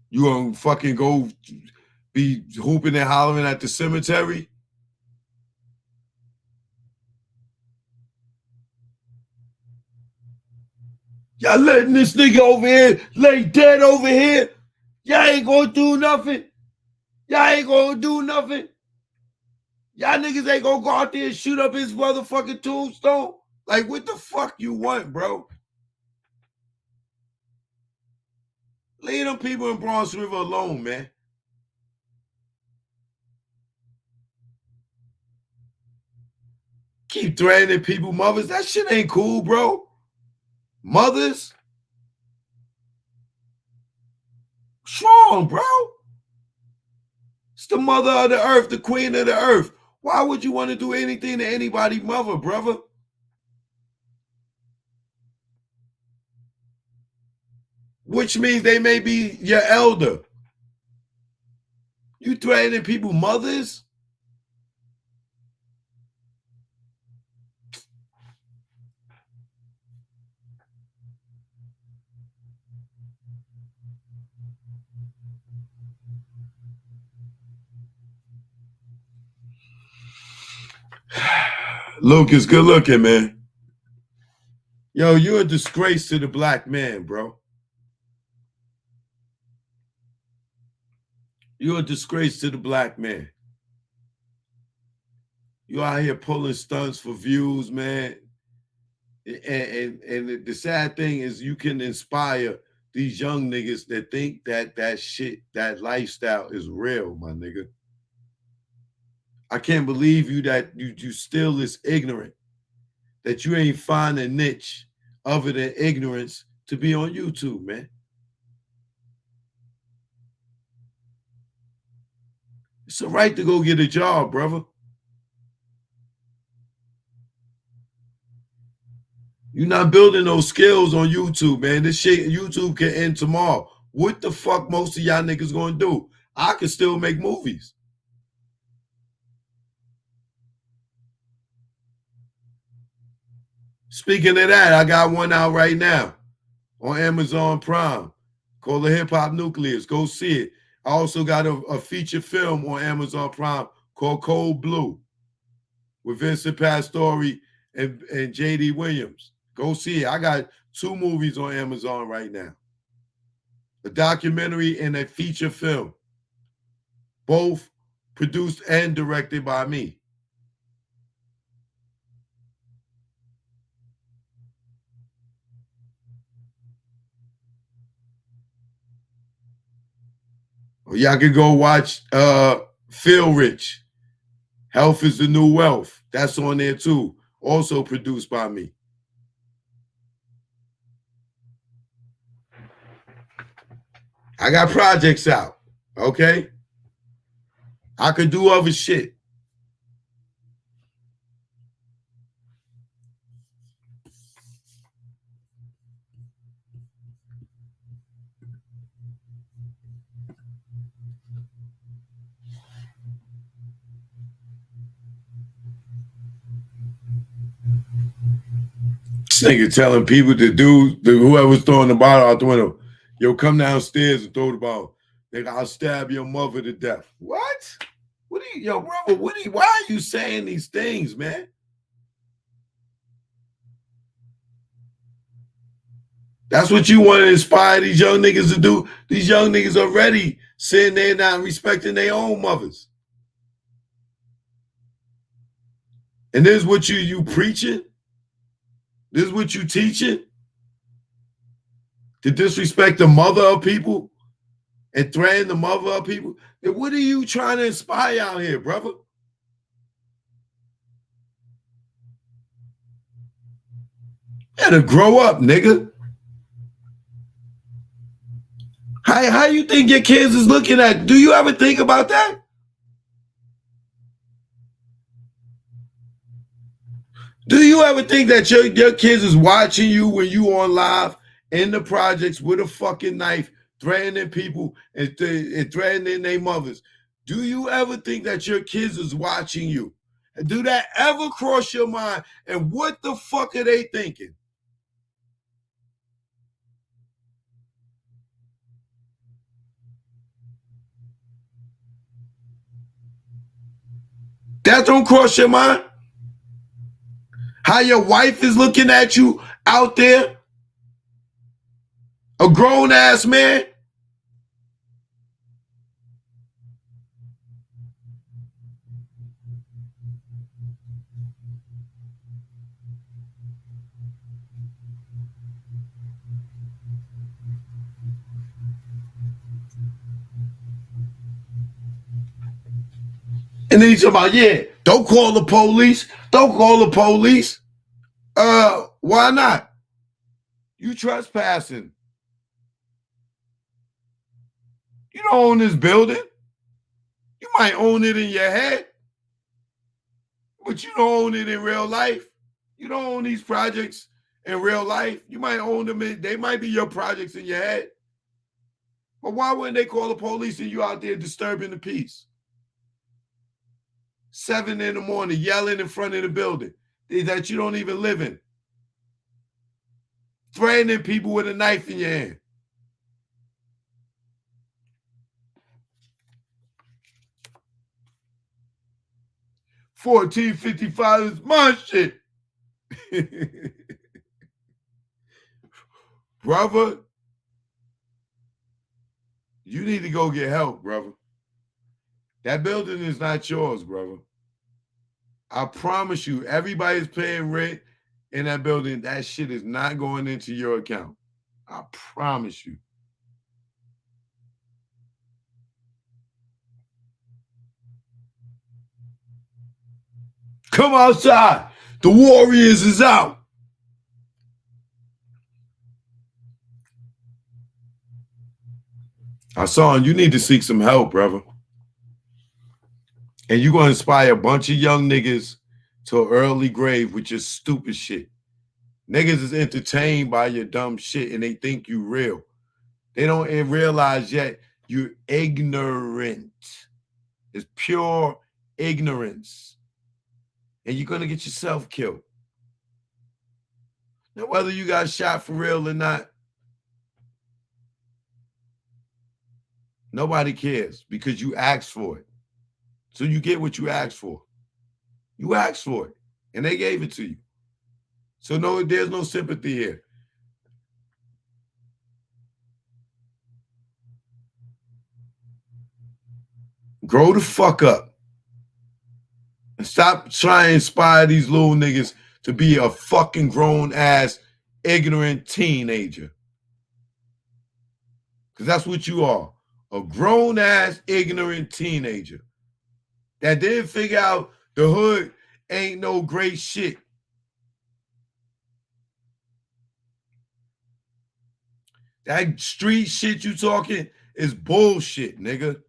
You going to fucking go be hooping and hollering at the cemetery? Y'all letting this nigga over here lay dead over here? Y'all ain't gonna do nothing? Y'all ain't gonna do nothing. Y'all niggas ain't gonna go out there and shoot up his motherfucking tombstone. Like, what the fuck you want, bro? Leave them people in Bronx River alone, man. Keep threatening people, mothers. That shit ain't cool, bro. Mothers. Strong, bro. It's the mother of the earth, the queen of the earth. Why would you want to do anything to anybody's mother, brother? Which means they may be your elder. You threatening people, mothers? Lucas, good looking, man. Yo, you're a disgrace to the black man, bro. You're a disgrace to the black man. You out here pulling stunts for views, man. And the sad thing is you can inspire these young niggas that think that shit, that lifestyle is real, my nigga. I can't believe you that you still this ignorant, that you ain't find a niche other than ignorance to be on YouTube, man. It's a right to go get a job, brother. You're not building those skills on YouTube, man. This shit, YouTube can end tomorrow. What the fuck most of y'all niggas gonna do? I can still make movies. Speaking of that, I got one out right now on Amazon Prime called The Hip Hop Nucleus. Go see it. I also got a feature film on Amazon Prime called Cold Blue with Vincent Pastore and J.D. Williams. Go see it. I got 2 movies on Amazon right now. A documentary and a feature film. Both produced and directed by me. Y'all can go watch Feel Rich. Health is the New Wealth. That's on there too. Also produced by me. I got projects out, okay? I could do other shit. This nigga telling people to do, whoever's throwing the bottle out the window, yo, come downstairs and throw the bottle. Nigga, I'll stab your mother to death. What? What are you, yo, brother, why are you saying these things, man? That's what you want to inspire these young niggas to do. These young niggas already sitting there not respecting their own mothers. And this is what you preaching? This is what you teaching? To disrespect the mother of people and threaten the mother of people? Then what are you trying to inspire out here, brother? You gotta grow up, nigga. How you think your kids is looking at? Do you ever think about that? Do you ever think that your kids is watching you when you on live in the projects with a fucking knife, threatening people and threatening their mothers? Do you ever think that your kids is watching you? And do that ever cross your mind? And what the fuck are they thinking? That don't cross your mind? How your wife is looking at you out there? A grown-ass man? And then he's talking about, yeah, don't call the police. Don't call the police. Why not? You trespassing. You don't own this building. You might own it in your head, but you don't own it in real life. You don't own these projects in real life. You might own them. They might be your projects in your head. But why wouldn't they call the police and you out there disturbing the peace? 7 in the morning, yelling in front of the building that you don't even live in. Threatening people with a knife in your hand. $14.55 is my shit. Brother, you need to go get help, brother. That building is not yours, brother. I promise you, everybody's paying rent in that building. That shit is not going into your account. I promise you. Come outside. The Warriors is out. Hassan, you need to seek some help, brother. And you're going to inspire a bunch of young niggas to an early grave with your stupid shit. Niggas is entertained by your dumb shit and they think you real. They don't realize yet you're ignorant. It's pure ignorance. And you're going to get yourself killed. Now, whether you got shot for real or not, nobody cares because you asked for it. So you get what you asked for. You asked for it, and they gave it to you. So no, there's no sympathy here. Grow the fuck up. And stop trying to inspire these little niggas to be a fucking grown-ass, ignorant teenager. Because that's what you are. A grown-ass, ignorant teenager that didn't figure out the hood ain't no great shit. That street shit you talking is bullshit, nigga.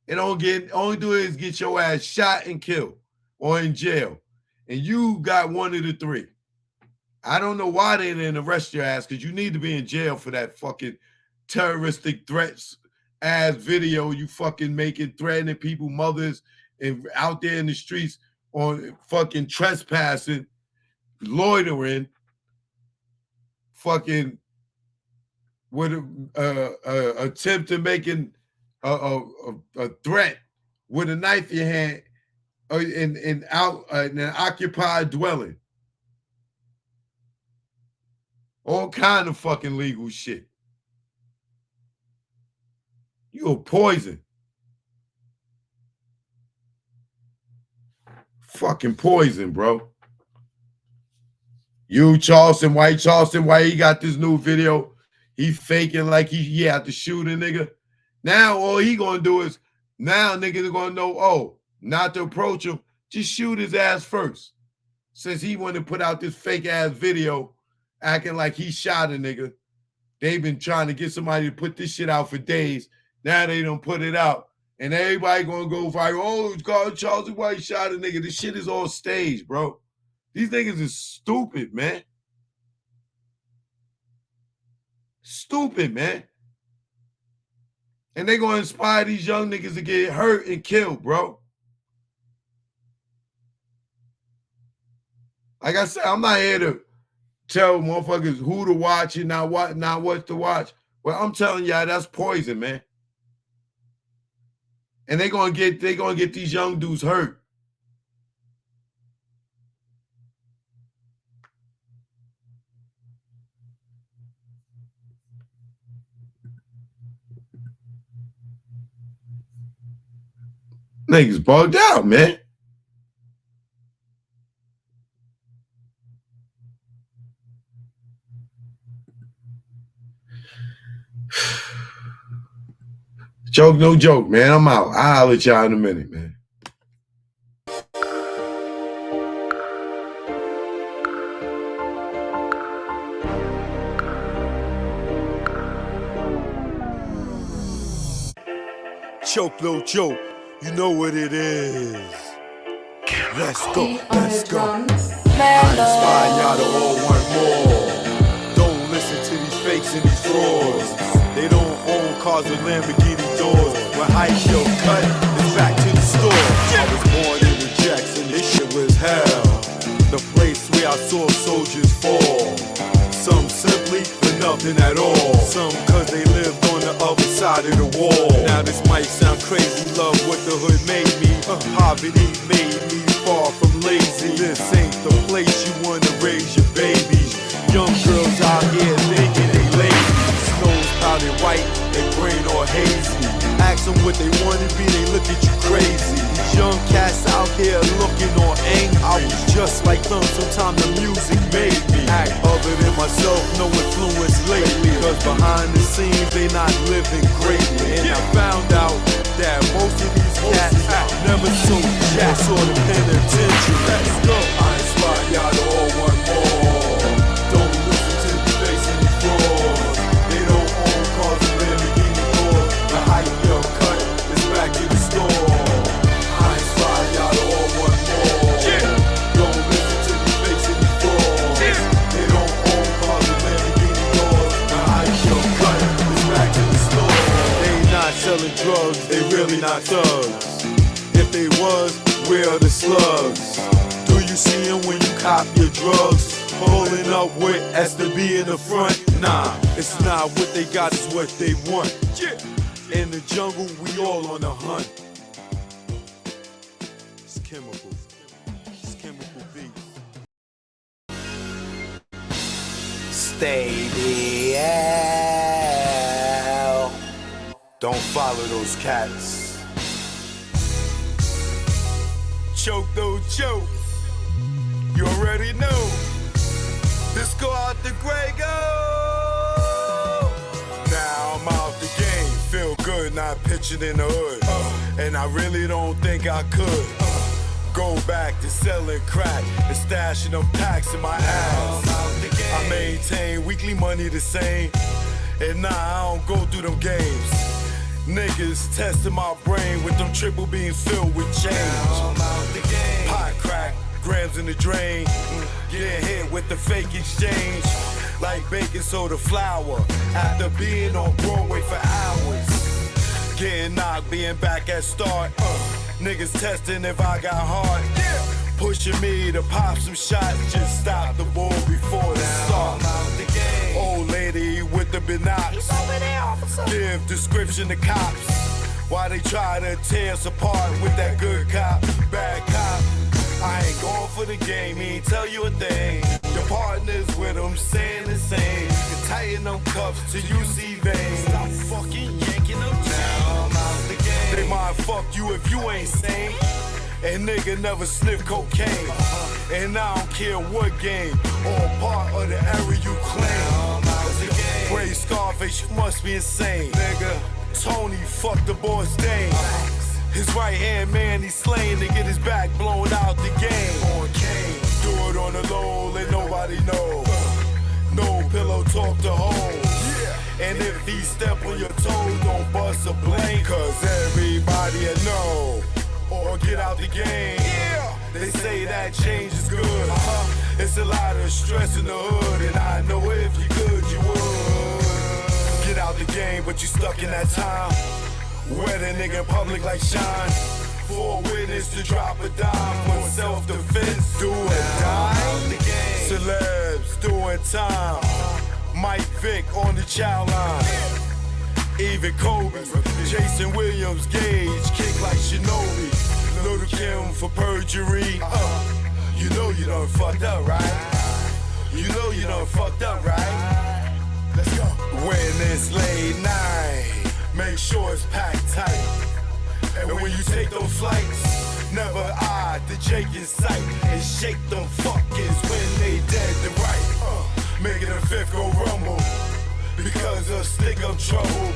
It only do is get your ass shot and killed or in jail. And you got one of the three. I don't know why they didn't arrest your ass because you need to be in jail for that fucking terroristic threats ass video you fucking making, threatening people, mothers, and out there in the streets on fucking trespassing, loitering, fucking with a attempt to making a threat with a knife in your hand in an occupied dwelling. All kind of fucking legal shit. You a poison. Fucking poison, bro. You, Charleston White, he got this new video. He faking like he had to shoot a nigga. Now all he gonna do is, now niggas are gonna know, oh, not to approach him. Just shoot his ass first. Since he wanted to put out this fake ass video acting like he shot a nigga. They've been trying to get somebody to put this shit out for days. Now they don't put it out. And everybody gonna go viral. Oh, God, Charles White shot a nigga. This shit is all staged, bro. These niggas is stupid, man. Stupid, man. And they gonna inspire these young niggas to get hurt and killed, bro. Like I said, I'm not here to tell motherfuckers who to watch and not what to watch. Well, I'm telling y'all that's poison, man. And they gonna get these young dudes hurt. Niggas bugged out, man. Joke, no joke, man. I'm out. I'll holler at y'all in a minute, man. Choke, no joke, you know what it is. Let's go, let's go. I inspire y'all to all want more. Don't listen to these fakes and these frauds. They don't own cars with Lamborghini doors. When hype show cut, it's back to the store. I was born in the Jackson, this shit was hell. The place where I saw soldiers fall. Some simply for nothing at all. Some cause they lived on the other side of the wall. Now this might sound crazy, love what the hood made me. Poverty made me far from lazy. This ain't the place you wanna raise your babies. Young girls out here thinking they lazy. Nose powdered white, they brain all hazy. Ask them what they wanna be, they look at you crazy. These young cats out here looking all angry. I was just like them, sometimes the music made me act other than myself, no influence lately. Cause behind the scenes, they not living greatly. And I found out that most of these cats never sold jacks or the penitentiary. Let's go. I inspire y'all to all want more. Don't listen to the face and the frauds. They don't own cars and Lamborghini doors. The hype young cut is back in the store. I inspire y'all to all want more. Don't listen to the face and the frauds. They don't own cars and Lamborghini doors. The hype young cut is back in the store. They not selling drugs, they really not thugs. If they was, where are the slugs? Do you see them when you cop your drugs? Pulling up with S.to.B in the front? Nah, it's not what they got, it's what they want. In the jungle, we all on the hunt. It's chemical. It's chemical beats. Stay the hell. Don't follow those cats. Choke, don't choke. You already know. Let's go out the gray, go. Now I'm out the game. Feel good, not pitching in the hood. And I really don't think I could go back to selling crack and stashing them packs in my ass. I maintain weekly money the same. And nah, I don't go through them games. Niggas testing my brain with them triple beams filled with change. Pot crack, grams in the drain. Get hit with the fake exchange. Like baking soda flour. After being on Broadway for hours. Getting knocked, being back at start. Niggas testing if I got heart. Pushing me to pop some shots. Just stop the ball before the start. Old lady with the binocs. Give description to cops. Why they try to tear us apart with that good cop, bad cop. I ain't going for the game, he ain't tell you a thing. Your partners with them saying the same. You can tighten them cuffs till you see veins. Stop fucking yanking them down. They might fuck you if you ain't sane. And nigga never sniff cocaine. And I don't care what game or part of the area you claim. Praise Scarface, you must be insane. Nigga, Tony fucked the boy's name. His right hand man, he's slaying to get his back blown out the game. Do it on the low, let nobody know. No pillow talk to home. And if he step on your toes, don't bust a blame. Cause everybody will know. Or get out the game. They say that change is good. It's a lot of stress in the hood. And I know if you could, you would. Get out the game, but you stuck in that time. Where the nigga in public like shine. For a witness to drop a dime. For self-defense, do or die. Celebs doing time. Mike Vick on the child line. Even Kobe, Jason Williams, Gage, kick like Shinobi. Little Kim for perjury. You know you done fucked up, right? You know you done fucked up, right? Let's go. When it's late night, make sure it's packed tight. And when you take those flights, never eye the Jake in sight and shake them fuckers when they dead to right. Making a fifth go rumble because of stick up trouble.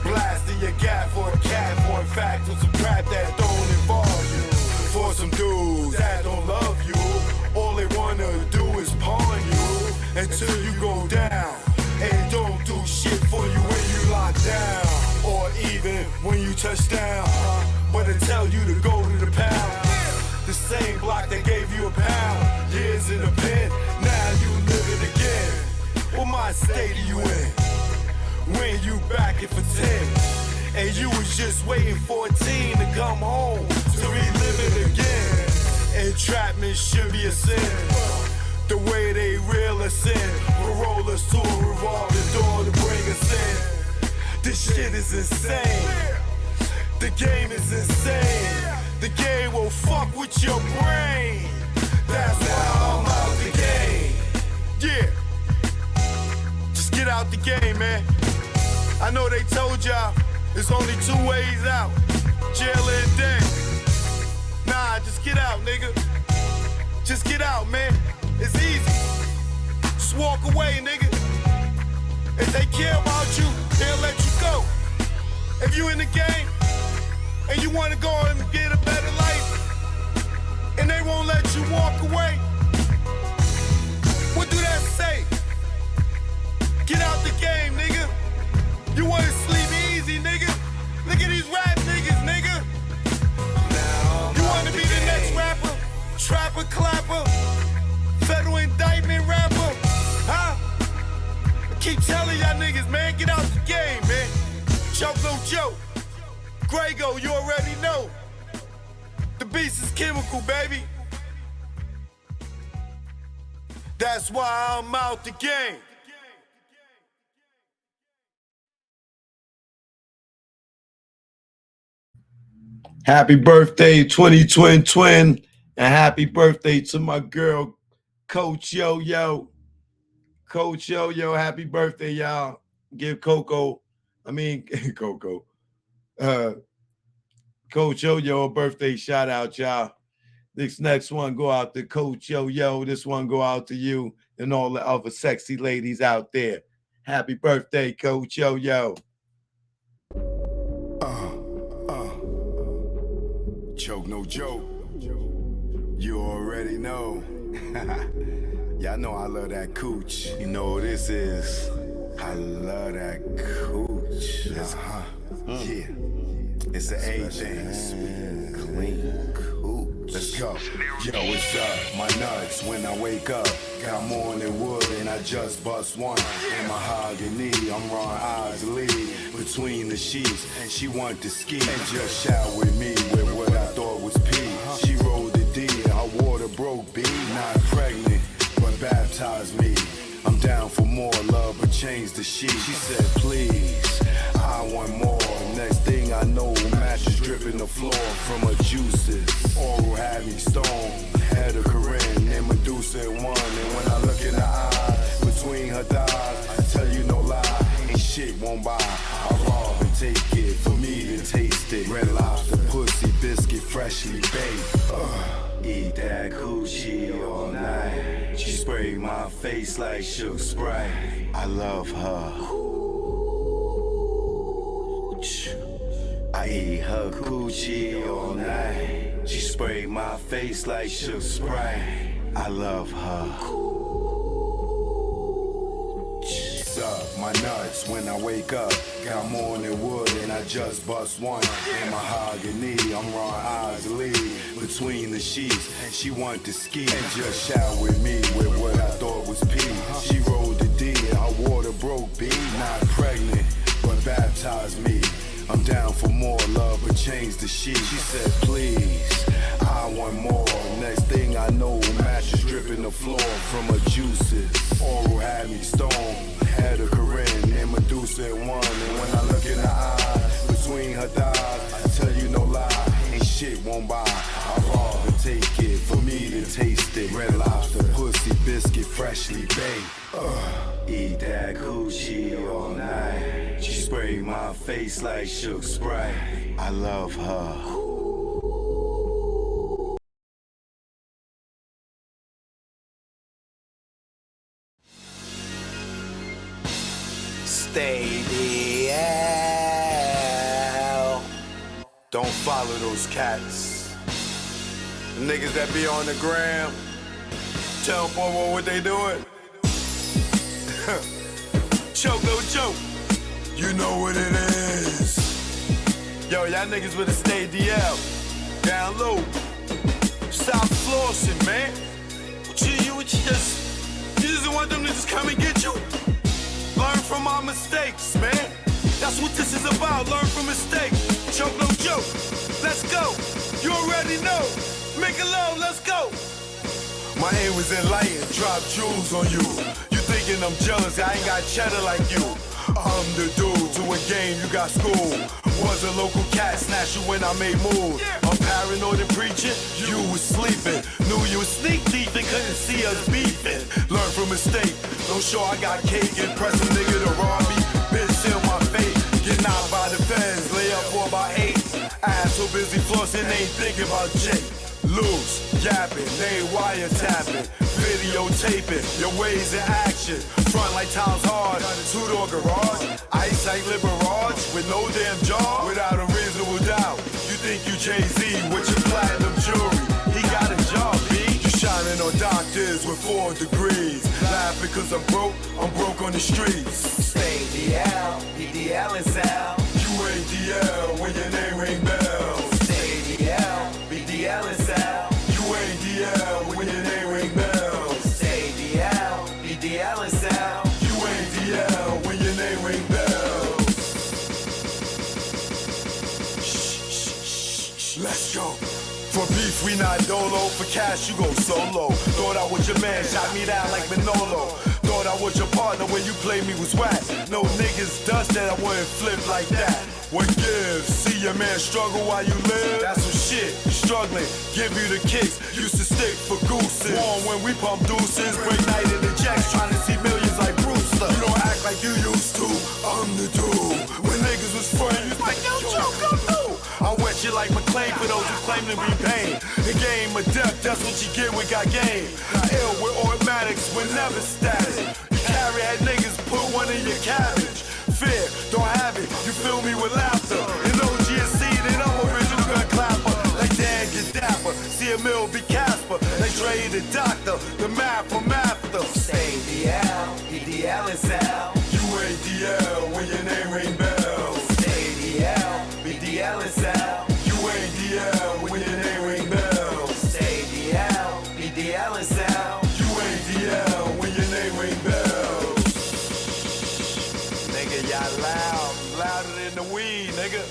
Blasting your gap for a cat, for in fact, for some crap that don't involve you. For some dudes that don't love you, all they wanna do is pawn you until you go down. And don't do shit for you when you lock down, or even when you touch down. But they tell you to go to the pound. The same block that gave you a pound. Years in the pen, now you living again. What mind state are you in? When you back it for 10, and you was just waiting for a teen to come home to relive it again. Entrapment should be a sin. The way they reel us in, will roll us to a revolving door to bring us in. This shit is insane. The game is insane. The game will fuck with your brain. That's why I'm out the game. Yeah. Just get out the game, man. I know they told y'all there's only 2 ways out. Jail and death. Nah, just get out, nigga. Just get out, man. It's easy. Just walk away, nigga. If they care about you, they'll let you go. If you in the game and you want to go and get a better life, and they won't let you walk away, what do that say? Get out the game, nigga. You wanna sleep easy, nigga? Look at these rap niggas, nigga. You wanna be the next rapper? Trapper, clapper, federal indictment rapper, huh? I keep telling y'all niggas, man, get out the game, man. Joke no joke. Grego, you already know. The beast is chemical, baby. That's why I'm out the game. Happy birthday, 2020 twin, and happy birthday to my girl, Coach Yo-Yo. Coach Yo-Yo, happy birthday, y'all. Give Coach Yo-Yo a birthday shout out, y'all. This next one go out to Coach Yo-Yo. This one go out to you and all the other sexy ladies out there. Happy birthday, Coach Yo-Yo. Joke no joke. You already know. Y'all know I love that cooch. You know what this is. I love that cooch. Yeah. It's the A thing. Clean cooch. Let's go. Yo, what's up? My nuts when I wake up. Got morning wood and I just bust one. In mahogany, I'm Ron Isley. Between the sheets, and she want to ski. And just shout with me with what I thought was pee. She rolled the D and her water broke B. Not pregnant, but baptized me. I'm down for more love, but change the sheet. She said, please, I want more. Next thing I know, mattress dripping the floor from her juices. Oral had me stoned, had a Corinne and Medusa at one. And when I look in her eyes, between her thighs, I tell you no lie, ain't shit won't buy. I rob and take it for me to taste it. Red Lobster, pussy, biscuit, freshly baked. Eat that coochie all night. She sprayed my face like Shook Sprite. I love her. I eat her coochie all night. She sprayed my face like Shook Sprite. I love her. Up my nuts when I wake up. Got morning wood and I just bust one. In mahogany, I'm Ron Isley. Between the sheets, and she want to ski. And just shout with me with what I thought was pee. She rolled the D and her water broke B. Not pregnant, but baptized me. I'm down for more love, but change the sheet. She said, please, I want more. Next thing I know, mattress dripping the floor from her juices. Oral had me stoned. Had a Corinne and Medusa at one. And when I look in her eyes, between her thighs, I tell you no lie, ain't shit won't buy. I rob and take it for me to taste it. Red Lobster, pussy, biscuit, freshly baked. Eat that coochie all night. She sprayed my face like Shook Sprite. I love her. Stadium. Don't follow those cats. The niggas that be on the gram. Tell them what they doing. Choke, no joke. You know what it is. Yo, y'all niggas better stay DL. Down low. Stop flossing, man. You just want them to just come and get you? Learn from our mistakes, man. That's what this is about. Learn from mistakes. Choke, no joke. Let's go. You already know. Make it low, let's go. My aim was enlightened, drop jewels on you. You thinking I'm jealous, I ain't got cheddar like you. I'm the dude to a game, you got school. Was a local cat, snatch you when I made moves. I'm paranoid and preaching, you was sleeping. Knew you was sneak deep and couldn't see us beefing. Learn from mistake, don't show I got cake. Impress a nigga to rob me, bitch in my face. Get knocked by the feds, lay up for about 8. Ass so busy flossing, ain't thinking about Jake. Loose, yapping, they wiretapping, videotaping, your ways in action. Front like time's hard, two-door garage, ice like Liberage, with no damn jaw, without a reasonable doubt. You think you Jay-Z with your platinum jewelry, he got a job, B. You shining on doctors with 4 degrees, laughing cause I'm broke on the streets. Stay DL, BDL is L. You ain't DL when your name ring bells. Stay DL, BDL is L. You ain't DL when your name ring bells. Stay DL, BDL is L. You ain't DL when your name ring bells. Shh, let's go. For beef, we not dolo. For cash, you go solo. Thought I was your man, shot me down like Manolo. Thought I was your partner when you played me was whack. No niggas dust that I wouldn't flip like that. What gives? See your man struggle while you live? That's some shit. Struggling, give you the kicks. Used to stick for gooses. Warm when we pump deuces. Break night in the jacks, trying to see millions like Brewster. You don't act like you used to. I'm the dude. When niggas was friends, like yo, Joe, come through. I wet you like McClain for those who claim to be pain. The game of death, that's what you get when got game. Ill with automatics, we're never static. You carry that niggas, put one in your cabbage. Fear, don't have it, you fill me with laughter. In OGSC, then I'm original gun clapper. Like Dan Gaddafi, see a mill be Casper. Like Dre the doctor, the math from after. Stay DL, BDL is L. You ain't DL when your name ring bells. Stay DL, BDL is L. You ain't DL when your name ring bells. Stay DL, BDL is L. You ain't DL when your name ring bells. Nigga, y'all loud, louder than the weed, nigga.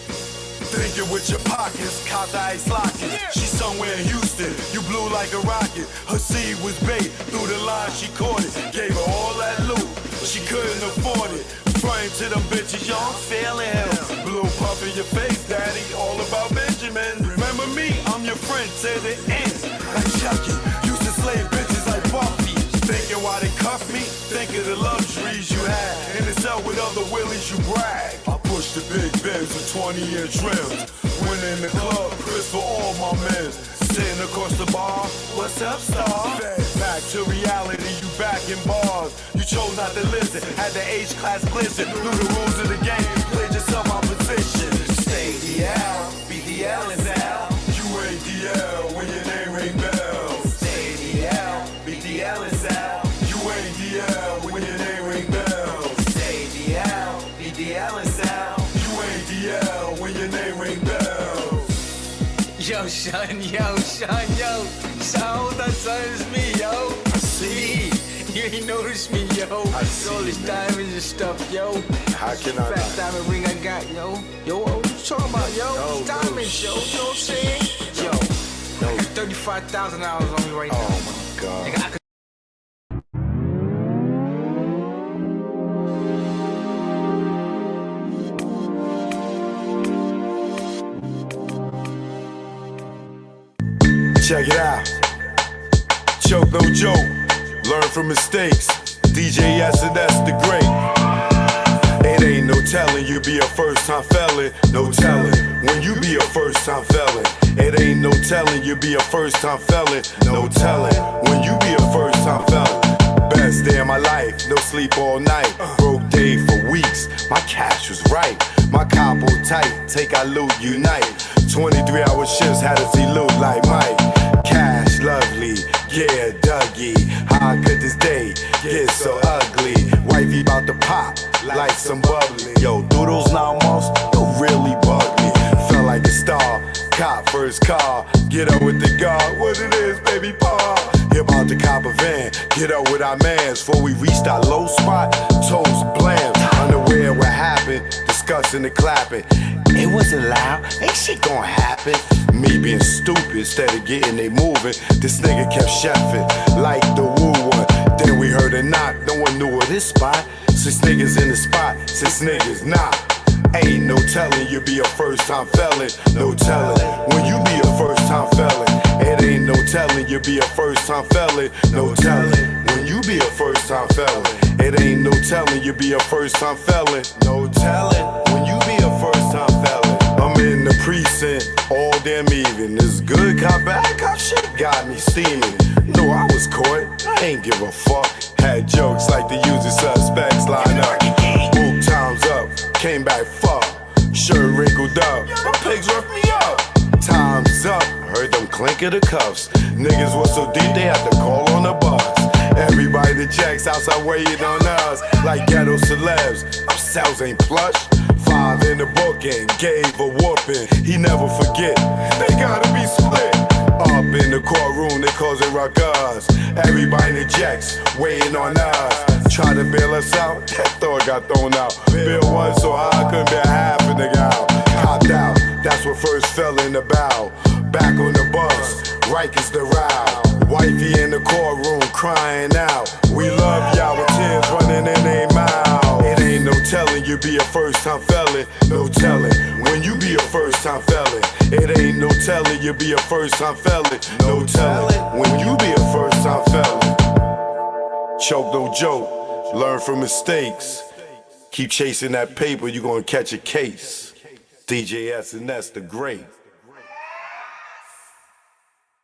Thinking with your pockets, caught the ice lockets. She somewhere in Houston, you blew like a rocket. Her seed was bait, through the line she caught it. Gave her all that loot, she couldn't afford it. Frontin' to them bitches, y'all, I'm failing him. Blue puff in your face, daddy, all about Benjamin. Remember me, I'm your friend to the end. Like Chucky, used to slay bitches like Buffy. Thinking why they cuff me, think of the luxuries you had. In the cell with other willies, you brag. I push the big Benz with 20-year trims. When in the club, Chris for all my men. Sitting across the bar, what's up, star? Back to reality, you back in bars. You chose not to listen, had the H-class glisten. Knew the rules of the game, played yourself out position. Stay DL, BDL is L. You ain't DL when your name ring bells. Stay DL, BDL is L. You ain't DL when your name ring bells. Stay DL, BDL is L. You ain't DL when your name ring bells. Yo, son, yo. Son, that's me, yo. I see. You ain't noticed me, yo. I see. All this diamonds and stuff, yo. How can I Fat not? diamond ring I got, yo. Yo, what you talking about, yo? No, Diamonds, yo. You know what I'm saying? Yo, I got $35,000 on me right now. Oh my God. Nigga, I could Check it out. Choke, no joke. Learn from mistakes. DJ S and that's the great. It ain't no telling you be a first-time felon. No telling when you be a first-time felon. It ain't no telling you be a first-time felon. No telling when you be a first-time felon. Best day of my life, no sleep all night. Broke day for weeks, my cash was right. My capo tight, take our loot, unite. 23-hour shifts had us elude like Mike. Cash lovely, yeah, Dougie. How could this day get so ugly? Wifey about to pop like some bubbly. Yo, through those 9 months, you really bugged me. Felt like a star, cop first car. Get up with the guard, what it is, baby paw. He about to cop a van, get up with our mans. Before we reached our low spot, toes blam. Unaware what happened, discussing and clapping. It wasn't loud, ain't shit gonna happen. Me being stupid instead of getting they moving. This nigga kept chefing like the woo one. Then we heard a knock, no one knew of this spot. 6 niggas in the spot, 6 niggas not. Ain't no telling you be a first-time felon. No telling when you be a first-time felon. It ain't no telling you be a first-time felon. No telling when you be a first-time felon. It ain't no telling you be a first-time felon. No telling when you be a first-time felon. I'm in the precinct all damn even. This good cop, bad cop shit got me steaming. No, I was caught, I ain't give a fuck. Had jokes like the usual suspects line up. Book times up, came back fuck. Shirt wrinkled up, my pigs roughed me up. Time's up, heard them clink of the cuffs. Niggas was so deep they had to call on the bus. Everybody that checks outside waiting on us like ghetto celebs. Our cells ain't plush. 5 in the book and gave a whooping. He never forget, they gotta be split. Up in the courtroom, they cause it ruckus. Everybody in the jacks waiting on us. Try to bail us out, that thought got thrown out. Bill one so high, I couldn't bear half a nigga out. Copped out, that's what first fell in the bow. Back on the bus, Rikers the row. Wifey in the courtroom crying out. We love y'all with tears running in their mouth. It ain't no telling you be a first-time felon. No telling when you be a first-time felon. It ain't no telling you be a first-time felon. No telling when you be a first-time felon. Choke no joke, learn from mistakes. Keep chasing that paper, you gonna catch a case. DJ S&S the great.